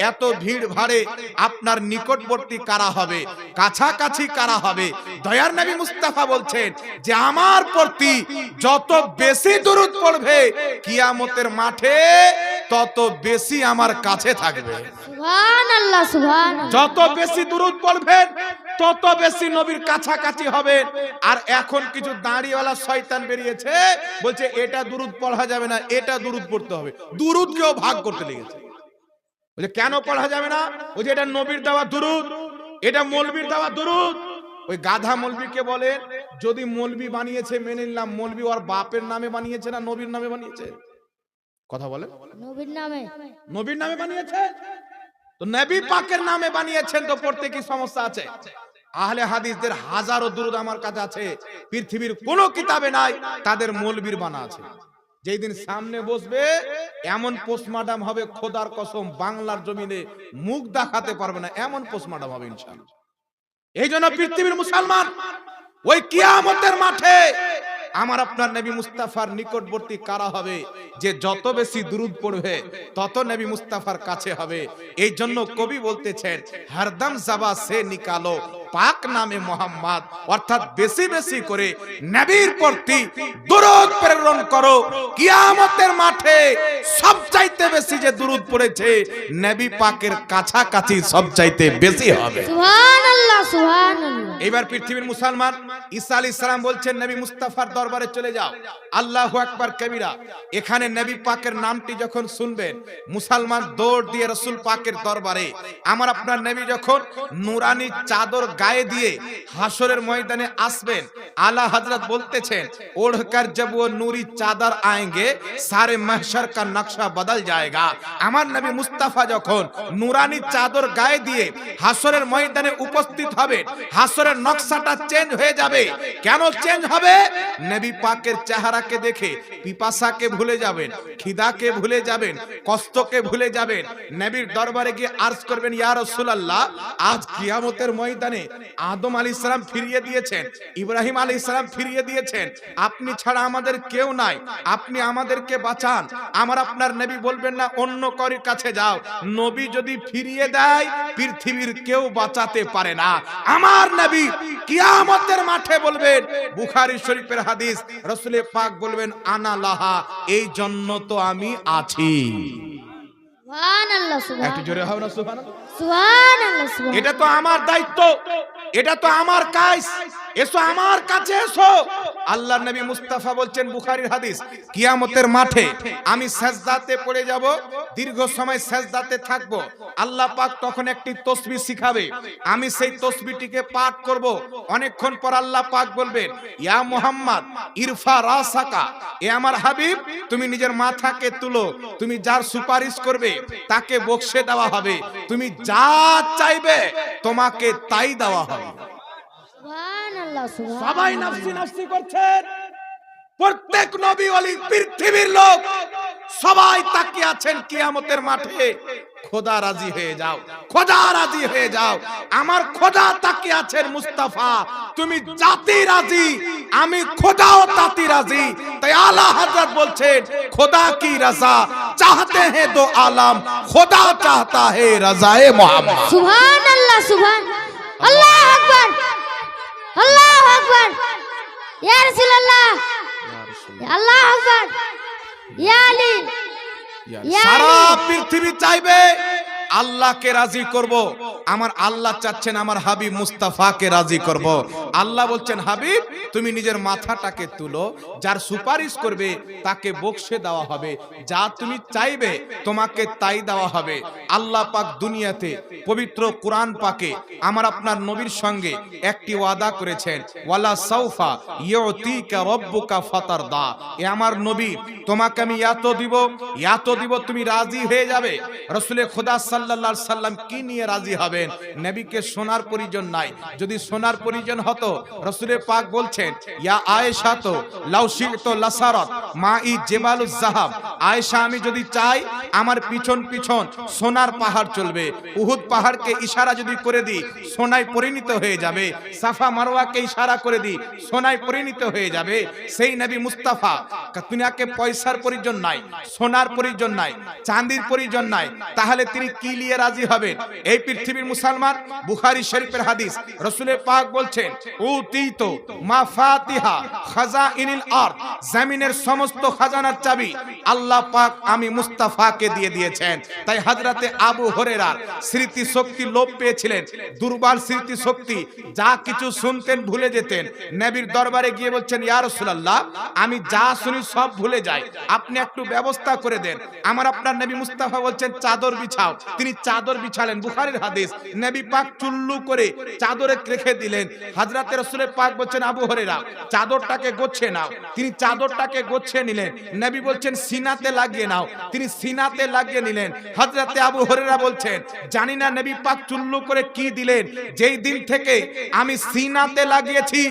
এত ভিড় ভাড়ে আপনার নিকটবর্তী কারা হবে, কাছাকাছি কারা হবে? দয়ার নবী মুস্তাফা বলছেন যে আমার প্রতি যত বেশি দরুদ পড়বে কিয়ামতের মাঠে তত বেশি আমার কাছে থাকবে। সুবহানাল্লাহ সুবহানাল্লাহ। যত বেশি দুরূদ পড়বেন তত বেশি নবীর কাছাকাছি হবেন। আর এখন কিছু দাড়িওয়ালা শয়তান বেরিয়েছে, বলছে এটা দুরূদ পড়া যাবে না, এটা দুরূদ পড়তে হবে। দুরূদকেও ভাগ করতে লেগেছে। বলছে কেন পড়া যাবে না? ওই যে এটা নবীর দেওয়া দুরূদ, এটা মৌলবীর দেওয়া দুরূদ। ওই গাধা মৌলবীকে বলেন, যদি মৌলবী বানিয়েছে মেনে নিলাম, মৌলবী ওর বাপের নামে বানিয়েছে না নবীর নামে বানিয়েছে? কথা বলে। নবীর নামে। নবীর নামে বানিয়েছে তো নবী পাকের নামে বানিয়েছেন, তো পড়তে কি সমস্যা আছে? আহলে হাদিসদের হাজারো দুরূদ আমার কাছে আছে, পৃথিবীর কোনো কিতাবে নাই, তাদের মৌলবীর বানা আছে। যেই দিন সামনে বসবে এমন পোস্টমর্টম হবে, খোদার কসম বাংলার জমিনে মুখ দেখাতে পারবে না, এমন পোস্টমর্টম হবে ইনশাআল্লাহ। এই জন্য পৃথিবীর মুসলমান ওই কিয়ামতের মাঠে আমার আপনার নবী মুস্তাফার নিকটবর্তী কারা হবে? যে যত বেশি দুরূদ পড়বে তত নবী মুস্তাফার কাছে হবে। এই জন্য কবি বলতেছেন, হরদম জবা সে নিকালো পাক নামে মোহাম্মদ, অর্থাৎ বেশি বেশি করে নবীর প্রতি দুরূদ প্রেরণ করো। কিয়ামতের মাঠে সবচাইতে বেশি যে দুরূদ পড়েছে নবী পাকের কাছাকাছি সবচাইতে বেশি হবে। সুবহানাল্লাহ সুবহানাল্লাহ। এবার পৃথিবীর মুসলমান ঈসা আলাইহিস সালাম বলছেন, নবী মুস্তাফার দরবারে চলে যাও। আল্লাহু আকবার কবিরা। এখানে নবী পাকের নামটি যখন শুনবেন, মুসলমান দৌড় দিয়ে রাসূল পাকের দরবারে। আমার আপনার নবী যখন নূরানি চাদর গায়ে দিয়ে হাসরের ময়দানে আসবেন, আলা হযরত বলতেছেন, ওढ़कर जब वो नूरी चादर आएंगे सारे महशर का नक्शा बदल जाएगा। আমার নবী মুস্তাফা যখন নূরানি চাদর গায়ে দিয়ে হাসরের ময়দানে উপস্থিত হবে, হাসরের নকশাটা চেঞ্জ হয়ে যাবে। কেন চেঞ্জ হবে? নবী পাকের চেহারাকে দেখে পিপাসাকে ভুলে যাবেন, খিদাকে ভুলে যাবেন, কষ্টকে ভুলে যাবেন। নবীর দরবারে গিয়ে আরজ করবেন, ইয়া রাসূলুল্লাহ, আজ কিয়ামতের ময়দানে আদম আলাইহিস সালাম ফিরিয়ে দিয়েছেন, ইব্রাহিম আলাইহিস সালাম ফিরিয়ে দিয়েছেন, আপনি ছাড়া আমাদের কেউ নাই, আপনি আমাদেরকে বাঁচান। আমার আপনার নবী বলবেন না অন্য কারোর কাছে যাও। নবী যদি ফিরিয়ে দেয় পৃথিবীর কেউ বাঁচাতে পারে না। আমার নবী কিয়ামতের মাঠে বলবেন, বুখারী শরীফের হাদিস, রাসূল পাক বলবেন, আনা লাহা, এই জন্য তো আমি আছি। সুবহানাল্লাহ একটু সুবহানাল্লাহ। জোরে হবে না সুবহানাল্লাহ? সুবহানাল্লাহ সুবহানাল্লাহ। এটা তো আমার দায়িত্ব, এটা তো আমার কাজ। এসো আমার কাছে এসো। আল্লাহর নবী মুস্তাফা বলছেন, বুখারীর হাদিস, কিয়ামতের মাঠে আমি সাজদাতে পড়ে যাব, দীর্ঘ সময় সাজদাতে থাকব। আল্লাহ পাক তখন একটি তাসবিহ শিখাবে, আমি সেই তাসবিহটিকে পাঠ করব। অনেকক্ষণ পর আল্লাহ পাক বলবেন, ইয়া মুহাম্মদ ইরফা রাসাকা, এ আমার হাবিব তুমি নিজের মাথাকে তুলো, তুমি যার সুপারিশ করবে তাকে বকশে দেওয়া হবে, তুমি যা চাইবে তোমাকে তাই দেওয়া হবে। সুবহানাল্লাহ সুবহানাল্লাহ। সবাই নাফসি নাফসি করছেন, প্রত্যেক নবী ওলি পৃথিবীর লোক সবাই তাকিয়ে আছেন কিয়ামতের মাঠে। খোদা রাজি হয়ে যাও, খোদা রাজি হয়ে যাও। আমার খোদা তাকিয়ে আছেন, মুস্তাফা তুমি জাতি রাজি, আমি খোদাও তাতি রাজি। তাই আলা হযরত বলছেন, খোদা কি রাজা চাহতে हैं दो आलम, খোদা চাহতা है रज़ाए मोहम्मद। সুবহানাল্লাহ সুবহানাল্লাহ। আল্লাহু আকবার আল্লাহু আকবার। ইয়া রাসূলুল্লাহ, আল্লাহু আকবার। ইয়া আলী, ইয়া সারা আলী। পৃথিবী চাইবে আল্লাহকে রাজি করব। আমার আল্লাহ চাচ্ছেন আমার হাবিব মুস্তাফাকে রাজি করব। আল্লাহ বলছেন, হাবিব তুমি নিজের মাথাটাকে তুলো, যার সুপারিশ করবে তাকে বকশে দেওয়া হবে, যা তুমি চাইবে তোমাকে তাই দেওয়া হবে। আল্লাহ পাক দুনিয়াতে পবিত্র কুরআন পাকে আমার আপনার নবীর সঙ্গে একটি ওয়াদা করেছেন, ওয়ালা সাউফা ইউতিকা রাব্বুকা ফাতারদা। এ আমার নবী তোমাকে আমি এত দিব তুমি রাজি হয়ে যাবে। রাসূলে খোদা সাল্লাল্লাহু আলাইহি সাল্লাম কি নিয়ে রাজি হবেন? নবীকে সোনার প্রয়োজন নাই, যদি সোনার প্রয়োজন হতো রাসূলে পাক বলছেন, ইয়া আয়েশা তো লাউ শি'তু লাসারাত মাই জিবালুজ যাহাব, আয়েশা আমি যদি চাই আমার পিছন পিছন সোনার পাহাড় চলবে। উহুদ পাহাড়কে ইশারা যদি করে দিই সোনায় পরিণত হয়ে যাবে, সাফা মারওয়াকে ইশারা করে দিই সোনায় পরিণত হয়ে যাবে। সেই নবী মুস্তাফা, দুনিয়াকে পয়সার প্রয়োজন নাই, সোনার প্রয়োজন নাই, চাঁদির প্রয়োজন নাই, তাহলে তিনি কি নিয়ে রাজি হবেন? এই পৃথিবীর মুসলমান, বুখারী শরীফের হাদিস, রাসূল পাক বলছেন উতিতু মাফাতিহা খাজাইনিল আরদ, জমিনের সমস্ত খাজানার চাবি আল্লাহ পাক আমি মুস্তাফাকে দিয়ে দিয়েছেন। তাই হযরতে আবু হুরায়রা স্মৃতি শক্তি লোপ পেয়েছিলেন, দুর্বল স্মৃতি শক্তি, যা কিছু শুনতেন ভুলে যেতেন। নবীর দরবারে গিয়ে বলছেন ইয়া রাসূলুল্লাহ আমি যা শুনি সব ভুলে যাই, আপনি একটু ব্যবস্থা করে দেন। আমার আপনার নবী মুস্তাফা বলছেন চাদর বিছাও, তিনি চাদর বিছালেন। বুখারীর হাদিস, নবী পাক চুল্লু করে চাদরে রেখে দিলেন। হযরতে রাসূল পাক বলছেন আবু হুরায়রা চাদরটাকে গোছিয়ে নাও, তিনি চাদরটাকে গোছিয়ে নিলেন। নবী বলছেন সিনাতে লাগিয়ে নাও, তিনি সিনাতে লাগিয়ে নিলেন। হযরতে আবু হুরায়রা বলছেন জানি না নবী পাক চুল্লু করে কি দিলেন, যেই দিন থেকে আমি সিনাতে লাগিয়েছি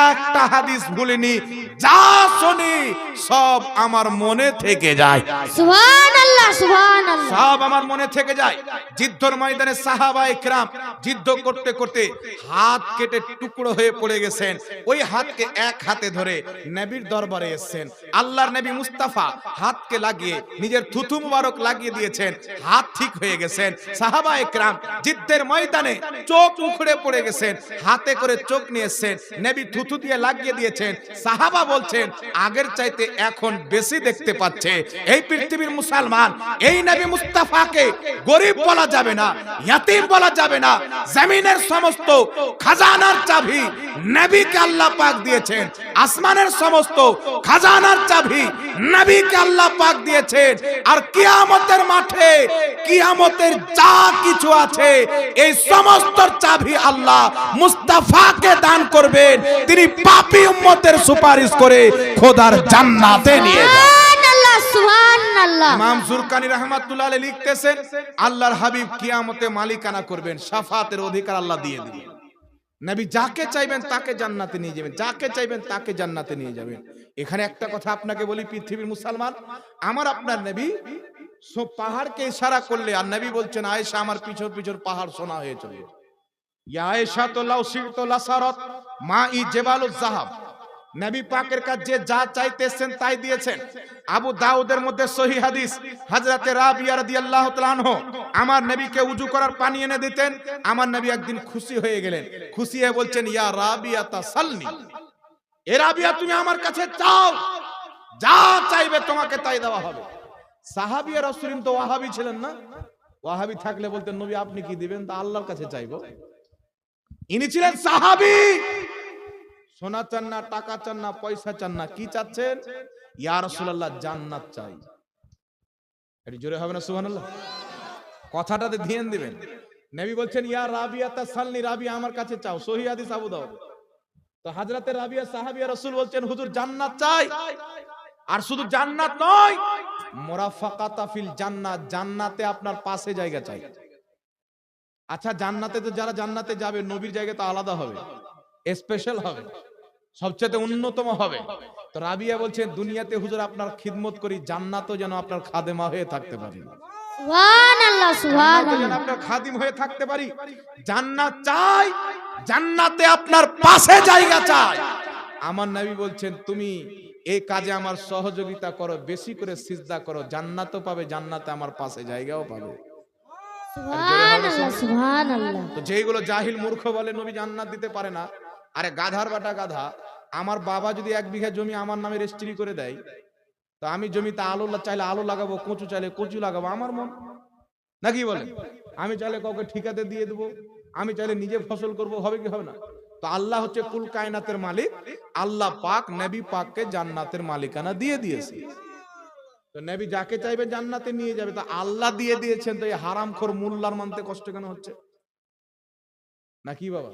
একটা হাদিস ভুলিনি, যা শুনি সব আমার মনে থেকে যায়। সুবহানাল্লাহ সুবহানাল্লাহ। সব আমার মনে থেকে যায়। যুদ্ধের ময়দানে সাহাবায়ে কেরাম যুদ্ধ করতে করতে হাত কেটে টুকরো হয়ে পড়ে গেছেন। ওই হাতকে এক হাতে ধরে নবীর দরবারে এসেছেন। আল্লাহর নবী মুস্তাফা হাতকে লাগিয়ে নিজের থুথু মুবারক লাগিয়ে দিয়েছেন, হাত ঠিক হয়ে গেছেন। সাহাবায়ে কেরাম যুদ্ধের ময়দানে চোখ উখড়ে পড়ে গেছেন, হাতে করে চোখ নিয়ে এসেছেন, নবী থুথু দিয়ে লাগিয়ে দিয়েছেন। সাহাবা বলছেন আগের চাইতে এখন বেশি দেখতে পাচ্ছে। এই পৃথিবীর মুসলমান, এই নবী মুস্তাফাকে গরিব বলা যাবে না, ইয়াতীম বলা যাবে না। জমিনের সমস্ত খাজানার চাবি নবীকে আল্লাহ পাক দিয়েছেন, আসমানের সমস্ত খাজানার চাবি নবীকে আল্লাহ পাক দিয়েছেন। আর কিয়ামতের মাঠে কিয়ামতের যা কিছু আছে এই সমস্ত চাবি আল্লাহ মুস্তাফাকে দান করবেন, তিনি পাপী উম্মতের সুপারিশ করে খোদার জান্নাতে নিয়ে যাবেন। সুবহানাল্লাহ সুবহানাল্লাহ। ইমাম জুরকানি রাহমাতুল্লাহ আলাইহি লিখতেছেন আল্লাহর হাবিব কিয়ামতে মালিকানা করবেন, শাফাতের অধিকার আল্লাহ দিয়ে দিবেন। নবী যাকে চাইবেন তাকে জান্নাতে নিয়ে যাবেন, যাকে চাইবেন তাকে জান্নাতে নিয়ে যাবেন। এখানে একটা কথা আপনাকে বলি পৃথিবীর মুসলমান, আমার আপনার নবী সব পাহাড়কে ইশারা করলে, আর নবী বলছেন আয়েশা আমার পিছন পিছন পাহাড় সোনা হয়ে চলে। ইয়া আয়েশা তো লাউ শিরতু লাসারাত মাই জাবালুজ যাহাব, নবী পাকের কাছে যা চাইতেছেন তাই দিয়েছেন। আবু দাউদের মধ্যে সহিহ হাদিস, হযরতে রাবিয়া রাদিয়াল্লাহু তাআলা আনহু আমার নবীকে ওযু করার পানি এনে দিতেন। আমার নবী একদিন খুশি হয়ে গেলেন, খুশি হয়ে বলছেন ইয়া রাবিয়া তাসালনি, এ রাবিয়া তুমি আমার কাছে চাও, যা চাইবে তোমাকে তাই দেওয়া হবে। সাহাবীয়া রাসূলুন তো ওয়াহাবী ছিলেন না, ওয়াহাবী থাকলে বলতেন নবী আপনি কি দিবেন, তা আল্লাহর কাছে চাইবো। ইনি ছিলেন সাহাবী, সোনা চান না, টাকা চান না, পয়সা চান না, কি চাচ্ছেন? ইয়া রাসূলুল্লাহ জান্নাত চাই। একটু জোরে হবে না সুবহানাল্লাহ? কথাটাতে ধ্যান দিবেন। নবী বলছেন ইয়া রাবিয়া তাসালনি, রাবিয়া আমার কাছে চাও, সহিহ হাদিস আবু দাউদ। তো হযরতে রাবিয়া সাহাবিয়া রাসূল বলছেন হুজুর জান্নাত চাই, আর শুধু জান্নাত নয় মুরাফাকাতা ফিল জান্নাত, জান্নাতে আপনার পাশে জায়গা চাই। আচ্ছা জান্নাতে তো যারা জান্নাতে যাবে নবীর জায়গা তো আলাদা হবে, স্পেশাল হবে, সবচেয়ে উন্নতম হবে। তো রাবিয়া বলছেন দুনিয়াতে হুজুর আপনার খিদমত করি, জান্নাতও যেন আপনার খাদেমা হয়ে থাকতে পারি, সুবহানাল্লাহ সুবহানাল্লাহ। আপনার খাদিম হয়ে থাকতে পারি। জান্নাত চাই, জান্নাতে আপনার পাশে জায়গা চাই। আমার নবী বলছেন তুমি এই কাজে আমার সহযোগিতা করো, বেশি করে সিজদা করো, জান্নাতও পাবে, জান্নাতে আমার পাশে জায়গাও পাবে। সুবহানাল্লাহ সুবহানাল্লাহ। তো যেগুলো জাহিল মূর্খ বলে নবী জান্নাত দিতে পারে না, আরে গাধার বাটা গাধা, আমার বাবা যদি 1 বিঘা জমি আমার নামে রেজিস্ট্রি করে দেয়, তো আমি জমিতে আলু চাইলে আলু লাগাবো, কচু চাইলে কচু লাগাবো, আমার মন নাকি বলে? আমি চাইলে কাউকে ঠিকাতে দিয়ে দেবো, আমি চাইলে নিজে ফসল করব, হবে কি হবে না? তো আল্লাহ হচ্ছে কুল কায়নাতের মালিক, আল্লাহ পাক নবী পাককে জান্নাতের মালিকানা দিয়ে দিয়েছে। তো নবী যাকে চাইবে জান্নাতে নিয়ে যাবে, তো আল্লাহ দিয়ে দিয়েছেন, তো এই হারামখোর মোল্লার মানতে কষ্ট কেন হচ্ছে নাকি বাবা?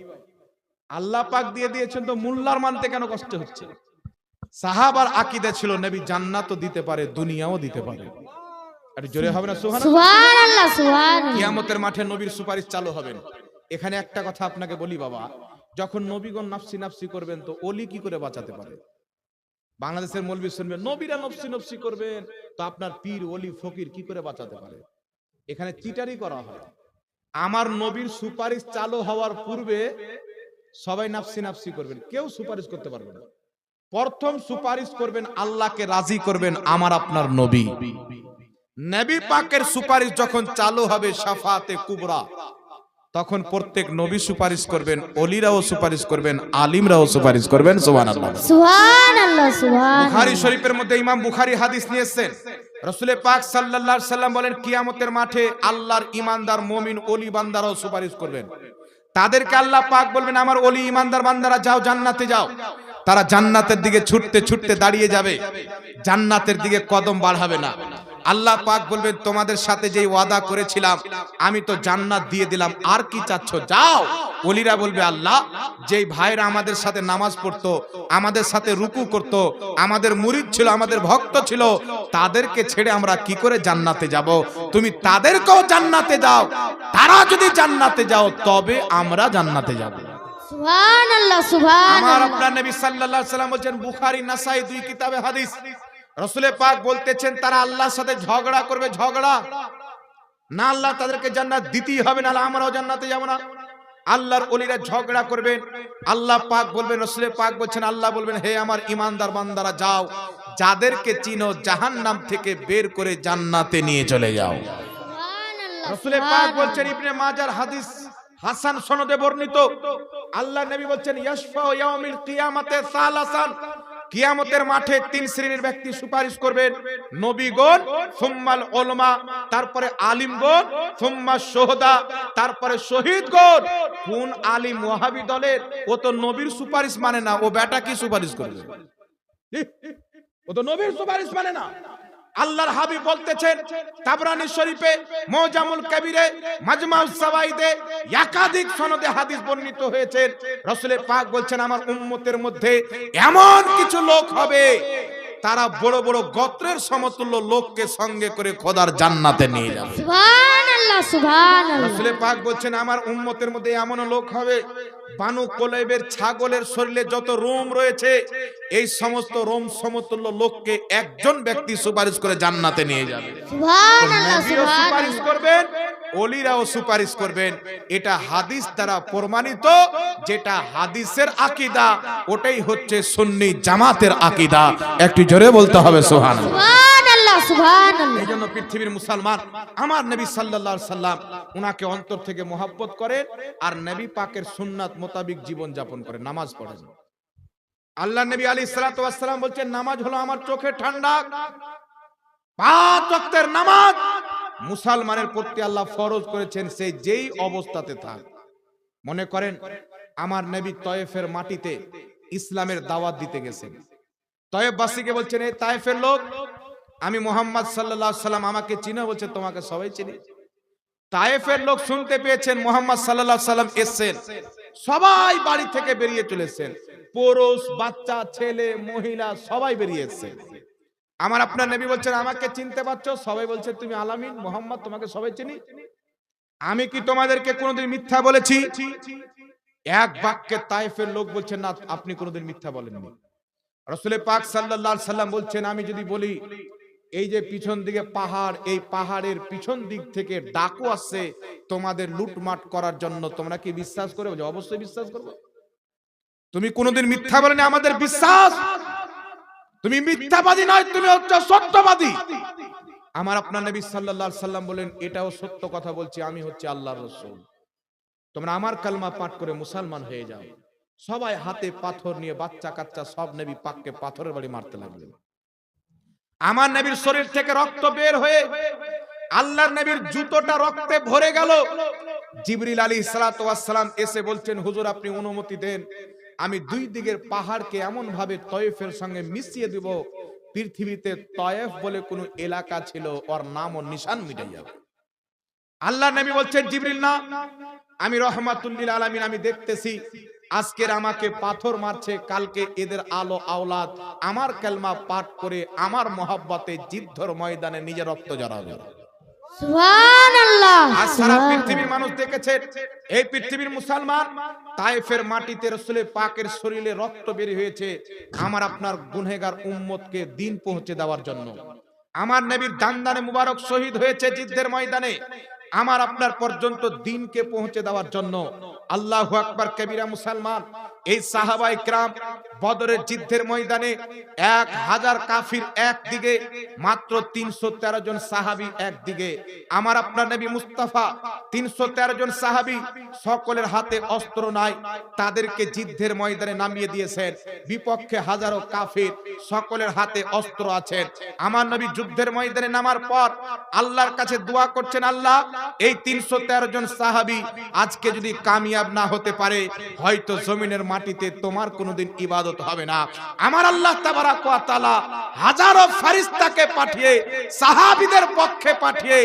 আল্লাহ পাক দিয়ে দিয়েছেন তো মোল্লার মানতে কেন কষ্ট হচ্ছে? সাহাবার আকীদা ছিল নবী জান্নাতও দিতে পারে, দুনিয়াও দিতে পারে। আর জোরে হবে না সুবহানাল্লাহ সুবহানাল্লাহ। কিয়ামতের মাঠে নবীর সুপারিশ চালু হবেন। এখানে একটা কথা আপনাকে বলি বাবা, যখন নবীগণ নাফসি নাফসি করবেন তো ওলি কি করে বাঁচাতে পারে? বাংলাদেশের মৌলবি শুনবেন নবীরা নফসি নফসি করবেন, তো আপনার পীর ওলি ফকির কি করে বাঁচাতে পারে? এখানে চিটারি করা হয়। আমার নবীর সুপারিশ চালু হওয়ার পূর্বে সবাই নাফসি নাফসি করবেন, কেউ সুপারিশ করতে পারবে না। প্রথম সুপারিশ করবেন, আল্লাহকে রাজি করবেন আমার আপনার নবী। নবী পাকের সুপারিশ যখন চালু হবে শাফাতে কুবরা, তখন প্রত্যেক নবী সুপারিশ করবেন, ওলিরাও সুপারিশ করবেন, আলিমরাও সুপারিশ করবেন। সুবহানাল্লাহ, সুবহানাল্লাহ, সুবহানাল্লাহ। বুখারী শরীফের মধ্যে ইমাম বুখারী হাদিস নিয়েছেন, রাসূল পাক সাল্লাল্লাহু আলাইহি সাল্লাম বলেন, কিয়ামতের মাঠে আল্লাহর ঈমানদার মুমিন ওলি বান্দারাও সুপারিশ করবেন। তাদেরকে আল্লাহ পাক বলবেন, আমার ওলি ঈমানদার বান্দারা যাও জান্নাতে যাও। তারা জান্নাতের দিকে ছুটতে ছুটতে দাঁড়িয়ে যাবে, জান্নাতের দিকে কদম বাড়াবে না। আল্লাহ পাক বলবেন, তোমাদের সাথে যেই ওয়াদা করেছিলাম আমি তো জান্নাত দিয়ে দিলাম, আর কি চাচ্ছ, যাও। ওলিরা বলবে, আল্লাহ যেই ভাইরা আমাদের সাথে নামাজ পড়তো, আমাদের সাথে রুকু করত, আমাদের মুরিদ ছিল, আমাদের ভক্ত ছিল, তাদেরকে ছেড়ে আমরা কি করে জান্নাতে যাব? তুমি তাদেরকেও জান্নাতে যাও, তারা যদি জান্নাতে যাও তবে আমরা জান্নাতে যাব। সুবহানাল্লাহ, আমার সুবহানাল্লাহ। আপনার নবী সাল্লাল্লাহু আলাইহি সাল্লাম বলেন, বুখারী নাসাই দুই কিতাবে হাদিস, রাসূল পাক বলতেছেন তারা আল্লাহর সাথে ঝগড়া করবে, ঝগড়া না, আল্লাহ তাদেরকে জান্নাত দিতেই হবে, না আমরাও জান্নাতে যাব না। আল্লাহর ওলিরা ঝগড়া করবেন, আল্লাহ পাক বলবেন, রাসূল পাক বলছেন, আল্লাহ বলবেন, হে আমার ঈমানদার বান্দারা যাও, যাদেরকে চিনো জাহান্নাম থেকে বের করে জান্নাতে নিয়ে চলে যাও। সুবহানাল্লাহ, রাসূল পাক বলছেন, ইবনে মাজার হাদিস হাসান সনদে বর্ণিত, আল্লাহ নবী বলছেন, ইয়াশফা ইয়াউমিল কিয়ামাতে সালাসান, কিয়ামতের মাঠে তিন শ্রেণীর ব্যক্তি সুপারিশ করবেন, নবীগণ, সুম্মাল উলামা, তারপরে আলিমগণ, সুম্মা শুহাদা, তারপরে শহীদগণ। কোন আলিম ওয়াহাবি দলের, ও তো নবীর সুপারিশ মানে না, ও বেটা কি সুপারিশ করবে? ও তো নবীর সুপারিশ মানে না। আল্লাহর হাবিব বলতেছেন, তাবরানী শরীফে, মুজামুল কবিরে, মাজমাউস সাওয়াইদে একাধিক সনদে হাদিস বর্ণিত হয়েছে, রাসূল পাক বলছেন, আমার উম্মতের মধ্যে এমন কিছু লোক হবে, তারা বড় বড় গোত্রের সমতুল্য লোককে সঙ্গে করে খোদার জান্নাতে নিয়ে যাবে। সুবহানাল্লাহ, সুবহানাল্লাহ। রাসূল পাক বলছেন, আমার উম্মতের মধ্যে এমন লোক হবে, বানু কোলাইবের ছাগলের শরীরে যত রোম রয়েছে, এই সমস্ত রোম সমতুল্য লোককে একজন ব্যক্তি সুপারিশ করে জান্নাতে নিয়ে যাবে। সুবহানাল্লাহ, নবীও সুপারিশ সুবহানাল্লাহ। করবেন, ওলিরাও সুপারিশ করবেন। এটা হাদিস দ্বারা প্রমাণিত, যেটা হাদিসের আকীদা ওটাই হচ্ছে সুন্নি জামাতের আকীদা। একটু জোরে বলতে হবে সুবহানাল্লাহ, সুবহানাল্লাহ, সুবহানাল্লাহ। এই জন্য পৃথিবীর মুসলমান আমার নবী সাল্লাল্লাহু আলাইহি সাল্লাম উনাকে অন্তর থেকে মহব্বত করেন, আর নবী পাকের সুন্নাত মোতাবিক জীবন যাপন করেন, নামাজ পড়েন। আল্লাহ নবী আলাইহিস সালাতু ওয়াস সালাম বলছেন, নামাজ হলো আমার চোখের ঠান্ডা। 5 ওয়াক্তের নামাজ মুসলমানের প্রতি আল্লাহ ফরজ করেছেন, সে যেই অবস্থাতে থাক। মনে করেন আমার নবী তয়েফের মাটিতে ইসলামের দাওয়াত দিতে গেছেন, তয়েফবাসীকে বলছেন, এই তায়েফের লোক, আমি মুহাম্মদ সাল্লাল্লাহু আলাইহি সাল্লাম, আমাকে চিনো? বলছে, তোমাকে সবাই চিনি। তায়েফের লোক শুনতে পেয়েছেন মুহাম্মদ সাল্লাল্লাহু আলাইহি সাল্লাম এসেছেন, সবাই বাড়ি থেকে বেরিয়ে চলেছেন, পুরুষ বাচ্চা ছেলে মহিলা সবাই বেরিয়ে এসেছেন। আমার আপনার নবী বলছেন, আমাকে চিনতে পারছো? সবাই বলছে, তুমি আলামিন মুহাম্মদ, তোমাকে সবাই চিনি। আমি কি তোমাদেরকে কোনোদিন মিথ্যা বলেছি? এক বাক্যে তায়েফের লোক বলছেন, না, আপনি কোনোদিন মিথ্যা বলেননি। রাসূল পাক সাল্লাল্লাহু আলাইহি সাল্লাম বলছেন, আমি যদি বলি এই যে পিছন দিকে পাহাড়, এই পাহাড়ের পিছন দিক থেকে ডাকু আসছে তোমাদের লুটমাট করার জন্য, তোমরা কি বিশ্বাস করবে? অবশ্যই বিশ্বাস করবে। তুমি কোনোদিন মিথ্যা বলেনি, আমাদের বিশ্বাস। তুমি মিথ্যাবাদী নয়, তুমি হচ্ছে সত্যবাদী। আমার আপনার নবী সাল্লাল্লাহু আলাইহি সাল্লাম বলেন, এটাও সত্য কথা বলছি, আমি হচ্ছে আল্লাহর রাসূল, তোমরা আমার কালমা পাঠ করে মুসলমান হয়ে যাও। সবাই হাতে পাথর নিয়ে, বাচ্চা কাচ্চা সব নবী পাককে পাথরের বাড়ি মারতে লাগলেন। আমার নবীর শরীর থেকে রক্ত বের হয়ে আল্লাহর নবীর জুতোটা রক্তে ভরে গেল। জিবরিল আলাইহিস সালাতু ওয়াস সালাম এসে বলছেন, হুজুর আপনি অনুমতি দেন, আমি দুই দিকের পাহাড়কে এমন ভাবে তয়েফের সঙ্গে মিশিয়ে দিব, পৃথিবীতে তয়েফ বলে কোনো এলাকা ছিল, ওর নাম ও নিশান মিটে যাবে। আল্লাহর নবী বলছেন, জিবরিল না, আমি রহমাতুল লিল আলামিন, আমি দেখতেছি আজকের আমাকে পাথর মারছে, কালকে এদের আলো আওলাদ আমার কালমা পাঠ করে আমার মহব্বতে যুদ্ধের ময়দানে নিজের রক্ত জড়াবে। সুবহানাল্লাহ আর সারা পৃথিবীর মানুষ দেখেছে এই পৃথিবীর মুসলমান তায়েফের মাটিতে রাসূলের পাকের শরীরে রক্ত বের হয়েছে আমার আপনার গুনহেগার উম্মতকে দিন পৌঁছে দেওয়ার জন্য। আমার নবীর দান্দানে মুবারক শহীদ হয়েছে যুদ্ধের ময়দানে আমার আপনার পর্যন্ত দিনকে পৌঁছে দেওয়ার জন্য। আল্লাহু আকবার কবিরা মুসলমান, এই সাহাবায়ে কেরাম বদরের যুদ্ধের ময়দানে 1000 কাফির একদিকে, মাত্র 313 জন সাহাবী একদিকে। আমার আপনার নবী মুস্তাফা 313 জন সাহাবী, সকলের হাতে অস্ত্র নাই, তাদেরকে যুদ্ধের ময়দানে নামিয়ে দিয়েছেন। বিপক্ষে হাজারো কাফির, সকলের হাতে অস্ত্র আছে। আমার নবী যুদ্ধের ময়দানে নামার পর আল্লাহর কাছে দোয়া করছেন, আল্লাহ এই 313 জন সাহাবী আজকে যদি কামিয়াব না হতে পারে, হয়তো জমিনের মাটিতে তোমার কোনোদিন ইবাদত হবে না। আমার আল্লাহ তাবারাক ওয়া তাআলা হাজারো ফেরেশতাকে পাঠিয়ে সাহাবীদের পক্ষে পাঠিয়ে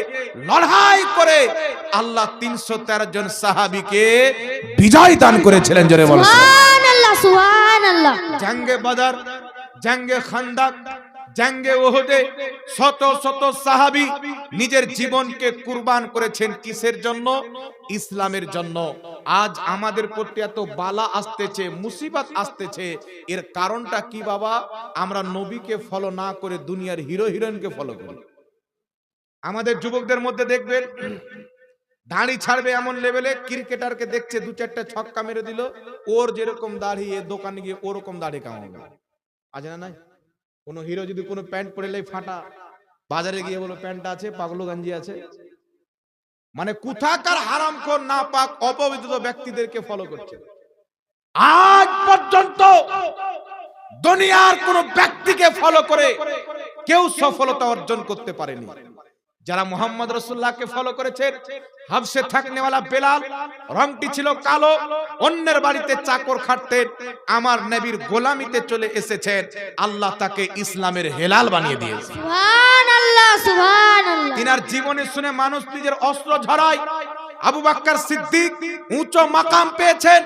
লড়াই করে আল্লাহ 313 জন সাহাবীকে বিজয় দান করেছিলেন। জোরে বলো সুবহানাল্লাহ সুবহানাল্লাহ। জঙ্গে বদর, জঙ্গে খান্দক, জঙ্গে উহুদে শত শত সাহাবী নিজের জীবনকে কুরবান করেছেন কিসের জন্য? ইসলামের জন্য। আজ আমাদের প্রতি এত বালা আসতেছে, মুসিবত আসতেছে, এর কারণটা কি বাবা? আমরা নবীকে ফলো না করে দুনিয়ার হিরো হিরোইনকে ফলো করি। আমাদের যুবকদের মধ্যে দেখবেন দাড়ি ছাড়বে এমন লেভেলে, ক্রিকেটারকে দেখছে 2-4টা ছক্কা মেরে দিল, ওর যেরকম দাড়ি এ দোকানে গিয়ে ওরকম দাড়ি কামাবে। আছে না নাই? কোন হিরো যদি কোনো প্যান্ট পরেলেই ফাটা, বাজারে গিয়ে বলো প্যান্টটা আছে, পাগলু গঞ্জি আছে। মানে কোথাকার হারামখোর নাপাক অপবিত্র ব্যক্তিদেরকে ফলো করছে। আজ পর্যন্ত দুনিয়ার কোন ব্যক্তিকে ফলো করে কেউ সফলতা অর্জন করতে পারেনি। যারা মোহাম্মদ রাসূলুল্লাহকে ফলো করেছেন, হাবশে থাকনেওয়ালা বেলাল রংটি ছিল কালো, অন্যের বাড়িতে চাকর খাটতেন, আমার নবীর গোলামিতে চলে এসেছেন, আল্লাহ তাকে ইসলামের হেলাল বানিয়ে দিয়েছে। সুবহানাল্লাহ সুবহানাল্লাহ। তিনার জীবনে শুনে মানুষ নিজের অস্ত্র ঝরায়। আবু বকর সিদ্দিক উচ্চ মাকাম পেয়েছেন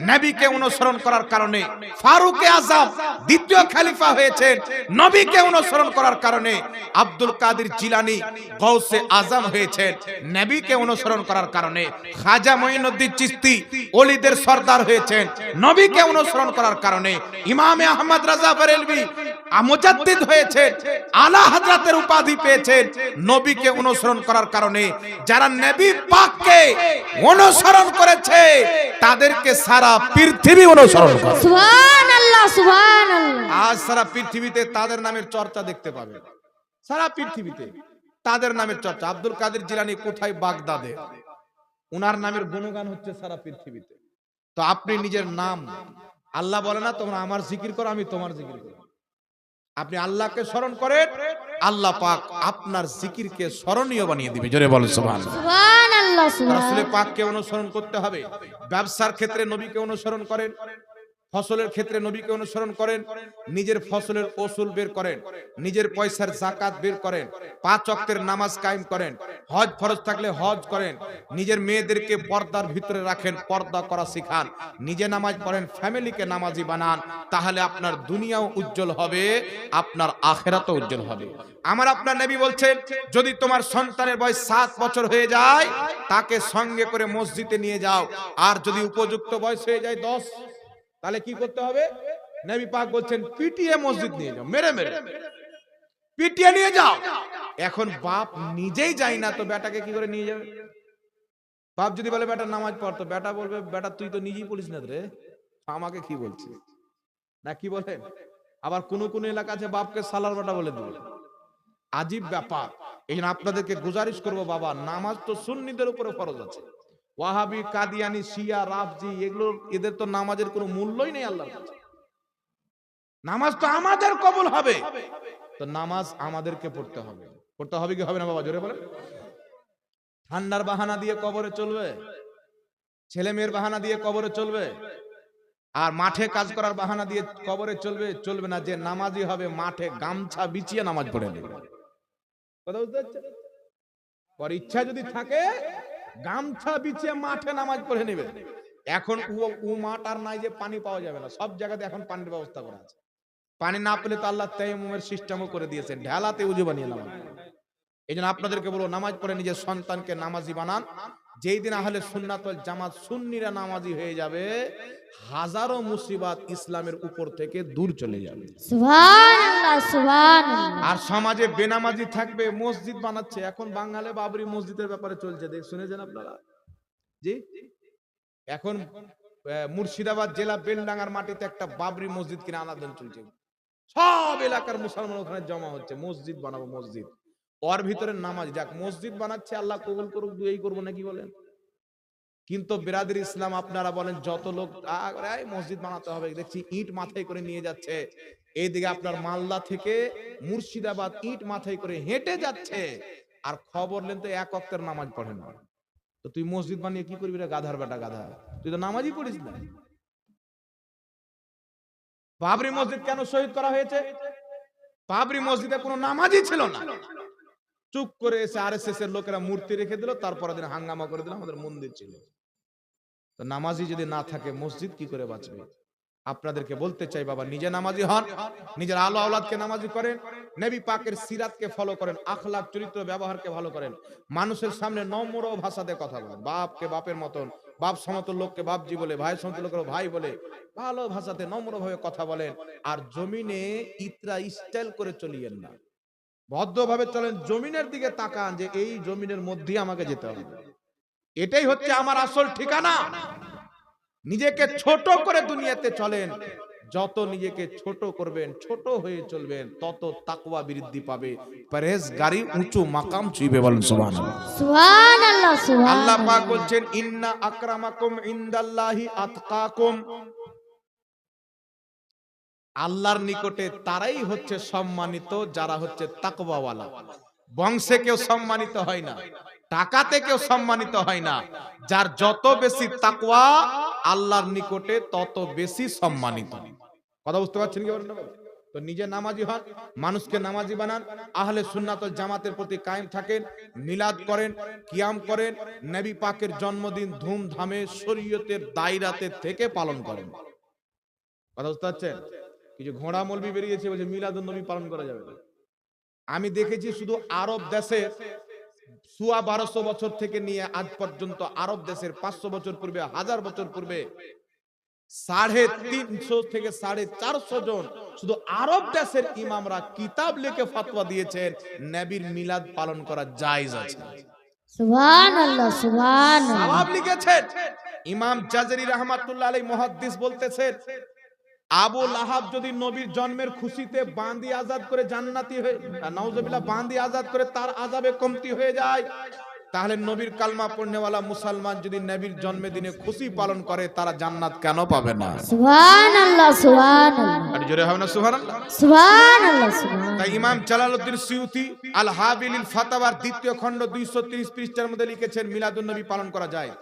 নবীকে অনুসরণ করার কারণে। ফারুক আযম দ্বিতীয় খলিফা হয়েছেন নবীকে অনুসরণ করার কারণে। আব্দুল কাদের জিলানী গৌসে আজম হয়েছেন নবীকে অনুসরণ করার কারণে। খাজা মঈনুদ্দিন চিশতি ওলিদের সরদার হয়েছেন নবীকে অনুসরণ করার কারণে। ইমামে আহমদ রাজা বেরেলভী মুজাদ্দিদ হয়েছেন, আলা হযরতের উপাধি পেয়েছেন নবীকে অনুসরণ করার কারণে। যারা নবী পাককে অনুসরণ করেছে তাদেরকে সারা পৃথিবী অনুসরণ করে। সুবহানাল্লাহ সুবহানাল্লাহ। আজ সারা পৃথিবীতে তাদের নামের চর্চা দেখতে পাবেন, সারা পৃথিবীতে তাদের নামের চর্চা। আব্দুল কাদের জিলানী কোথায়? বাগদাদে। উনার নামের গুণগান হচ্ছে সারা পৃথিবীতে। তো আপনি নিজের নাম, আল্লাহ বলে না তোমরা আমার জিকির করো, আমি তোমার জিকির করব। আপনি আল্লাহকে স্মরণ করেন, আল্লাহ পাক আপনার জিকিরকে স্মরণীয় বানিয়ে দিবে। জোরে বলেন সুবহানাল্লাহ। সুবহানাল্লাহ রাসূল সুবহানাল্লাহ। পাককে অনুসরণ করতে হবে। ব্যবসার ক্ষেত্রে নবীকে অনুসরণ করেন, ফসলের ক্ষেত্রে নবীকে অনুসরণ করেন, নিজের ফসলের ওসুল বের করেন, নিজের পয়সার যাকাত বের করেন, 5 ওয়াক্তের নামাজ কায়েম করেন, হজ ফরজ থাকলে হজ করেন, নিজের মেয়েদেরকে পর্দার ভিতরে রাখেন, পর্দা করা শিখান, নিজে নামাজ পড়েন, ফ্যামিলিকে নামাজি বানান। তাহলে আপনার দুনিয়াও উজ্জ্বল হবে, আপনার আখিরাতও উজ্জ্বল হবে। আমার আপনার নবী বলছেন, যদি তোমার সন্তানের বয়স 7 বছর হয়ে যায় তাকে সঙ্গে করে মসজিদে নিয়ে যাও, আর যদি উপযুক্ত বয়স হয়ে যায় 10, তাহলে কি করতে হবে? নবী পাক বলছেন পিটিয়ে মসজিদ নিয়ে যাও, মেরে মেরে পিটিয়ে নিয়ে যাও। এখন বাপ নিজেই যায় না তো বেটাকে কি করে নিয়ে যাবে? বাপ যদি বলে বেটা নামাজ পড়তো, বেটা বলবে বেটা তুই তো নিজেই পড়িস না রে, আমাকে কি বলছিস? না কি বলেন? আবার কোন কোন এলাকা আছে বাপকে সালার বেটা বলে দিবে। আজীব ব্যাপার। এই জন্য আপনাদেরকে গুজারিশ করবো, বাবা নামাজ তো সুন্নিদের উপরে ফরজ আছে। ওয়াহাবি, কাদিয়ানি, শিয়া, রাফজি এগুলো এদের তো নামাজের কোনো মূল্যই নেই আল্লাহর কাছে। নামাজ তো আমাদের কবুল হবে, তো নামাজ আমাদেরকে পড়তে হবে। পড়তে হবে কি হবে না বাবা? জোরে বলেন। ঠান্ডার বাহানা দিয়ে কবরে চলবে, ছেলে মেয়ের বাহানা দিয়ে কবরে চলবে, আর মাঠে কাজ করার বাহানা দিয়ে কবরে চলবে? চলবে না। যে নামাজি হবে মাঠে গামছা বিছিয়ে নামাজ পড়ে নেবে। কথা বুঝতে পারছেন? ওর ইচ্ছা যদি থাকে গামছা বিছিয়ে মাঠে নামাজ পড়ে নেবে। এখন ও মাঠ আর নাই যে পানি পাওয়া যাবে না, সব জায়গাতে এখন পানির ব্যবস্থা করা আছে। পানি না পেলে তো আল্লাহ তায়াম্মুমের সিস্টেমও করে দিয়েছেন, ঢালাতে উজু বানিয়ে নামাজ। এই জন্য আপনাদেরকে বলবো, নামাজ পড়ে নিজের সন্তানকে নামাজি বানান। যেই দিন আহলে সুন্নাত ওয়াল জামাত সুন্নিরা নামাজি হয়ে যাবে, হাজারো মুসিবত ইসলামের উপর থেকে দূর চলে যাবে। সুবহানাল্লাহ সুবহানাল্লাহ। আর সমাজে বেনামাজি থাকবে, মসজিদ বানাচ্ছে। এখন বাঙালি বাবরি মসজিদের ব্যাপারে চলছে, শুনেছেন আপনারা? জি, এখন মুর্শিদাবাদ জেলা বেলডাঙ্গার মাটিতে একটা বাবরি মসজিদ কিনে আনাদন চলছে। সব এলাকার মুসলমান ওখানে জমা হচ্ছে, মসজিদ বানাবো মসজিদ। ওর ভিতরে নামাজ, যাক মসজিদ বানাচ্ছে, আল্লাহ কবুল করুক, দুই করবো নাকি বলেন। কিন্তু বিরাদরি ইসলাম আপনারা বলেন যত লোক মসজিদ বানাতে হবে, দেখছি ইট মাথায় করে নিয়ে যাচ্ছে। এইদিকে আপনার মালদা থেকে মুর্শিদাবাদ ইট মাথায় করে হেঁটে যাচ্ছে, আর খবর নেন তো এক ওয়াক্তের নামাজ পড়ে না। তো তুই মসজিদ বানিয়ে কি করবি রে গাধার বেটা গাধা, তুই তো নামাজই পড়িস না। বাবরি মসজিদ কেন শহীদ করা হয়েছে? বাবরি মসজিদে কোনো নামাজই ছিল না। চুপ করে এসে আরএসএস এর লোকেরা মূর্তি রেখে দিল, তারপর দিন হাঙ্গামা করে দিল আমাদের মন্দির ছিল। তো নামাজি যদি না থাকে মসজিদ কি করে বাঁচবে? আপনাদেরকে বলতে চাই বাবা, নিজে নামাজি হন, নিজের আলো আওলাদকে নামাজি করেন, নবী পাকের সিরাতকে ফলো করেন, আখলাক চরিত্র ব্যবহারকে ভালো করেন, মানুষের সামনে নম্র ভাষাতে কথা বলেন, বাপকে বাপের মতন, বাপ সমতুল লোককে বাপজি বলে, ভাই সমতুল লোককে ভাই বলে ভালো ভাষাতে নম্রভাবে কথা বলেন। আর জমিনে ইতরা স্টাইল করে চলিয়েন না, ভদ্রভাবে চলেন। জমিনের দিকে তাকান যে এই জমিনের মধ্যে আমাকে যেতে হবে, এটাই হচ্ছে আমার আসল ঠিকানা। নিজেকে ছোট করে দুনিয়াতে চলেন, যত নিজেকে ছোট করবেন, ছোট হয়ে চলবেন, তত তাকওয়া বৃদ্ধি পাবে, পরহেজগারি উঁচু মাকাম ছুঁইবে। বলেন সুবহানাল্লাহ সুবহানাল্লাহ সুবহানাল্লাহ। আল্লাহ পাক বলছেন, ইন্না আকরামাকুম ইনদাল্লাহি আতকাকুম। আল্লাহর নিকটে তারাই হচ্ছে সম্মানিত যারা হচ্ছে তাকওয়াওয়ালা। বংশে কেউ সম্মানিত হয় না, টাকাতে কেউ সম্মানিত হয় না। যার যত বেশি তাকওয়া আল্লাহর নিকটে তত বেশি সম্মানিত। কথা বুঝতে পারছেন কি বলেন? তো নিজে নামাজি হন, মানুষকে নামাজি বানান, আহলে সুন্নাত ওয়াল জামাতের প্রতি কায়েম থাকেন, মিলাদ করেন, কিয়াম করেন, নবী পাকের জন্মদিন ধুমধামে শরীয়তের দায়রাতে থেকে পালন করেন। কথা বুঝতে পারছেন? কিছু ঘোড়া মৌলবি বেরিয়েছে বলছে মিলাদুন নবী পালন করা যাবে না। আমি দেখেছি শুধু আরব দেশের 1200 বছর থেকে নিয়ে আজ পর্যন্ত আরব দেশের 500 বছর পূর্বে, 1000 বছর পূর্বে 350 থেকে 450 জন শুধু আরব দেশের ইমামরা কিতাব লিখে ফতোয়া দিয়েছেন নবীর মিলাদ পালন করা জায়েজ আছে। সুবহানাল্লাহ সুবহানাল্লাহ। সওয়াব লিখেছেন। ইমাম জাজরি রাহমাতুল্লাহ আলাইহি মুহাদ্দিস বলতেছেন, আবু লাহাব যদি নবীর জন্মের খুশিতে বান্দি আজাদ করে জান্নাতি হয়ে, নাউজুবিল্লাহ, বান্দি আজাদ করে তার আযাবে কমতি হয়ে যায়, তাহলে নবীর কালমা পড়নেওয়ালা মুসলমান যদি নবীর জন্মদিনে খুশি পালন করে তারা জান্নাত কেন পাবে না? সুবহানাল্লাহ সুবহানাল্লাহ। আর জোরে হবে না সুবহানাল্লাহ? সুবহানাল্লাহ সুবহানাল্লাহ। তাই ইমাম জালালউদ্দিন সিউতি আল হাবিলিল ফাতাওয়ার 2য় খণ্ড 230 পৃষ্ঠার মধ্যে লিখেছেন মিলাদুন নবী পালন করা যায়।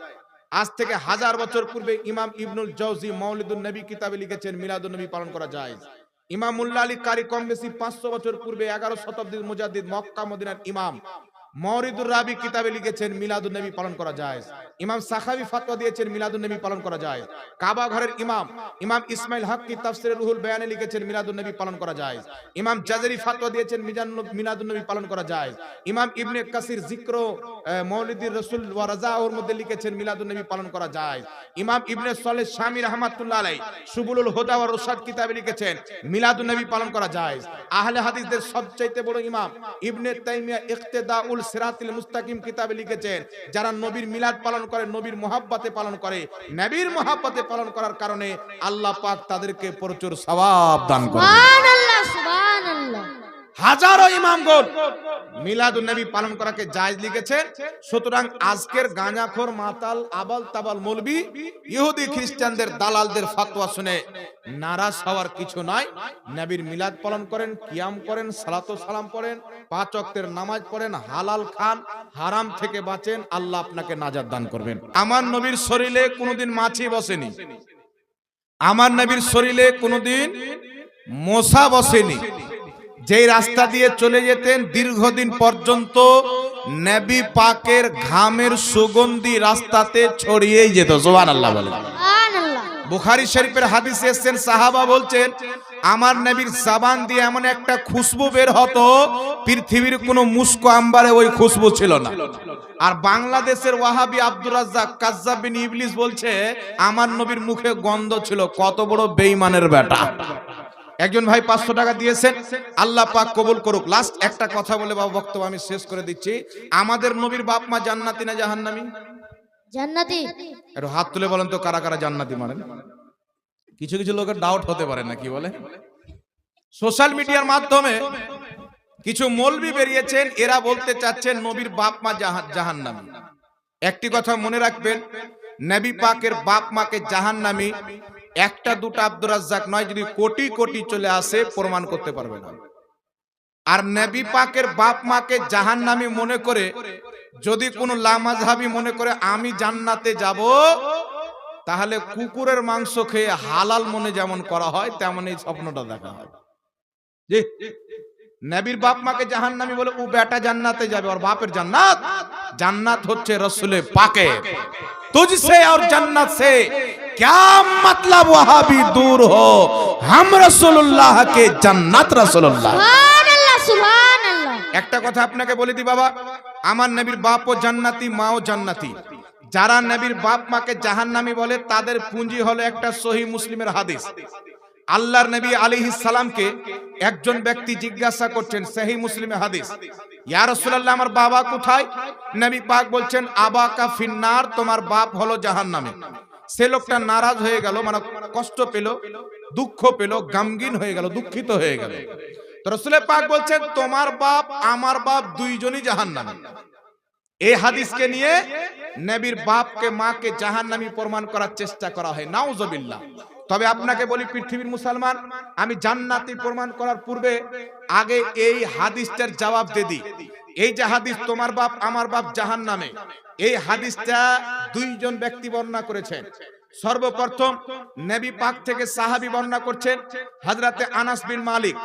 আজ থেকে 1000 বছর পূর্বে ইমাম ইবনুল জাওজি মাউলিদুন নবী কিতাবে লিখেছেন মিলাদুন নবী পালন করা যায়। ইমাম মুল্লা আলী কারি কম বেশি 500 বছর পূর্বে 11 শতাব্দীর মুজাদ্দিদ মক্কা মদিনার ইমাম মাওরিদুর রাবি কিতাবে লিখেছেন মিলাদুন নবী পালন করা যায়। ইমাম সাখাবী ফতোয়া দিয়েছেন মিলাদুন নবী পালন করা যায়। কাবা ঘরের ইমাম ইসমাইল হক কি তাফসিরে রুহুল বায়ানে লিখেছেন মিলাদুন নবী পালন করা যায়। ইমাম জাজরি ফতোয়া দিয়েছেন মিলাদুন নবী পালন করা যায়। ইমাম ইবনে কাসির যিকর মাউলিদির রাসূল ওয়া রাজাউর মধ্যে লিখেছেন মিলাদুন নবী পালন করা যায়। ইমাম ইবনে সালেহ শামী রাহমাতুল্লাহ আলাইহি সুবুলুল হুদা ওয়া রশাদ কিতাবে লিখেছেন মিলাদুন নবী পালন করা যায়। আহলে হাদিসদের সবচেয়ে বড় ইমাম ইবনে তাইমিয়া ইক্তেদাউল সিরাতিল মুস্তাকিম কিতাবে লিখেছেন, যারা নবীর মিলাদ পালন করে, নবীর মুহাব্বতে পালন করে, নবীর মুহাব্বতে পালন করার কারণে আল্লাহ পাক তাদেরকে প্রচুর সওয়াব দান করেন। সুবহানাল্লাহ সুবহানাল্লাহ। হাজারো ইমামগণ মিলাদুন নবী পালন করাকে জায়েজ লিখেছেন। সুতরাং আজকের গাঁজাখোর মাতাল আবাল তাবাল মৌলবি ইহুদি খ্রিস্টানদের দালালদের ফতোয়া শুনে নারাজ হওয়ার কিছু নাই। নবীর মিলাদ পালন করেন, কিয়াম করেন, সালাত ও সালাম পড়েন, 5 ওয়াক্তের নামাজ পড়েন, হালাল খান, হারাম থেকে বাঁচেন, আল্লাহ আপনাকে নাজাত দান করবেন। আমার নবীর শরীরে কোনোদিন মাছি বসেনি, আমার নবীর শরীরে কোনোদিন মশা বসেনি। যেই রাস্তা দিয়ে চলে যেতেন দীর্ঘদিন পর্যন্ত নবী পাকের ঘামের সুগন্ধি রাস্তাতে ছড়িয়েই যেত। সুবহানাল্লাহ বলেন। সুবহানাল্লাহ। বুখারী শরীফের হাদিসে এসেছেন, সাহাবা বলছেন আমার নবীর জবান দিয়ে এমন একটা খুশবু বের হতো, পৃথিবীর কোনো মুস্কো আম্বারে ওই খুশবু ছিল না। আর বাংলাদেশের ওয়াহাবি আব্দুর রাজ্জাক কাজ্জাব বিন ইবলিস বলছে আমার নবীর মুখে গন্ধ ছিল। কত বড় বেঈমানের বেটা। একজন ভাই 500 টাকা দিয়েছেন, আল্লাহ পাক কবুল করুক। লাস্ট একটা কথা বলে বাবা বক্তব্য আমি শেষ করে দিচ্ছি। আমাদের নবীর বাপ মা জান্নাতি না জাহান্নামী? জান্নাতি। একটু হাত তুলে বলেন তো কারা কারা জান্নাতি মানেন। কিছু কিছু লোকের ডাউট হতে পারে না, কি বলে? সোশ্যাল মিডিয়ার মাধ্যমে কিছু মৌলবি বেরিয়েছেন, এরা বলতে চাচ্ছেন নবীর বাপ মা জাহান্নামী। একটি কথা মনে রাখবেন, নবী পাকের বাপ মাকে জাহান্নামী একটা দুটো আব্দুর রাজ্জাক নয়, যদি কোটি কোটি চলে আসে প্রমাণ করতে পারবে না। আর নবী পাকের বাপ মাকে জাহান্নামী মনে করে যদি কোনো লামাযহাবী মনে করে আমি জান্নাতে যাব, তাহলে কুকুরের মাংস খেয়ে হালাল মনে যেমন করা হয় তেমন এই স্বপ্নটা দেখা হয়। জি, নবীর বাপ মাকে জাহান্নামী বলে ও বেটা জান্নাতে যাবে, আর বাপের জান্নাত। জান্নাত হচ্ছে রসুলে পাকে। तुझसे और जन्नत से क्या मतलब वहाबी दूर हो, हम रसूलुल्लाह के जन्नत रसूलुल्लाह। সুবহানাল্লাহ সুবহানাল্লাহ। একটা কথা আপনাকে বলে দি বাবা, আমার নবীর বাপও জান্নাতি, মাও জান্নাতি। যারা নবীর বাপ মাকে জাহান্নামী বলে তাদের পুঁজি হলো একটা সহিহ মুসলিমের হাদিস। আল্লাহর নবী আলাইহিস সালামকে একজন ব্যক্তি জিজ্ঞাসা করছেন, সহিহ মুসলিমে হাদিস, ইয়া রাসূলুল্লাহ আমার বাবা কোথায়? নবী পাক বলছেন আবাকা ফিন্নার, তোমার বাপ হলো জাহান্নামে। সে লোকটা নারাজ হয়ে গেল, মানে কষ্ট পেল, দুঃখ পেল, গামগীন হয়ে গেল, দুঃখিত হয়ে গেল। তো রাসূল পাক বলছেন তোমার বাপ আমার বাপ দুইজনই জাহান্নামী। এই হাদিসকে নিয়ে নবীর বাপকে মাকে জাহান্নামী প্রমাণ করার চেষ্টা করা হয়, নাউজুবিল্লাহ। তবে আপনাকে বলি পৃথিবীর মুসলমান, আমি জান্নাতি প্রমাণ করার পূর্বে আগে এই হাদিসটার জবাব দিয়ে দিই। এই যে হাদিস তোমার বাপ আমার বাপ জাহান্নামে, এই হাদিসটা দুইজন ব্যক্তি বর্ণনা করেছেন। সর্বপ্রথম নবী পাক থেকে সাহাবী বর্ণনা করছেন হযরতে আনাস বিন মালিক।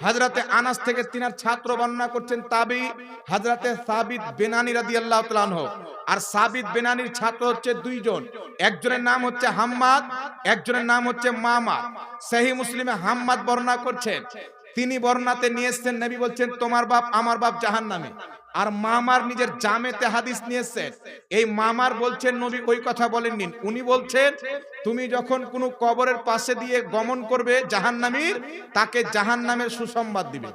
হযরতে আনাস থেকে তিনার ছাত্র বর্ণনা করছেন তাবেঈ হযরতে সাবিত বিনানি রাদিয়াল্লাহু তাআলা আনহু। আর সাবিত বিনানির ছাত্র হচ্ছে দুইজন, একজনের নাম হচ্ছে হাম্মাদ, একজনের নাম হচ্ছে মামা। সহিহ মুসলিমে হাম্মাদ বর্ণনা করছেন, তিনি বর্ণনাতে নিয়ে এসেছেন নবী বলছেন তোমার বাপ আমার বাপ জাহান্নামে। আর মামার নিজের জামেতে হাদিস নিয়েছেন, এই মামার বলছেন নবী ওই কথা বলেননি, উনি বলছেন তুমি যখন কোনো কবরের পাশে দিয়ে গমন করবে জাহান্নামীর, তাকে জাহান্নামের সুসংবাদ দিবে।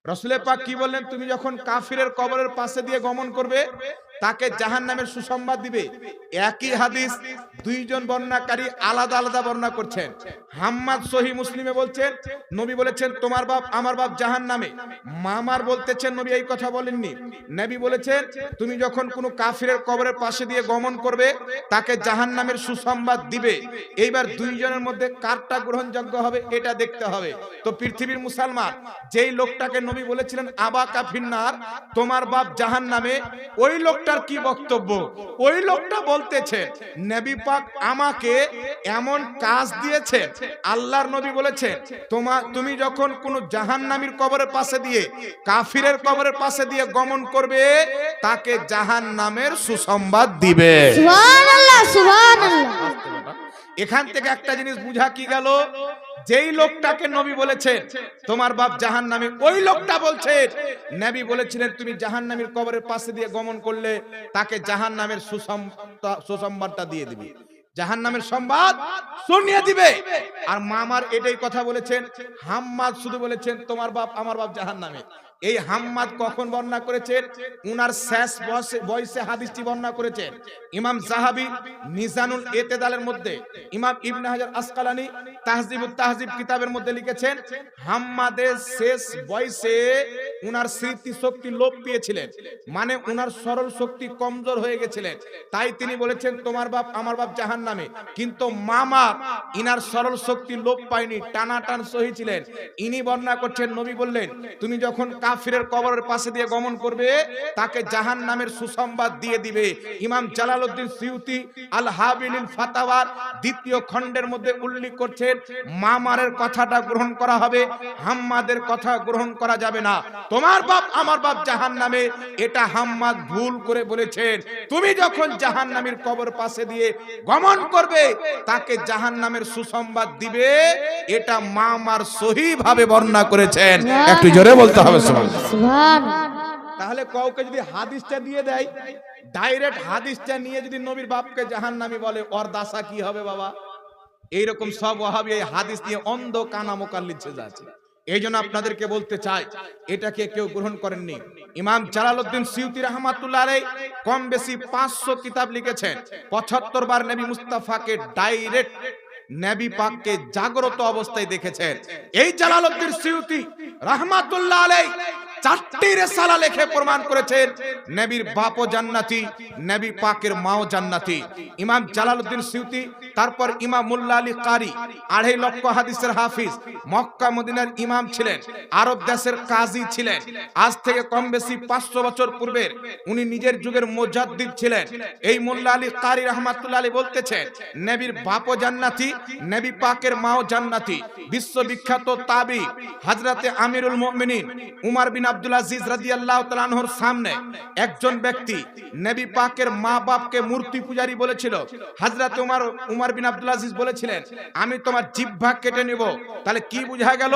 রাসূল পাক কি বললেন? তুমি যখন কাফিরের কবরের পাশে দিয়ে গমন করবে তাকে জাহান্নামের সুসংবাদ দিবে। একই হাদিস দুইজন বর্ণনাকারী আলাদা আলাদা বর্ণনা করছেন। হাম্মাদ সহিহ মুসলিমে বলছেন নবী বলেছেন তোমার বাপ আমার বাপ জাহান্নামে। মামার বলতেছেন নবী এই কথা বলেননি, নবী বলেছেন তুমি যখন কোনো কাফিরের কবরের পাশে দিয়ে গমন করবে তাকে জাহান্নামের সুসংবাদ দিবে। এইবার দুইজনের মধ্যে কারটা গ্রহণযোগ্য হবে এটা দেখতে হবে। তো পৃথিবীর মুসলমান, যেই লোকটাকে নবী বলেছিলেন আবাকা ফিন্নার, তোমার বাপ জাহান্নামে, ওই লোকটার কি বক্তব্য? ওই লোকটা বলতেছে নবী পাক আমাকে এমন কাজ দিয়েছে, আল্লাহর নবী বলেছেন তুমি যখন কোন জাহান্নামীর কবরের পাশে দিয়ে কাফিরের কবরের পাশে দিয়ে গমন করবে তাকে জাহান্নামের সুসংবাদ দিবে। সুবহানাল্লাহ সুবহানাল্লাহ। এখান থেকে একটা জিনিস বুঝা কি গেল, যেই লোকটাকে নবী বলেছেন তোমার বাপ জাহান্নামী, ওই লোকটা বলছেন নবী বলেছিলেন তুমি জাহান্নামীর কবরের পাশে দিয়ে গমন করলে তাকে জাহান্নামের সুসংবাদটা দিয়ে দিবে, জাহান্নামের সংবাদ শুনিয়ে দিবে। আর মামার এটাই কথা বলেছেন। হাম্মাদ শুধু বলেছেন তোমার বাপ আমার বাপ জাহান্নামে। এই হাম্মাদ কখন বর্ণনা করেছেন? উনার শেষ বয়সে হাদিসটি বর্ণনা করেছেন ইমাম যাহাবী মিজানুল ইতিদালের মধ্যে। ইমাম ইবনে হাজার আসকালানী তাহজিবুত তাহজিব কিতাবের মধ্যে লিখেছেন হাম্মাদের শেষ বয়সে উনার স্মৃতি শক্তি লোপ পেয়েছিলেন, মানে উনার সরল শক্তি কমজোর হয়ে গেছিলেন, তাই তিনি বলেছেন তোমার বাপ আমার বাপ জাহান্নামে। কিন্তু মামা ইনার সরল শক্তি লোপ পায়নি, টানাটান সহি ছিলেন। ইনি বর্ণনা করছেন নবী বললেন তুমি যখন কাফিরের কবরের পাশে দিয়ে গমন করবে তাকে জাহান্নামের সুসংবাদ দিয়ে দিবে। ইমাম জালালউদ্দিন সিউতি আল হাবিলিল ফাতাওয়ার দ্বিতীয় খণ্ডের মধ্যে উল্লেখ করছেন বলছেন মামারের কথাটা গ্রহণ করা হবে, হাম্মাদের কথা গ্রহণ করা যাবে না। তোমার বাপ আমার বাপ জাহান্নামে, এটা হাম্মাদ ভুল করে বলেছেন। তুমি যখন জাহান্নামীর কবর পাশে দিয়ে গমন করবে, তাকে জাহান্নামের সুসংবাদ দিবে, এটা মামার সহি ভাবে বর্ণনা করেছেন। একটু জোরে বলতে হবে সুবহানাল্লাহ। সুবহানাল্লাহ। তাহলে কাউকে যদি হাদিসটা দিয়ে দেয়, ডাইরেক্ট হাদিসটা নিয়ে যদি নবীর বাপকে জাহান্নামী বলে, ওর দাসা কি হবে বাবা? এইরকম সব ওয়াহাবি এই হাদিস নিয়ে অন্ধ কানা মোকাল্লিদ সেজে আছে। এই জন্য আপনাদেরকে বলতে চাই, এটাকে কেউ গ্রহণ করেননি। ইমাম জালালউদ্দিন সিউতি রাহমাতুল্লাহ আলাইহি কম বেশি 500 কিতাব লিখেছেন। 75 বার নবী মুস্তাফাকে ডাইরেক্ট নবী পাককে জাগ্রত অবস্থায় দেখেছেন। এই জালালউদ্দিন সিউতি রাহমাতুল্লাহ আলাইহি 4টি রিসালা লিখে প্রমাণ করেছেন নবীর বাপও জান্নাতি, নবী পাকের মাও জান্নাতি। ইমাম জালালউদ্দিন সিউতি, তারপর ইমাম মুল্লা আলী কারি, 2.5 লক্ষ হাদিসের হাফিজ, মক্কা মদিনার ইমাম ছিলেন, আরব দেশের কাজী ছিলেন। আজ থেকে কম বেশি 500 বছর পূর্বের উনি নিজের যুগের মুজাদ্দিদ ছিলেন। এই মুল্লা আলী কারি রাহমাতুল্লাহ আলাইহি বলতেছেন নবীর বাপও জান্নাতি, নবী পাকের মাও জান্নাতি। বিশ্ববিখ্যাত তাবি হযরতে আমিরুল মুমিনিন উমর বিন আব্দুল আজিজ রাদিয়াল্লাহু তাআলা আনহুর সামনে একজন ব্যক্তি নবী পাকের মা বাপকে মূর্তি পূজারী বলেছিল। হযরত উমর বিন আব্দুল আজিজ বলেছিলেন, আমি তোমার জিহ্বা কেটে নিব। তাহলে কি বোঝা গেল?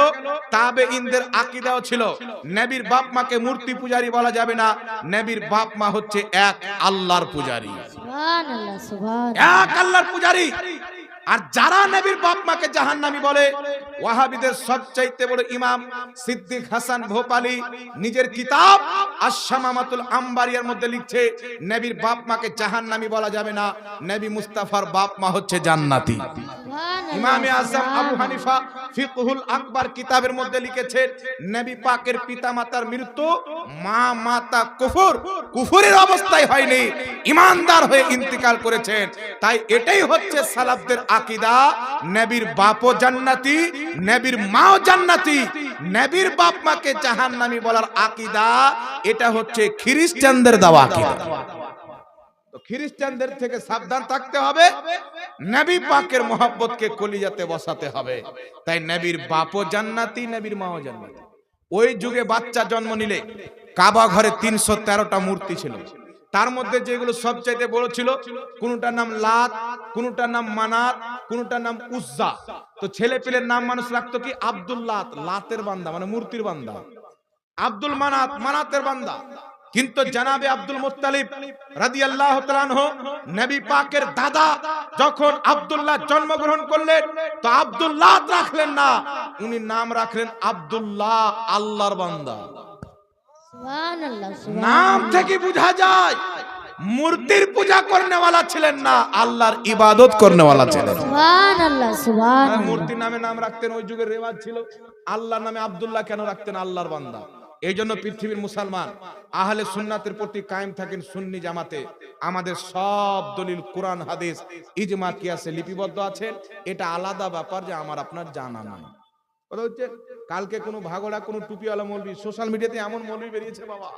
তাবেঈনদের আকীদাও ছিল নবীর বাপ মাকে মূর্তি পূজারী বলা যাবে না, নবীর বাপ মা হচ্ছে এক আল্লাহর পূজারী, সুবহানাল্লাহ। সুবহানাল্লাহ। এক আল্লাহর পূজারী। আর যারা নবীর বাপ মাকে জাহান্নামী বলে, ওয়াহাবিদের সবচাইতে বড় ইমাম সিদ্দিক হাসান ভোপালী নিজের কিতাব আশ-শামামাতুল আম্বারিয়ার মধ্যে লিখছে, নবীর বাপ মাকে জাহান্নামী বলা যাবে না, নবী মুস্তাফার বাপ মা হচ্ছে জান্নাতি। ইমামে আযম আবু হানিফা ফিকহুল আকবার কিতাবের মধ্যে লিখেছেন, নবী পাকের পিতামাতার মৃত্যু মা মাতা কুফরের অবস্থায় হয়নি, ঈমানদার হয়ে ইন্তিকাল করেছেন। তাই এটাই হচ্ছে সালাফদের আকীদা, নবীর বাপও জান্নাতি, নবীর মাও জান্নাতি। নবীর বাপ মাকে জাহান্নামী বলার আকীদা, এটা হচ্ছে খ্রিস্টানদের দেওয়া আকীদা। তো খ্রিস্টানদের থেকে সাবধান থাকতে হবে, নবী পাকের মহব্বতকে কলিজাতে বসাতে হবে। তাই নবীর বাপও জান্নাতি, নবীর মাও জান্নাতি। ওই যুগে বাচ্চা জন্ম নিলে কাবা ঘরে 313টা মূর্তি ছিল। তার মধ্যে যেগুলো সবচাইতে বড় ছিল, কোনটার নাম লাত, কোনটার নাম মানাত, কোনটার নাম উজ্জা। তো ছেলে পেলের নাম মানুষ রাখতো কি? আব্দুল্লাহ, লাতের বান্দা মানে মূর্তির বান্দা। আব্দুল মানাত, মানাতের বান্দা। কিন্তু জানাবে আব্দুল মুত্তালিব রাদিয়াল্লাহু তাআলা আনহু, নবী পাকের দাদা যখন আব্দুল্লাহ জন্মগ্রহণ করলেন, তো আব্দুল্লাহ রাখলেন না, উনি নাম রাখলেন আব্দুল্লাহ, আল্লাহর বান্দা। সুবহানাল্লাহ। নাম থেকে বোঝা যায় মূর্তির পূজা করনেওয়ালা ছিলেন না, আল্লাহর ইবাদত করনেওয়ালা ছিলেন। সুবহানাল্লাহ। সুবহানাল্লাহ। মূর্তির নামে নাম রাখতেন, ওই যুগের রেওয়াজ ছিল। আল্লাহর নামে আব্দুল্লাহ কেন রাখতেন? আল্লাহর বান্দা। এই জন্য পৃথিবীর মুসলমান আহলে সুন্নাতের প্রতি কায়েম থাকেন, সুন্নি জামাতে। আমাদের সব দলিল কোরআন হাদিস ইজমা কিয়াসে লিপিবদ্ধ আছে। এটা আলাদা ব্যাপার যে আমার আপনার জানা নাই। কথা হচ্ছে, কালকে কোনো ভাগড়া কোনো টুপিওয়ালা মৌলবি, সোশ্যাল মিডিয়াতে এমন মৌলবি বেরিয়েছে বাবা,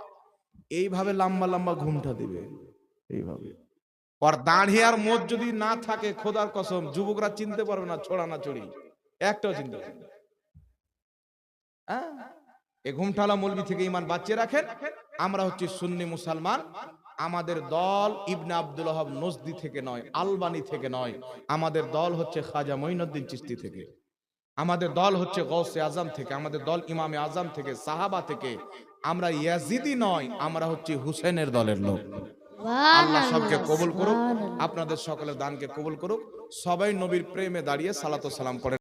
এইভাবে লম্বা লম্বা ঘুমটা দিবে, এইভাবে। আর দাঁড়িয়ে আর মোজ যদি না থাকে, খোদার কসম যুবকরা চিনতে পারবে না ছোড়া না চড়ি, একটাও চিনতে পারবে না। এই ঘুমঠালা মৌলবি থেকে ঈমান বাঁচিয়ে রাখেন। আমরা হচ্ছি সুন্নি মুসলমান। আমাদের দল ইবনে আব্দুল ওয়াহাব নজদি থেকে নয়, আলবানি থেকে নয়। আমাদের দল হচ্ছে খাজা মঈনুদ্দিন চিশতি থেকে। আমাদের দল হচ্ছে গৌসে আজম থেকে। আমাদের দল ইমামে আজম থেকে, সাহাবা থেকে। আমরা ইয়াজিদি নয়, আমরা হচ্ছে হুসেনের দলের লোক। আল্লাহ সবকে কবুল করুক, আপনাদের সকলের দানকে কবুল করুক। সবাই নবীর প্রেমে দাঁড়িয়ে সালাত ও সালাম পড়েন।